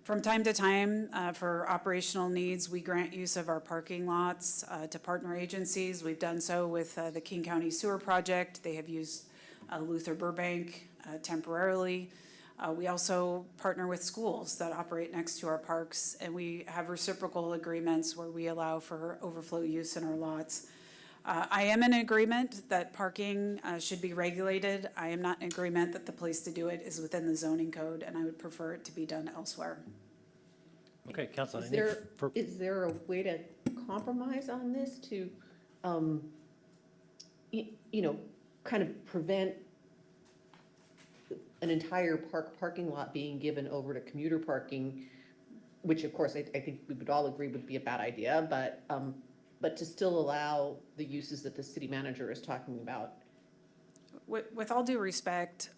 From time to time, for operational needs, we grant use of our parking lots to partner agencies. We've done so with the King County Sewer Project. They have used Luther Burbank temporarily. We also partner with schools that operate next to our parks, and we have reciprocal agreements where we allow for overflow use in our lots. I am in agreement that parking should be regulated. I am not in agreement that the place to do it is within the zoning code, and I would prefer it to be done elsewhere. Okay, Council. Is there a way to compromise on this to, kind of prevent an entire parking lot being given over to commuter parking, which of course I think we would all agree would be a bad idea, but to still allow the uses that the city manager is talking about? With all due respect,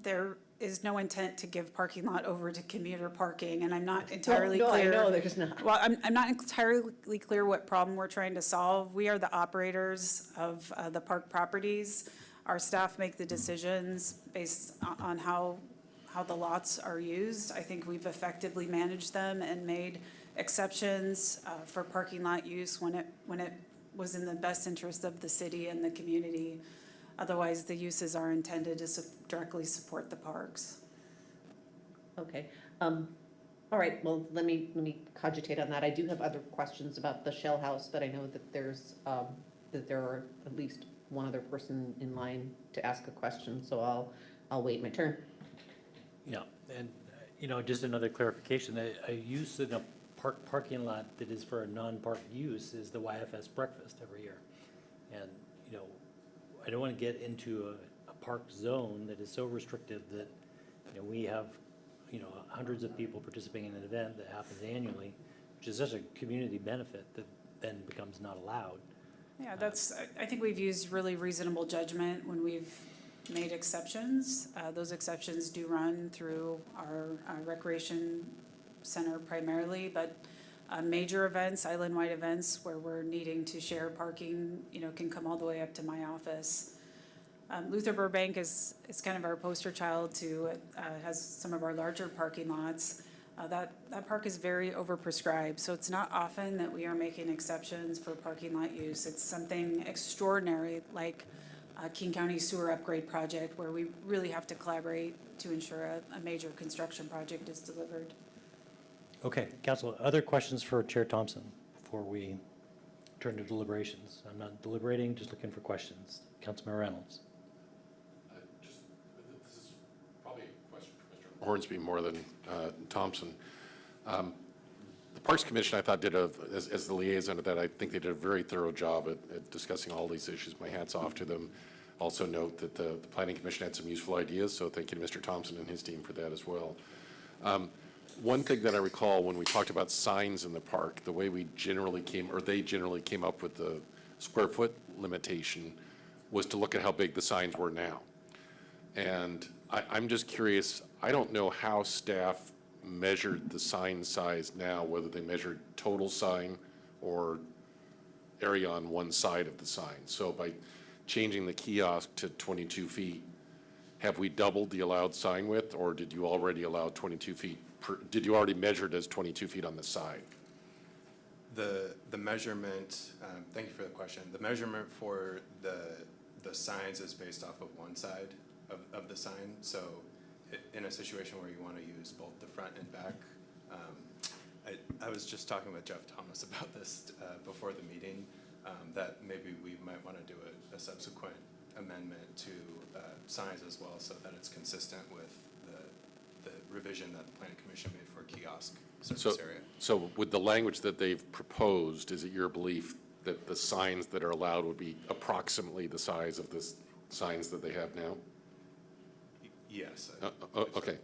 there is no intent to give parking lot over to commuter parking, and I'm not entirely clear. I know there's not. Well, I'm not entirely clear what problem we're trying to solve. We are the operators of the park properties. Our staff make the decisions based on how the lots are used. I think we've effectively managed them and made exceptions for parking lot use when it was in the best interest of the city and the community. Otherwise, the uses are intended to directly support the parks. Okay. All right, well, let me cogitate on that. I do have other questions about the Shell House, but I know that there are at least one other person in line to ask a question, so I'll wait my turn. Yeah, and, just another clarification, a use in a parking lot that is for a non-park use is the YFS breakfast every year. And, I don't want to get into a park zone that is so restrictive that, we have, hundreds of people participating in an event that happens annually, which is such a community benefit that then becomes not allowed. Yeah, I think we've used really reasonable judgment when we've made exceptions. Those exceptions do run through our recreation center primarily, but major events, island-wide events where we're needing to share parking, can come all the way up to my office. Luther Burbank is kind of our poster child has some of our larger parking lots. That park is very overprescribed, so it's not often that we are making exceptions for parking lot use. It's something extraordinary like King County Sewer Upgrade Project where we really have to collaborate to ensure a major construction project is delivered. Okay, Council, other questions for Chair Thompson before we turn to deliberations? I'm not deliberating, just looking for questions. Councilmember Reynolds. This is probably a question for Mr. Hornsby more than Thompson. The Parks Commission, I thought, as the liaison of that, I think they did a very thorough job at discussing all these issues. My hat's off to them. Also note that the Planning Commission had some useful ideas, so thank you to Mr. Thompson and his team for that as well. One thing that I recall when we talked about signs in the park, the way they generally came up with the square foot limitation was to look at how big the signs were now. And I'm just curious, I don't know how staff measured the sign size now, whether they measured total sign or area on one side of the sign. So by changing the kiosk to 22 feet, have we doubled the allowed sign width, or did you already allow 22 feet? Did you already measure it as 22 feet on the side? The measurement, thank you for the question. The measurement for the signs is based off of one side of the sign. So in a situation where you want to use both the front and back, I was just talking with Jeff Thomas about this before the meeting, that maybe we might want to do a subsequent amendment to signs as well, so that it's consistent with the revision that the Planning Commission made for kiosk surface area. So with the language that they've proposed, is it your belief that the signs that are allowed would be approximately the size of the signs that they have now? Yes. Okay,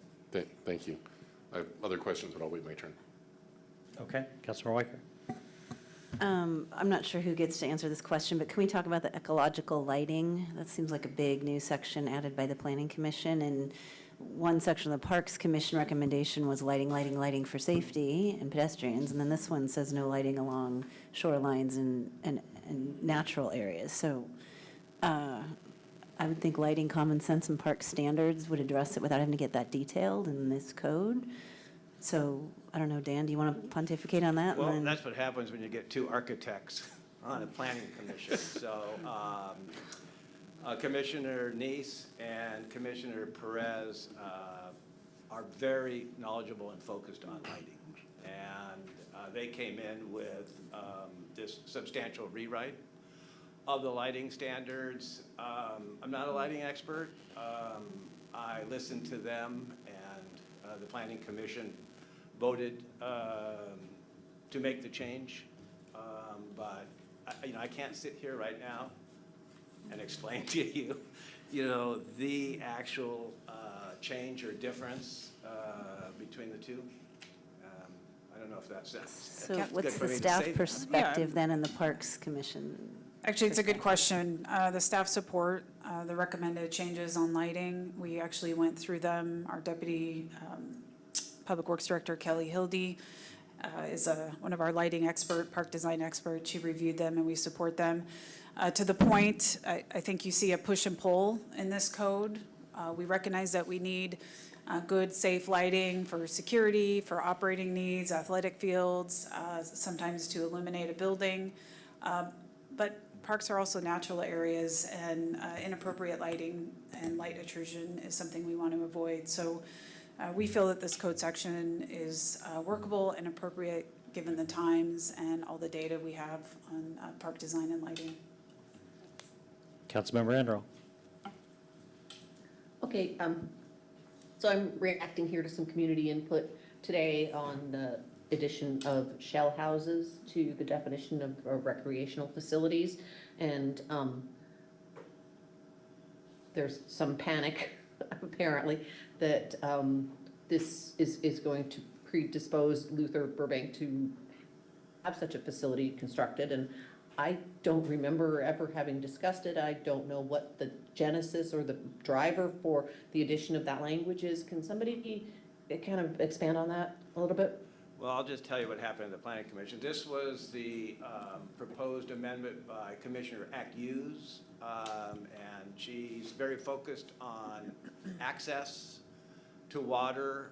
thank you. I have other questions, but I'll wait my turn. Okay, Councilmember Weicker. I'm not sure who gets to answer this question, but can we talk about the ecological lighting? That seems like a big new section added by the Planning Commission, and one section of the Parks Commission recommendation was lighting, lighting, lighting for safety and pedestrians, and then this one says no lighting along shorelines and natural areas. So I would think lighting, common sense, and park standards would address it without having to get that detailed in this code. So I don't know, Dan, do you want to pontificate on that? Well, that's what happens when you get two architects on a planning commission. So Commissioner Neese and Commissioner Perez are very knowledgeable and focused on lighting. And they came in with this substantial rewrite of the lighting standards. I'm not a lighting expert. I listened to them, and the Planning Commission voted to make the change, but I can't sit here right now and explain to you, the actual change or difference between the two. I don't know if that's So what's the staff perspective then in the Parks Commission? Actually, it's a good question. The staff support the recommended changes on lighting. We actually went through them. Our Deputy Public Works Director, Kelly Hildy, is one of our lighting expert, park design experts. She reviewed them and we support them. To the point, I think you see a push and pull in this code. We recognize that we need good, safe lighting for security, for operating needs, athletic fields, sometimes to illuminate a building. But parks are also natural areas, and inappropriate lighting and light intrusion is something we want to avoid. So we feel that this code section is workable and appropriate given the times and all the data we have on park design and lighting. Councilmember Anderl. Okay, so I'm reacting here to some community input today on the addition of shell houses to the definition of recreational facilities. And there's some panic, apparently, that this is going to predispose Luther Burbank to have such a facility constructed. And I don't remember ever having discussed it. I don't know what the genesis or the driver for the addition of that language is. Can somebody kind of expand on that a little bit? Well, I'll just tell you what happened in the Planning Commission. This was the proposed amendment by Commissioner Hughes, and she's very focused on access to water,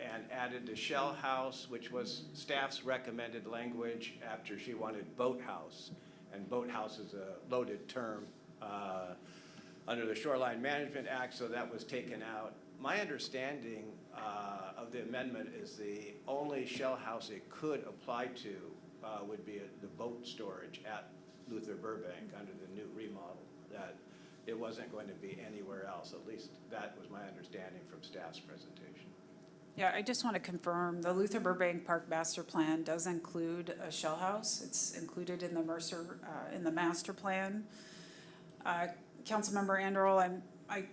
and added the shell house, which was staff's recommended language after she wanted boathouse. And boathouse is a loaded term under the Shoreline Management Act, so that was taken out. My understanding of the amendment is the only shell house it could apply to would be the boat storage at Luther Burbank under the new remodel. That it wasn't going to be anywhere else. At least that was my understanding from staff's presentation. Yeah, I just want to confirm the Luther Burbank Park Master Plan does include a shell house. It's included in the Mercer, in the master plan. Councilmember Anderl, I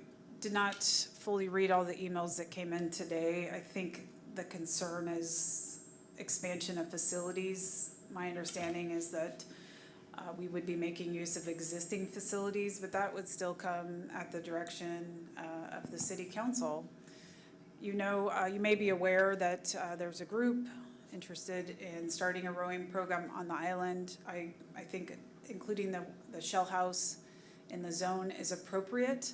did not fully read all the emails that came in today. I think the concern is expansion of facilities. My understanding is that we would be making use of existing facilities, but that would still come at the direction of the city council. You know, you may be aware that there's a group interested in starting a rowing program on the island. I think including the Shell House in the zone is appropriate.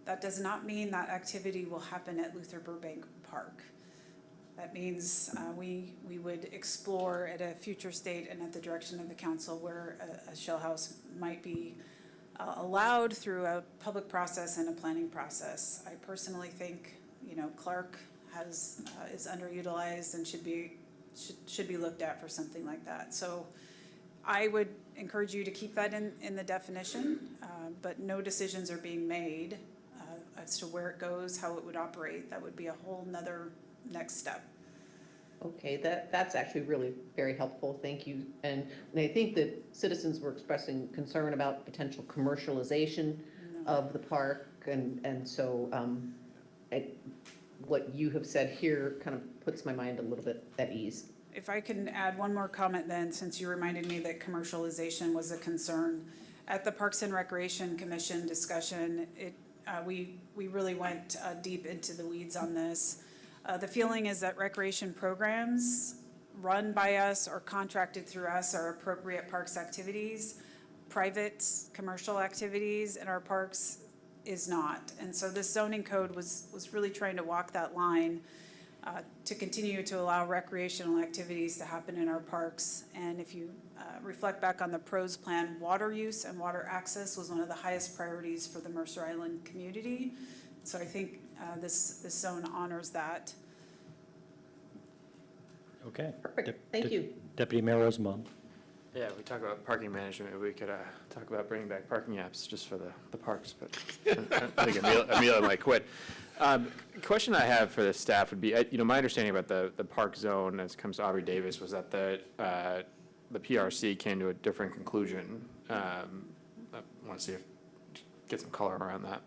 That does not mean that activity will happen at Luther Burbank Park. That means we would explore at a future state and at the direction of the council where a Shell House might be allowed through a public process and a planning process. I personally think, you know, Clark is underutilized and should be looked at for something like that. So I would encourage you to keep that in the definition, but no decisions are being made as to where it goes, how it would operate. That would be a whole nother next step. Okay, that's actually really very helpful, thank you. And I think that citizens were expressing concern about potential commercialization of the park, and so what you have said here kind of puts my mind a little bit at ease. If I can add one more comment then, since you reminded me that commercialization was a concern. At the Parks and Recreation Commission discussion, we really went deep into the weeds on this. The feeling is that recreation programs run by us or contracted through us are appropriate parks activities. Private commercial activities in our parks is not. And so this zoning code was really trying to walk that line to continue to allow recreational activities to happen in our parks. And if you reflect back on the PROS plan, water use and water access was one of the highest priorities for the Mercer Island community. So I think this zone honors that. Okay. Perfect, thank you. Deputy Mayor Rosenbaum. Yeah, we talk about parking management, maybe we could talk about bringing back parking apps just for the parks, but I think Amelia might quit. Question I have for the staff would be, you know, my understanding about the park zone as it comes to Aubrey Davis was that the PRC came to a different conclusion. I want to see get some color around that.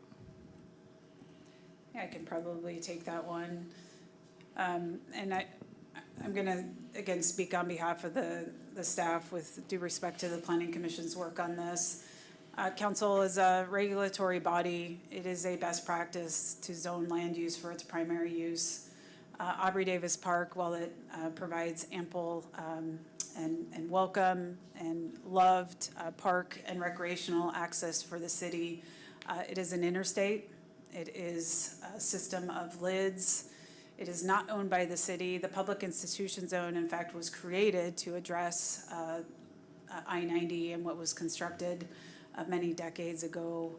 Yeah, I can probably take that one. And I'm going to, again, speak on behalf of the staff with due respect to the Planning Commission's work on this. Council is a regulatory body. It is a best practice to zone land use for its primary use. Aubrey Davis Park, while it provides ample and welcome and loved park and recreational access for the city, it is an interstate. It is a system of lids. It is not owned by the city. The public institution zone, in fact, was created to address I-90 and what was constructed many decades ago.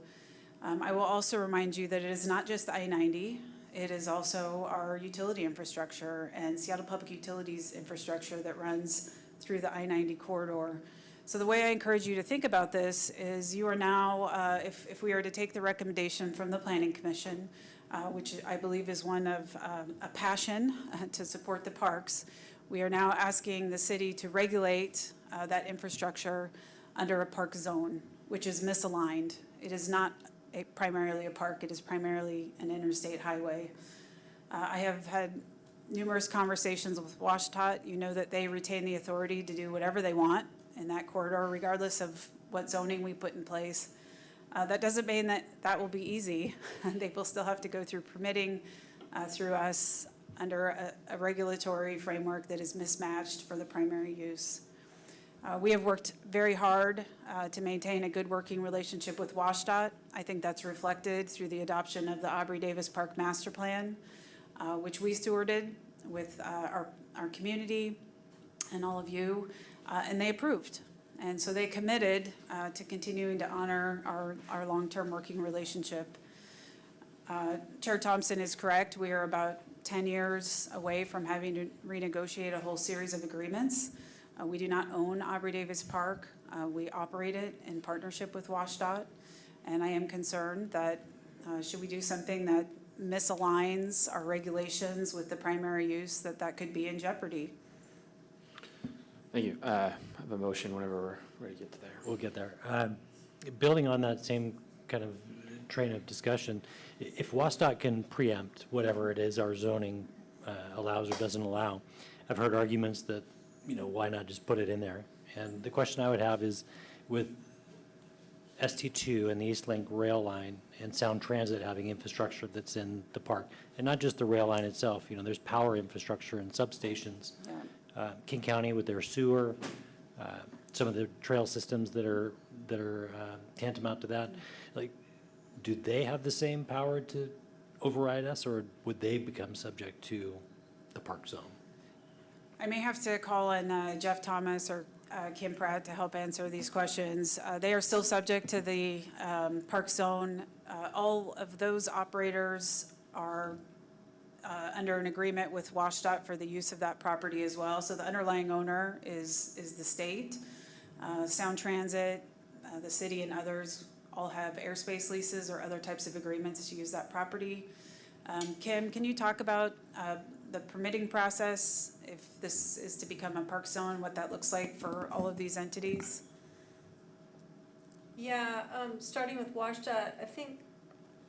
I will also remind you that it is not just I-90. It is also our utility infrastructure and Seattle Public Utilities infrastructure that runs through the I-90 corridor. So the way I encourage you to think about this is you are now, if we are to take the recommendation from the Planning Commission, which I believe is one of a passion to support the parks, we are now asking the city to regulate that infrastructure under a park zone, which is misaligned. It is not primarily a park, it is primarily an interstate highway. I have had numerous conversations with WashDOT. You know that they retain the authority to do whatever they want in that corridor, regardless of what zoning we put in place. That doesn't mean that that will be easy. They will still have to go through permitting through us under a regulatory framework that is mismatched for the primary use. We have worked very hard to maintain a good working relationship with WashDOT. I think that's reflected through the adoption of the Aubrey Davis Park Master Plan, which we stewarded with our community and all of you, and they approved. And so they committed to continuing to honor our long-term working relationship. Chair Thompson is correct. We are about 10 years away from having to renegotiate a whole series of agreements. We do not own Aubrey Davis Park. We operate it in partnership with WashDOT. And I am concerned that should we do something that misaligns our regulations with the primary use, that could be in jeopardy. Thank you. I have a motion whenever we're ready to get to there. We'll get there. Building on that same kind of train of discussion. If WASDOT can preempt whatever it is our zoning allows or doesn't allow, I've heard arguments that, why not just put it in there? And the question I would have is, with ST2 and the East Link rail line and Sound Transit having infrastructure that's in the park, and not just the rail line itself, there's power infrastructure and substations. King County with their sewer, some of the trail systems that are tantamount to that, like, do they have the same power to override us, or would they become subject to the park zone? I may have to call in Jeff Thomas or Kim Pratt to help answer these questions. They are still subject to the park zone. All of those operators are under an agreement with WashDOT for the use of that property as well. So the underlying owner is the state. Sound Transit, the city, and others all have airspace leases or other types of agreements to use that property. Kim, can you talk about the permitting process, if this is to become a park zone, what that looks like for all of these entities? Yeah, starting with WashDOT, I think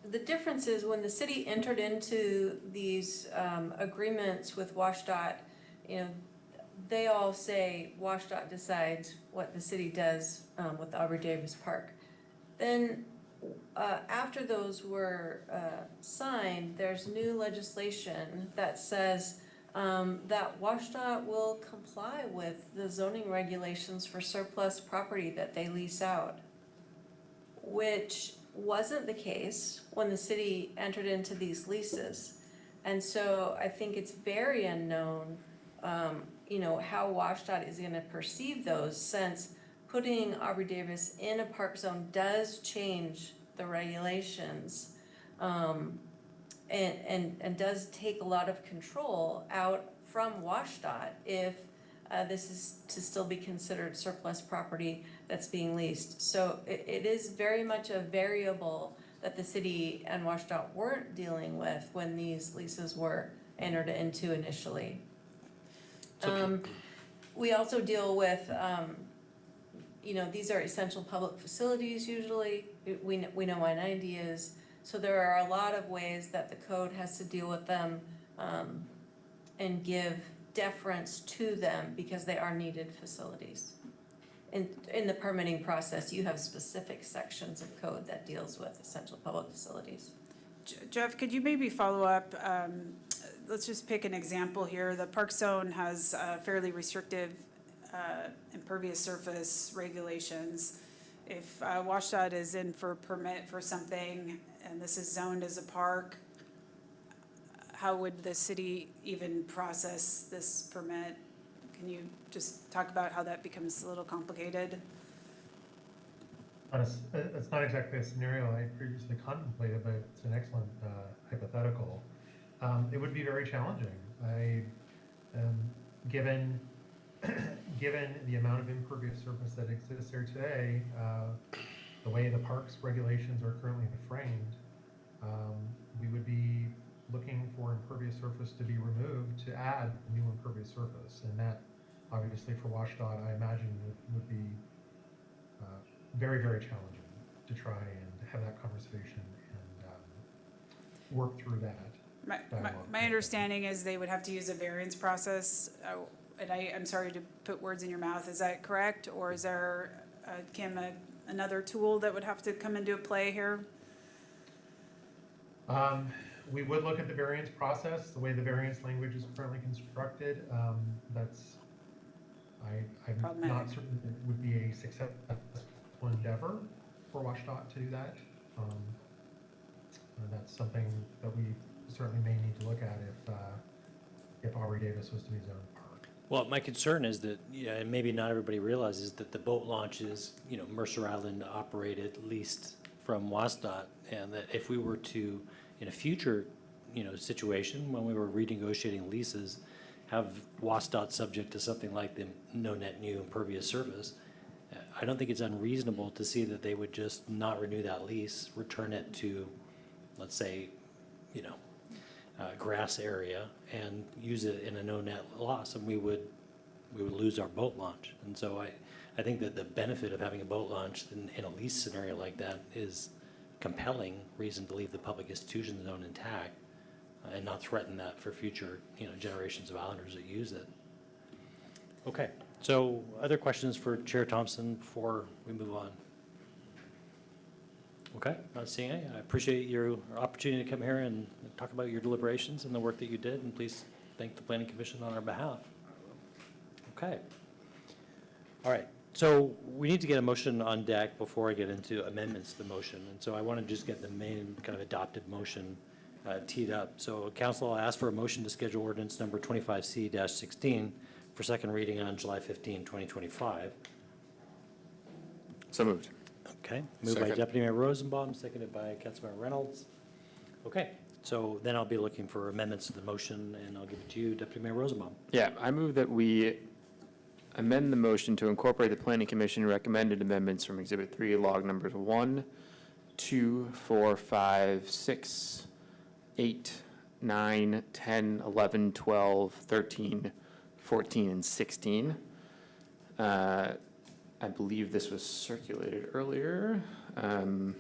the difference is when the city entered into these agreements with WashDOT, they all say WashDOT decides what the city does with Aubrey Davis Park. Then after those were signed, there's new legislation that says that WashDOT will comply with the zoning regulations for surplus property that they lease out, which wasn't the case when the city entered into these leases. And so I think it's very unknown, how WashDOT is gonna perceive those, since putting Aubrey Davis in a park zone does change the regulations, and does take a lot of control out from WashDOT if this is to still be considered surplus property that's being leased. So it is very much a variable that the city and WashDOT weren't dealing with when these leases were entered into initially. We also deal with, these are essential public facilities usually. We know I-90 is. So there are a lot of ways that the code has to deal with them and give deference to them because they are needed facilities. In the permitting process, you have specific sections of code that deals with essential public facilities. Jeff, could you maybe follow up? Let's just pick an example here. The park zone has fairly restrictive impervious surface regulations. If WashDOT is in for a permit for something and this is zoned as a park, how would the city even process this permit? Can you just talk about how that becomes a little complicated? It's not exactly a scenario I previously contemplated, but it's an excellent hypothetical. It would be very challenging. Given the amount of impervious surface that exists there today, the way the parks regulations are currently framed, we would be looking for impervious surface to be removed to add new impervious surface. And that, obviously, for WashDOT, I imagine would be very, very challenging to try and have that conversation and work through that. My understanding is they would have to use a variance process, and I'm sorry to put words in your mouth, is that correct? Or is there, Kim, another tool that would have to come into play here? We would look at the variance process, the way the variance language is currently constructed. I'm not certain it would be a successful endeavor for WashDOT to do that. And that's something that we certainly may need to look at if Aubrey Davis was to be zoned park. Well, my concern is that, and maybe not everybody realizes that the boat launch is, Mercer Island operated, leased from WASDOT, and that if we were to, in a future, situation, when we were renegotiating leases, have WASDOT subject to something like the no net new impervious surface, I don't think it's unreasonable to see that they would just not renew that lease, return it to, let's say, grass area, and use it in a no net loss, and we would lose our boat launch. And so I think that the benefit of having a boat launch in a lease scenario like that is compelling reason to leave the public institution zone intact and not threaten that for future, generations of islanders that use it. Okay, so other questions for Chair Thompson before we move on? Okay, not seeing any. I appreciate your opportunity to come here and talk about your deliberations and the work that you did, and please thank the Planning Commission on our behalf. Okay. All right, so we need to get a motion on deck before I get into amendments to the motion, and so I want to just get the main kind of adopted motion teed up. So council, I'll ask for a motion to schedule ordinance number 25C-16 for second reading on July 15, 2025. So moved. Okay, moved by Second. Deputy Mayor Rosenbaum, seconded by Councilmember Reynolds. Okay, so then I'll be looking for amendments to the motion, and I'll give it to you, Deputy Mayor Rosenbaum. Yeah, I move that we amend the motion to incorporate the Planning Commission recommended amendments from Exhibit 3, log numbers 1, 2, 4, 5, 6, 8, 9, 10, 11, 12, 13, 14, and 16. I believe this was circulated earlier. I don't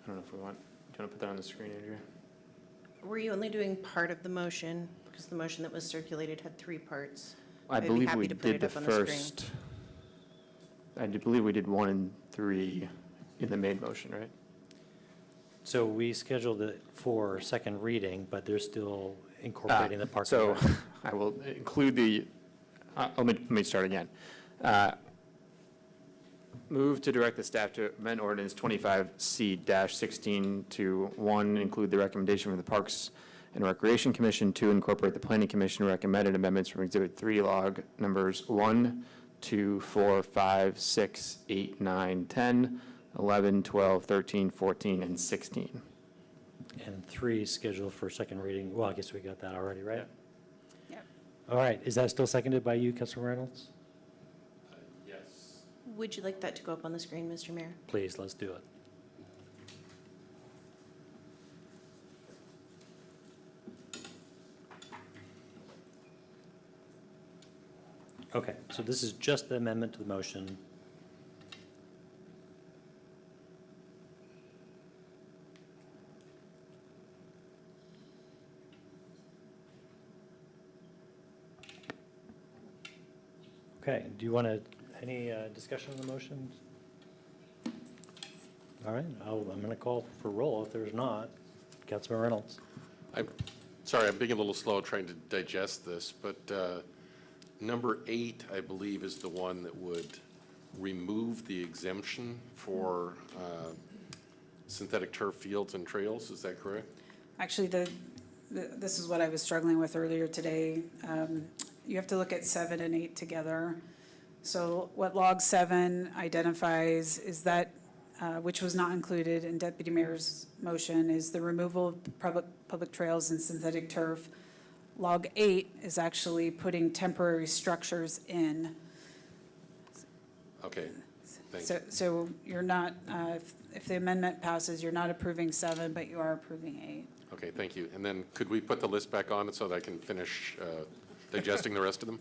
know if we want, do you want to put that on the screen, Andrea? Were you only doing part of the motion? Because the motion that was circulated had 3 parts. I I'd be believe happy we to put did it the up on the screen. first. I do believe we did 1 and 3 in the main motion, right? So we scheduled it for second reading, but they're still incorporating the parking So lot. I will include the, let me start again. Move to direct the staff to amend ordinance 25C-16 to 1, include the recommendation from the Parks and Recreation Commission, 2, incorporate the Planning Commission recommended amendments from Exhibit 3 log numbers 1, 2, 4, 5, 6, 8, 9, 10, 11, 12, 13, 14, and 16. And 3 scheduled for second reading. Well, I guess we got that already, right? Yep. All right, is that still seconded by you, Councilor Reynolds? Yes. Would you like that to go up on the screen, Mr. Mayor? Please, let's do it. Okay, so this is just the amendment to the motion. Okay, do you want to, any discussion on the motion? All right, I'm going to call for roll if there's not. Councilman Reynolds. I'm sorry, I'm being a little slow trying to digest this, but number 8, I believe, is the one that would remove the exemption for synthetic turf fields and trails. Is that correct? Actually, this is what I was struggling with earlier today. You have to look at 7 and 8 together. So what log 7 identifies is that, which was not included in Deputy Mayor's motion, is the removal of public trails and synthetic turf. Log 8 is actually putting temporary structures in. Okay, thank you. So you're not, if the amendment passes, you're not approving 7, but you are approving 8. Okay, thank you. And then could we put the list back on so that I can finish digesting the rest of them?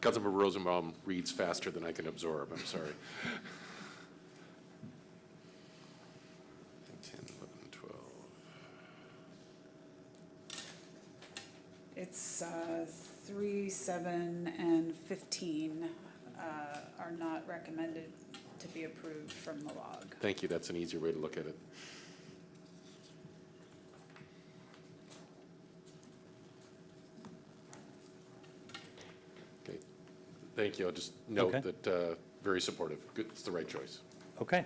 Councilmember Rosenbaum reads faster than I can absorb, I'm sorry. 10, 11, 12. It's 3, 7, and 15 are not recommended to be approved from the log. Thank you, that's an easier way to look at it. Okay, thank you. I'll just note Okay. that very supportive. Good, it's the right choice. Okay.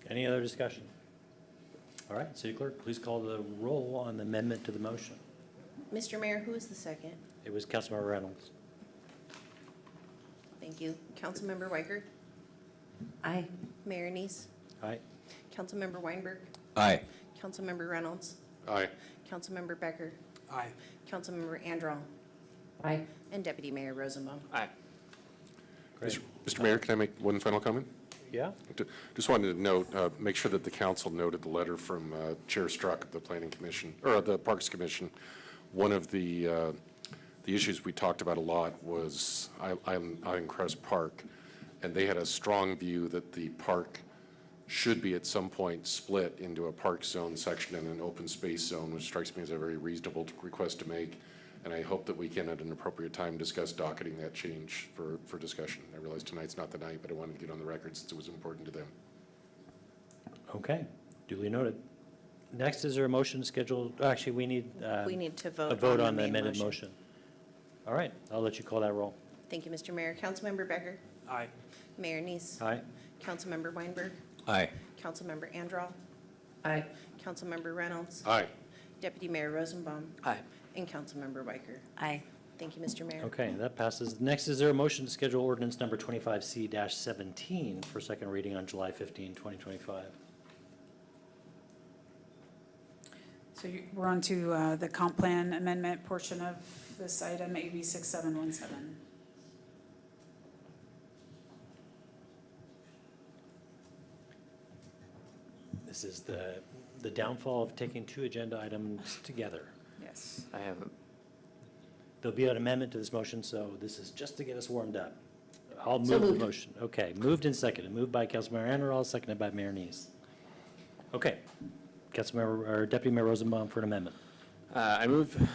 Any other discussion? All right, City Clerk, please call the roll on the amendment to the motion. Mr. Mayor, who is the second? It was Councilmember Reynolds. Thank you. Councilmember Weigert? Aye. Mayor Neese? Aye. Councilmember Weinberg? Aye. Councilmember Reynolds? Aye. Councilmember Becker? Aye. Councilmember Andral? Aye. And Deputy Mayor Rosenbaum? Aye. Great. Mr. Mayor, can I make one final comment? Yeah? Just wanted to note, make sure that the council noted the letter from Chair Struck of the Planning Commission, or the Parks Commission. One of the issues we talked about a lot was Island Crest Park. and they had a strong view that the park should be at some point split into a park zone section and an open space zone, which strikes me as a very reasonable request to make. And I hope that we can, at an appropriate time, discuss docketing that change for discussion. I realize tonight's not the night, but I wanted to get on the record since it was important to them. Okay, duly noted. Next, is there a motion scheduled, actually, we need to vote a vote on on the the main amended motion. All right, I'll let you call that roll. Thank you, Mr. Mayor. Councilmember Becker. Aye. Mayor Neese. Aye. Councilmember Weinberg. Aye. Councilmember Andral. Aye. Councilmember Reynolds. Aye. Deputy Mayor Rosenbaum. Aye. And Councilmember Weicker. Aye. Thank you, Mr. Mayor. Okay, that passes. Next, is there a motion to schedule ordinance number 25C-17 for second reading on July 15, 2025? So we're on to the comp plan amendment portion of this item, AB 6717. This is the downfall of taking two agenda items together. Yes. I have, There'll be an amendment to this motion, so this is just to get us warmed up. I'll So move the moved. motion. Okay, moved and seconded. Moved by Councilmember Anderall, seconded by Mayor Neese. Okay, Councilmember, or Deputy Mayor Rosenbaum for an amendment. I move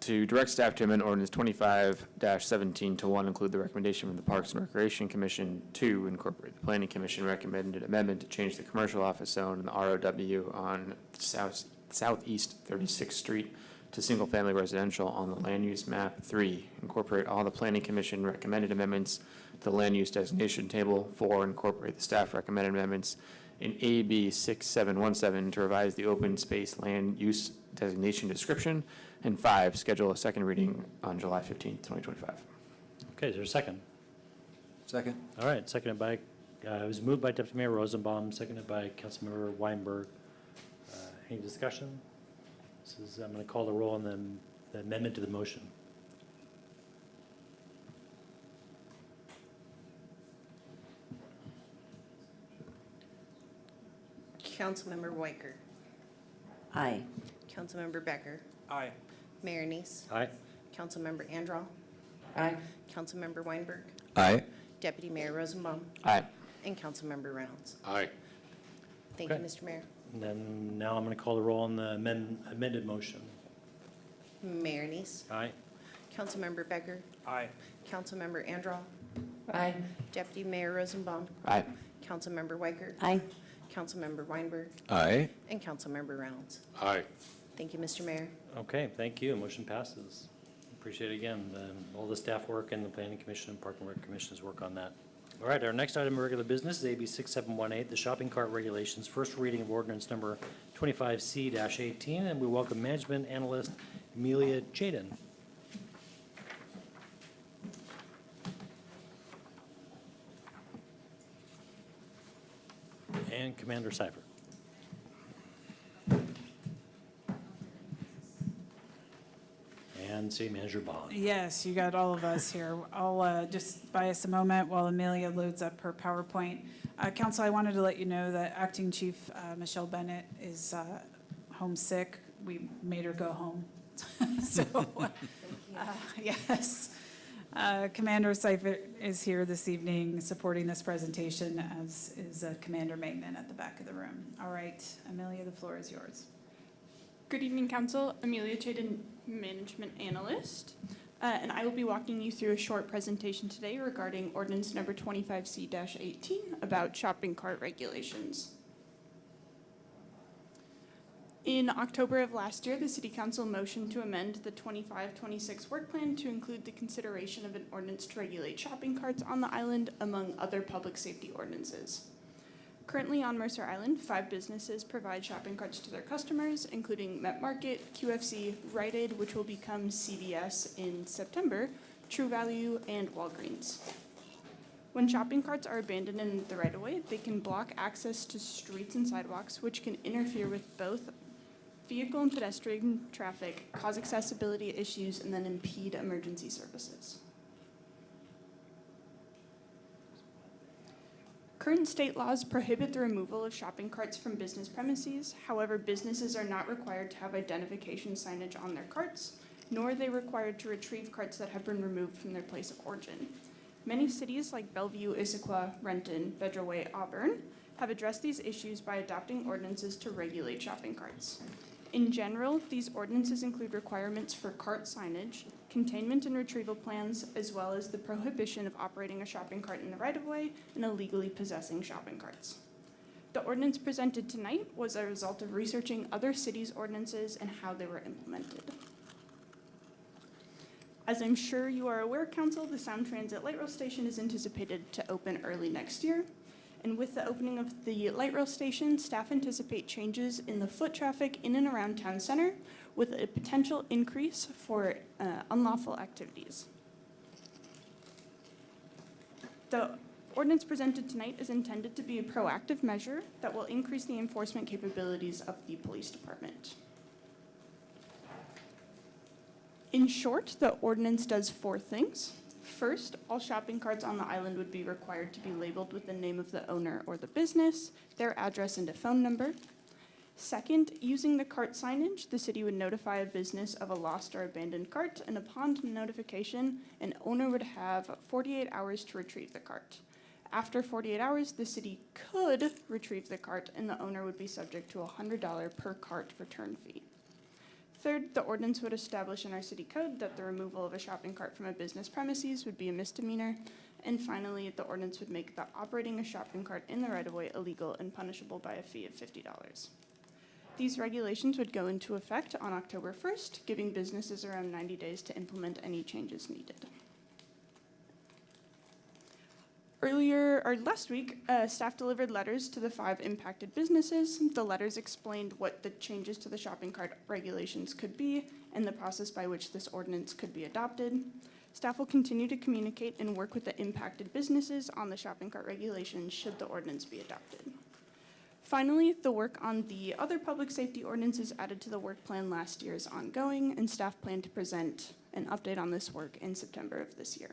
to direct staff to amend ordinance 25-17 to, 1, include the recommendation from the Parks and Recreation Commission, 2, incorporate the Planning Commission recommended amendment to change the commercial office zone in the ROW on southeast 36th Street to single-family residential on the land use map. 3, incorporate all the Planning Commission recommended amendments to the land use designation table. 4, incorporate the staff recommended amendments in AB 6717 to revise the open space land use designation description. And 5, schedule a second reading on July 15th, 2025. Okay, is there a second? Second. All right, seconded by, it was moved by Deputy Mayor Rosenbaum, seconded by Councilmember Weinberg. Any discussion? This is, I'm going to call the roll on the amendment to the motion. Councilmember Weicker. Aye. Councilmember Becker. Aye. Mayor Neese. Aye. Councilmember Andral. Aye. Councilmember Weinberg. Aye. Deputy Mayor Rosenbaum. Aye. And Councilmember Reynolds. Aye. Thank you, Okay. Mr. Mayor. And then now I'm going to call the roll on the amended motion. Mayor Neese. Aye. Councilmember Becker. Aye. Councilmember Andral. Aye. Deputy Mayor Rosenbaum. Aye. Councilmember Weicker. Aye. Councilmember Weinberg. Aye. And Councilmember Reynolds. Aye. Thank you, Mr. Mayor. Okay, thank you. Motion passes. Appreciate it again, all the staff work and the Planning Commission and Park and Rec Commission's work on that. All right, our next item of regular business is AB 6718, the shopping cart regulations, first reading of ordinance number 25C-18, and we welcome management analyst Amelia Jaden. And Commander Seifert. And City Manager Bond. Yes, you got all of us here. I'll just buy us a moment while Amelia loads up her PowerPoint. Council, I wanted to let you know that Acting Chief Michelle Bennett is homesick. We made her go home. So, yes. Commander Seifert is here this evening supporting this presentation, as is Commander Magnan at the back of the room. All right, Amelia, the floor is yours. Good evening, Council. Amelia Chaden, Management Analyst. And I will be walking you through a short presentation today regarding Ordinance Number 25C-18 about shopping cart regulations. In October of last year, the City Council motioned to amend the 25-26 work plan to include the consideration of an ordinance to regulate shopping carts on the island, among other public safety ordinances. Currently on Mercer Island, 5 businesses provide shopping carts to their customers, including Met Market, QFC, Rite Aid, which will become CVS in September, True Value, and Walgreens. When shopping carts are abandoned in the right-of-way, they can block access to streets and sidewalks, which can interfere with both vehicle and pedestrian traffic, cause accessibility issues, and then impede emergency services. Current state laws prohibit the removal of shopping carts from business premises. However, businesses are not required to have identification signage on their carts, nor are they required to retrieve carts that have been removed from their place of origin. Many cities like Bellevue, Issaquah, Renton, Federal Way, Auburn have addressed these issues by adopting ordinances to regulate shopping carts. In general, these ordinances include requirements for cart signage, containment and retrieval plans, as well as the prohibition of operating a shopping cart in the right-of-way and illegally possessing shopping carts. The ordinance presented tonight was a result of researching other cities' ordinances and how they were implemented. As I'm sure you are aware, Council, the Sound Transit Light Rail Station is anticipated to open early next year. And with the opening of the light rail station, staff anticipate changes in the foot traffic in and around town center with a potential increase for unlawful activities. The ordinance presented tonight is intended to be a proactive measure that will increase the enforcement capabilities of the police department. In short, the ordinance does 4 things. First, all shopping carts on the island would be required to be labeled with the name of the owner or the business, their address and a phone number. Second, using the cart signage, the city would notify a business of a lost or abandoned cart, and upon notification, an owner would have 48 hours to retrieve the cart. After 48 hours, the city could retrieve the cart, and the owner would be subject to a $100 per cart return fee. Third, the ordinance would establish in our city code that the removal of a shopping cart from a business premises would be a misdemeanor. And finally, the ordinance would make the operating a shopping cart in the right-of-way illegal and punishable by a fee of $50. These regulations would go into effect on October 1st, giving businesses around 90 days to implement any changes needed. Last week, staff delivered letters to the 5 impacted businesses. The letters explained what the changes to the shopping cart regulations could be and the process by which this ordinance could be adopted. Staff will continue to communicate and work with the impacted businesses on the shopping cart regulations should the ordinance be adopted. Finally, the work on the other public safety ordinances added to the work plan last year is ongoing, and staff plan to present an update on this work in September of this year.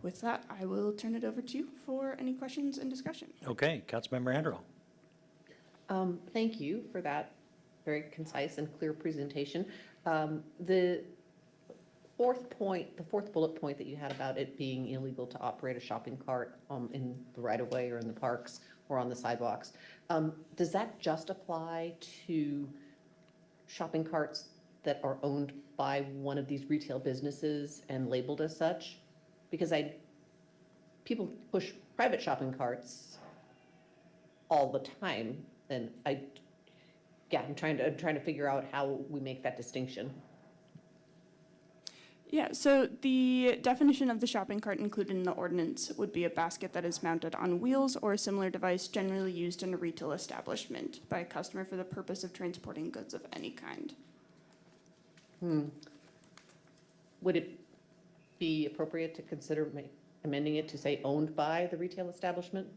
With that, I will turn it over to you for any questions and discussion. Okay, Councilmember Andrew. Thank you for that very concise and clear presentation. The fourth bullet point that you had about it being illegal to operate a shopping cart in the right-of-way or in the parks or on the sidewalks, does that just apply to shopping carts that are owned by one of these retail businesses and labeled as such? Because people push private shopping carts all the time, and I'm trying to figure out how we make that distinction. Yeah, so the definition of the shopping cart included in the ordinance would be a basket that is mounted on wheels or a similar device generally used in a retail establishment by a customer for the purpose of transporting goods of any kind. Would it be appropriate to consider amending it to say owned by the retail establishment?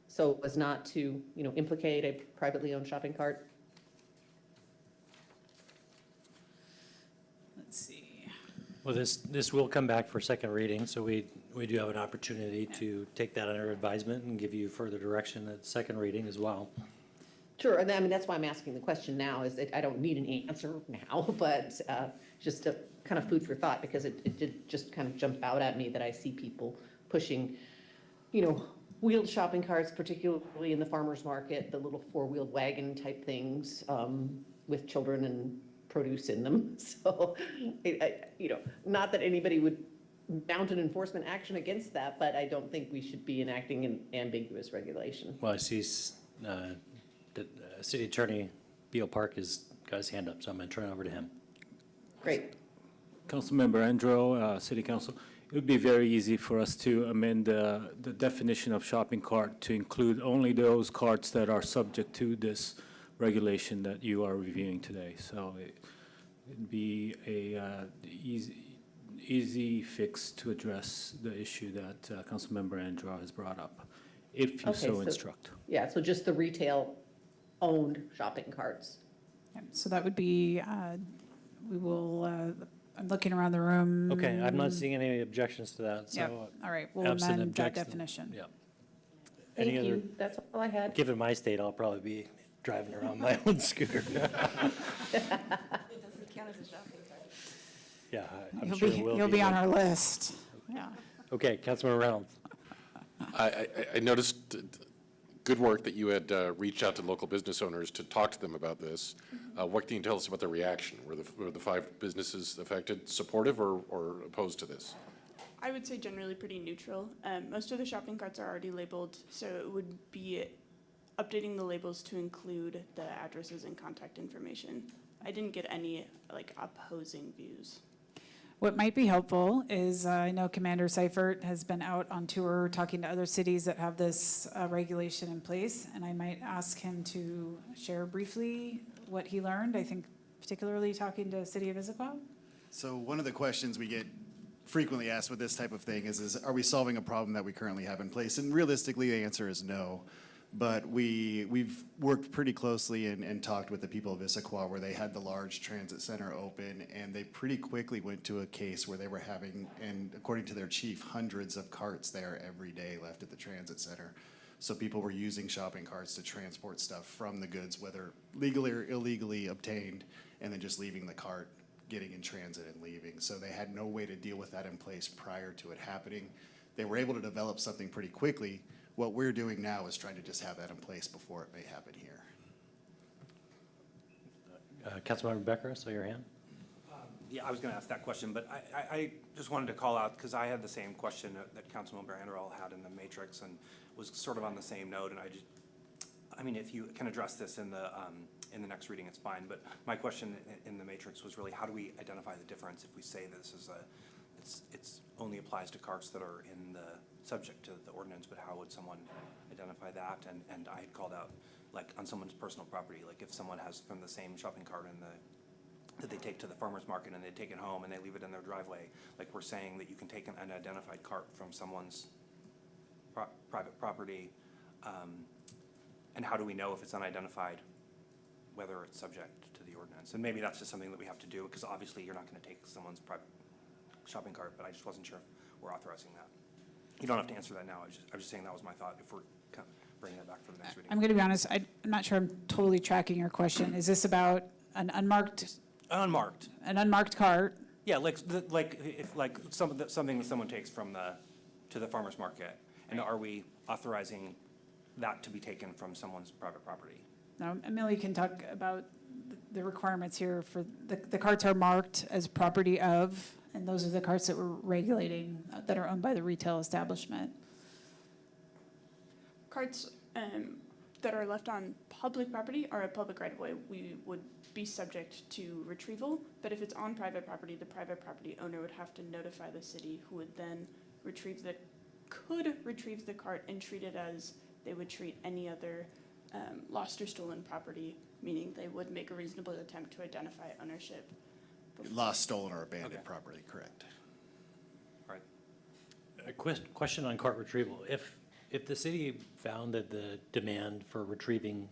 So as not to, implicate a privately owned shopping cart? Let's see. Well, this will come back for second reading, so we do have an opportunity to take that under advisement and give you further direction at second reading as well. Sure, and that's why I'm asking the question now, is that I don't need an answer now, but just a kind of food for thought, because it did just kind of jump out at me that I see people pushing, wheeled shopping carts, particularly in the farmer's market, the little 4-wheeled wagon type things with children and produce in them. So, not that anybody would mount an enforcement action against that, but I don't think we should be enacting an ambiguous regulation. Well, I see that City Attorney Beal Park has got his hand up, so I'm going to turn it over to him. Great. Councilmember Andrew, City Council, it would be very easy for us to amend the definition of shopping cart to include only those carts that are subject to this regulation that you are reviewing today. So it'd be a easy fix to address the issue that Councilmember Andrew has brought up, if you so instruct. Yeah, so just the retail-owned shopping carts. So that would be, we will, I'm looking around the room. Okay, I'm not seeing any objections to that, so. Yep. All right, we'll absent amend that objection- definition. Yeah. Thank Any other? you, that's all I had. Given my state, I'll probably be driving around my own scooter. It doesn't count as a shopping cart. Yeah, I'm sure we'll be. You'll be on our list. Yeah. Okay, Councilmember Reynolds. I noticed good work that you had reached out to local business owners to talk to them about this. What can you tell us about the reaction? Were the 5 businesses affected supportive or opposed to this? I would say generally pretty neutral. Most of the shopping carts are already labeled, so it would be updating the labels to include the addresses and contact information. I didn't get any opposing views. What might be helpful is, I know Commander Seifert has been out on tour talking to other cities that have this regulation in place, and I might ask him to share briefly what he learned, I think particularly talking to the city of Issaquah. So one of the questions we get frequently asked with this type of thing is are we solving a problem that we currently have in place? And realistically, the answer is no. But we've worked pretty closely and talked with the people of Issaquah where they had the large transit center open, and they pretty quickly went to a case where they were having, and according to their chief, hundreds of carts there every day left at the transit center. So people were using shopping carts to transport stuff from the goods, whether legally or illegally obtained, and then just leaving the cart, getting in transit and leaving. So they had no way to deal with that in place prior to it happening. They were able to develop something pretty quickly. What we're doing now is trying to just have that in place before it may happen here. Councilmember Becker, I saw your hand. Yeah, I was going to ask that question, but I just wanted to call out, because I had the same question that Councilmember Anderell had in the matrix and was sort of on the same note, and I mean, if you can address this in the next reading, it's fine, but my question in the matrix was really, how do we identify the difference if we say this is it's only applies to carts that are in the subject to the ordinance, but how would someone identify that? And I had called out, like, on someone's personal property, like if someone has from the same shopping cart that they take to the farmer's market and they take it home and they leave it in their driveway, like we're saying that you can take an unidentified cart from someone's private property, and how do we know if it's unidentified, whether it's subject to the ordinance? And maybe that's just something that we have to do, because obviously you're not going to take someone's private shopping cart, but I just wasn't sure if we're authorizing that. You don't have to answer that now. I was just saying that was my thought if we're kind of bringing it back for the next reading. I'm going to be honest, I'm not sure I'm totally tracking your question. Is this about an unmarked? Unmarked. An unmarked cart? Yeah, something that someone takes to the farmer's market, and are we authorizing that to be taken from someone's private property? Now, Amelia can talk about the requirements here for, the carts are marked as property of, and those are the carts that we're regulating that are owned by the retail establishment. Carts that are left on public property or a public right-of-way, we would be subject to retrieval. But if it's on private property, the private property owner would have to notify the city, who would then could retrieve the cart and treat it as they would treat any other lost or stolen property, meaning they would make a reasonable attempt to identify ownership. Lost, stolen, or abandoned property, correct. All right. A question on cart retrieval. If the city found that the demand for retrieving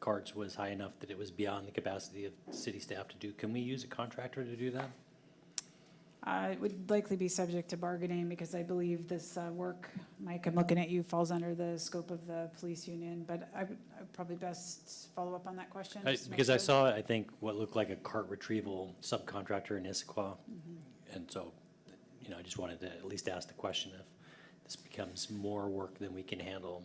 carts was high enough that it was beyond the capacity of city staff to do, can we use a contractor to do that? It would likely be subject to bargaining, because I believe this work, Mike, I'm looking at you, falls under the scope of the police union, but I would probably best follow up on that question. Because I saw, I think, what looked like a cart retrieval subcontractor in Issaquah. And so, I just wanted to at least ask the question, if this becomes more work than we can handle,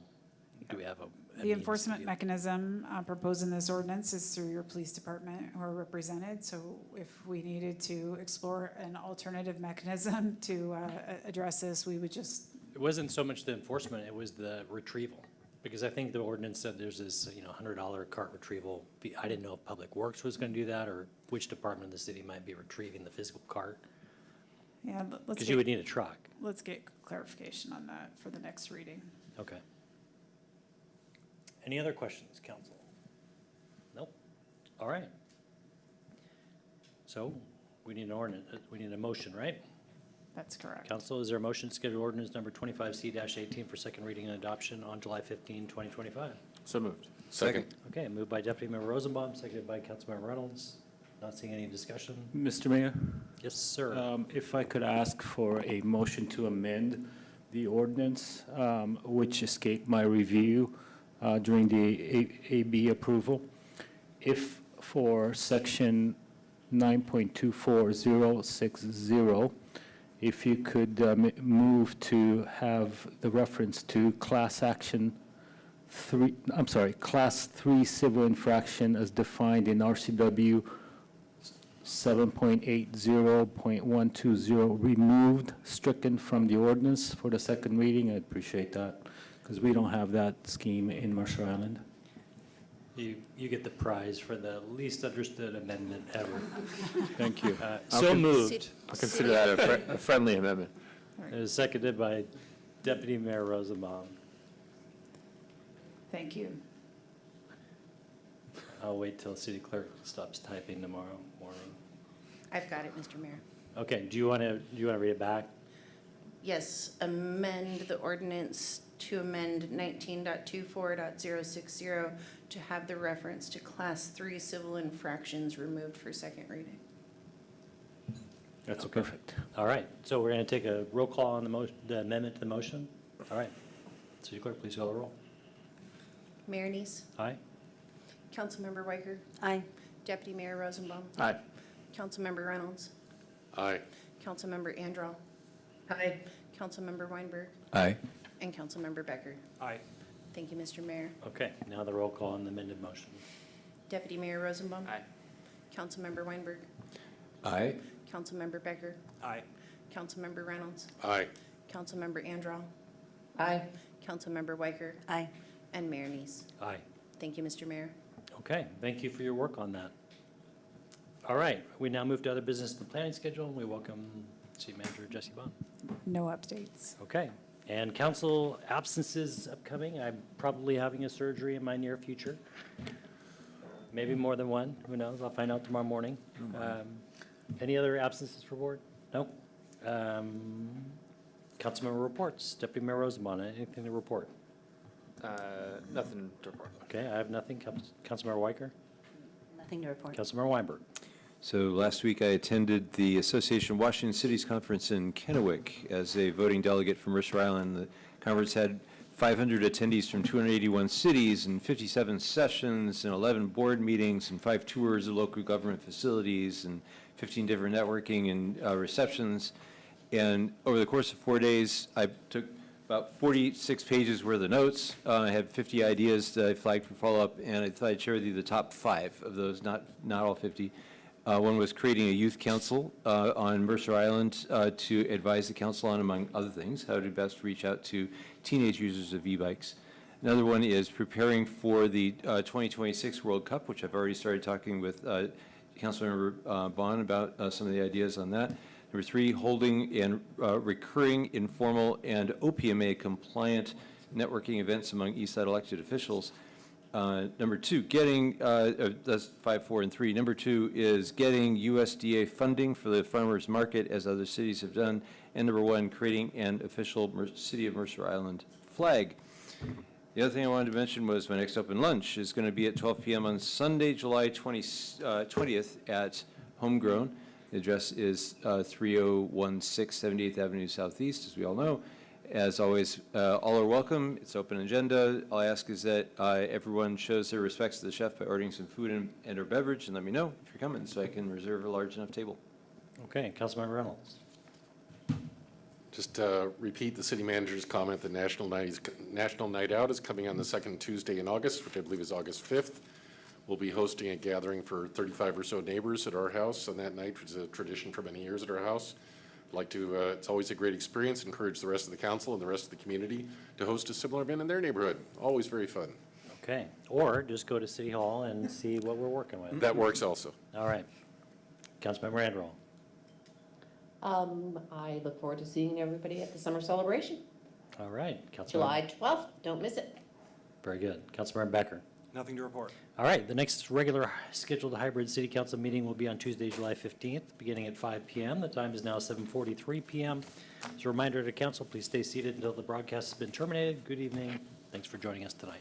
do we have a The enforcement mechanism proposed in this ordinance is through your police department, who are represented. So if we needed to explore an alternative mechanism to address this, we would just. It wasn't so much the enforcement, it was the retrieval. Because I think the ordinance said there's this, $100 cart retrieval fee. I didn't know if Public Works was going to do that, or which department of the city might be retrieving the physical cart. Yeah, because you would need a truck. Let's get clarification on that for the next reading. Okay. Any other questions, council? Nope. All right. So we need an ordinance. We need a motion, right? That's correct. Council, is there a motion to schedule ordinance number 25C-18 for second reading and adoption on July 15, 2025? So moved. Second. Okay, moved by Deputy Member Rosenbaum, seconded by Councilmember Reynolds. Not seeing any discussion. Mr. Mayor? Yes, sir. If I could ask for a motion to amend the ordinance, which escaped my review during the AB approval. If for section 9.24060. If you could move to have the reference to class 3 civil infraction as defined in RCW 7.80.120 removed, stricken from the ordinance for the second reading. I'd appreciate that, because we don't have that scheme in Mercer Island. You get the prize for the least understood amendment ever. Thank you. So moved. I'll consider that a friendly amendment. It was seconded by Deputy Mayor Rosenbaum. Thank you. I'll wait till city clerk stops typing tomorrow morning. I've got it, Mr. Mayor. Okay, do you want to read it back? Yes, amend the ordinance to amend 19.24.060 to have the reference to Class 3 civil infractions removed for second reading. That's perfect. All right, so we're going to take a roll call on the motion, the amendment to the motion. All right, city clerk, please call the roll. Mayor Neese? Aye. Councilmember Weicker? Aye. Deputy Mayor Rosenbaum? Aye. Councilmember Reynolds? Aye. Councilmember Andral? Aye. Councilmember Weinberg? Aye. And Councilmember Becker? Aye. Thank you, Mr. Mayor. Okay, now the roll call on the amended motion. Deputy Mayor Rosenbaum? Aye. Councilmember Weinberg? Aye. Councilmember Becker? Aye. Councilmember Reynolds? Aye. Councilmember Andral? Aye. Councilmember Weicker? Aye. And Mayor Neese? Aye. Thank you, Mr. Mayor. Okay, thank you for your work on that. All right, we now move to other business in the planning schedule, and we welcome City Manager Jesse Bond. No updates. Okay, and council absences upcoming. I'm probably having a surgery in my near future. Maybe more than one, who knows? I'll find out tomorrow morning. Any other absences for board? No? Councilmember reports. Deputy Mayor Rosenbaum, anything to report? Nothing to report. Okay, I have nothing. Councilmember Weicker? Nothing to report. Councilmember Weinberg? So last week I attended the Association of Washington Cities Conference in Kennewick as a voting delegate from Mercer Island. The conference had 500 attendees from 281 cities and 57 sessions and 11 board meetings and 5 tours of local government facilities and 15 different networking and receptions. And over the course of 4 days, I took about 46 pages worth of notes. I had 50 ideas that I flagged for follow-up, and I thought I'd share with you the top 5 of those, not all 50. One was creating a youth council on Mercer Island to advise the council on, among other things, how to best reach out to teenage users of e-bikes. Another one is preparing for the 2026 World Cup, which I've already started talking with Councilmember Bond about some of the ideas on that. Number 3, holding and recurring informal and OPMA compliant networking events among Eastside elected officials. Number 2, getting, that's 5, 4, and 3. Number 2 is getting USDA funding for the farmers market, as other cities have done. And number 1, creating an official City of Mercer Island flag. The other thing I wanted to mention was my next open lunch is going to be at 12 p.m. on Sunday, July 20th at Homegrown. The address is 3016 78th Avenue Southeast, as we all know. As always, all are welcome. It's open agenda. All I ask is that everyone shows their respects to the chef by ordering some food and or beverage, and let me know if you're coming so I can reserve a large enough table. Okay, Councilmember Reynolds. Just repeat the city manager's comment that National Night Out is coming on the second Tuesday in August, which I believe is August 5th. We'll be hosting a gathering for 35 or so neighbors at our house on that night, which is a tradition for many years at our house. I'd like to, it's always a great experience, encourage the rest of the council and the rest of the community to host a similar event in their neighborhood. Always very fun. Okay, or just go to City Hall and see what we're working with. That works also. All right. Councilmember Andral. I look forward to seeing everybody at the summer celebration. All right. Councilmember. July 12th, don't miss it. Very good. Councilmember Becker. Nothing to report. All right, the next regular scheduled hybrid city council meeting will be on Tuesday, July 15th, beginning at 5 p.m. The time is now 7:43 p.m. As a reminder to council, please stay seated until the broadcast has been terminated. Good evening. Thanks for joining us tonight.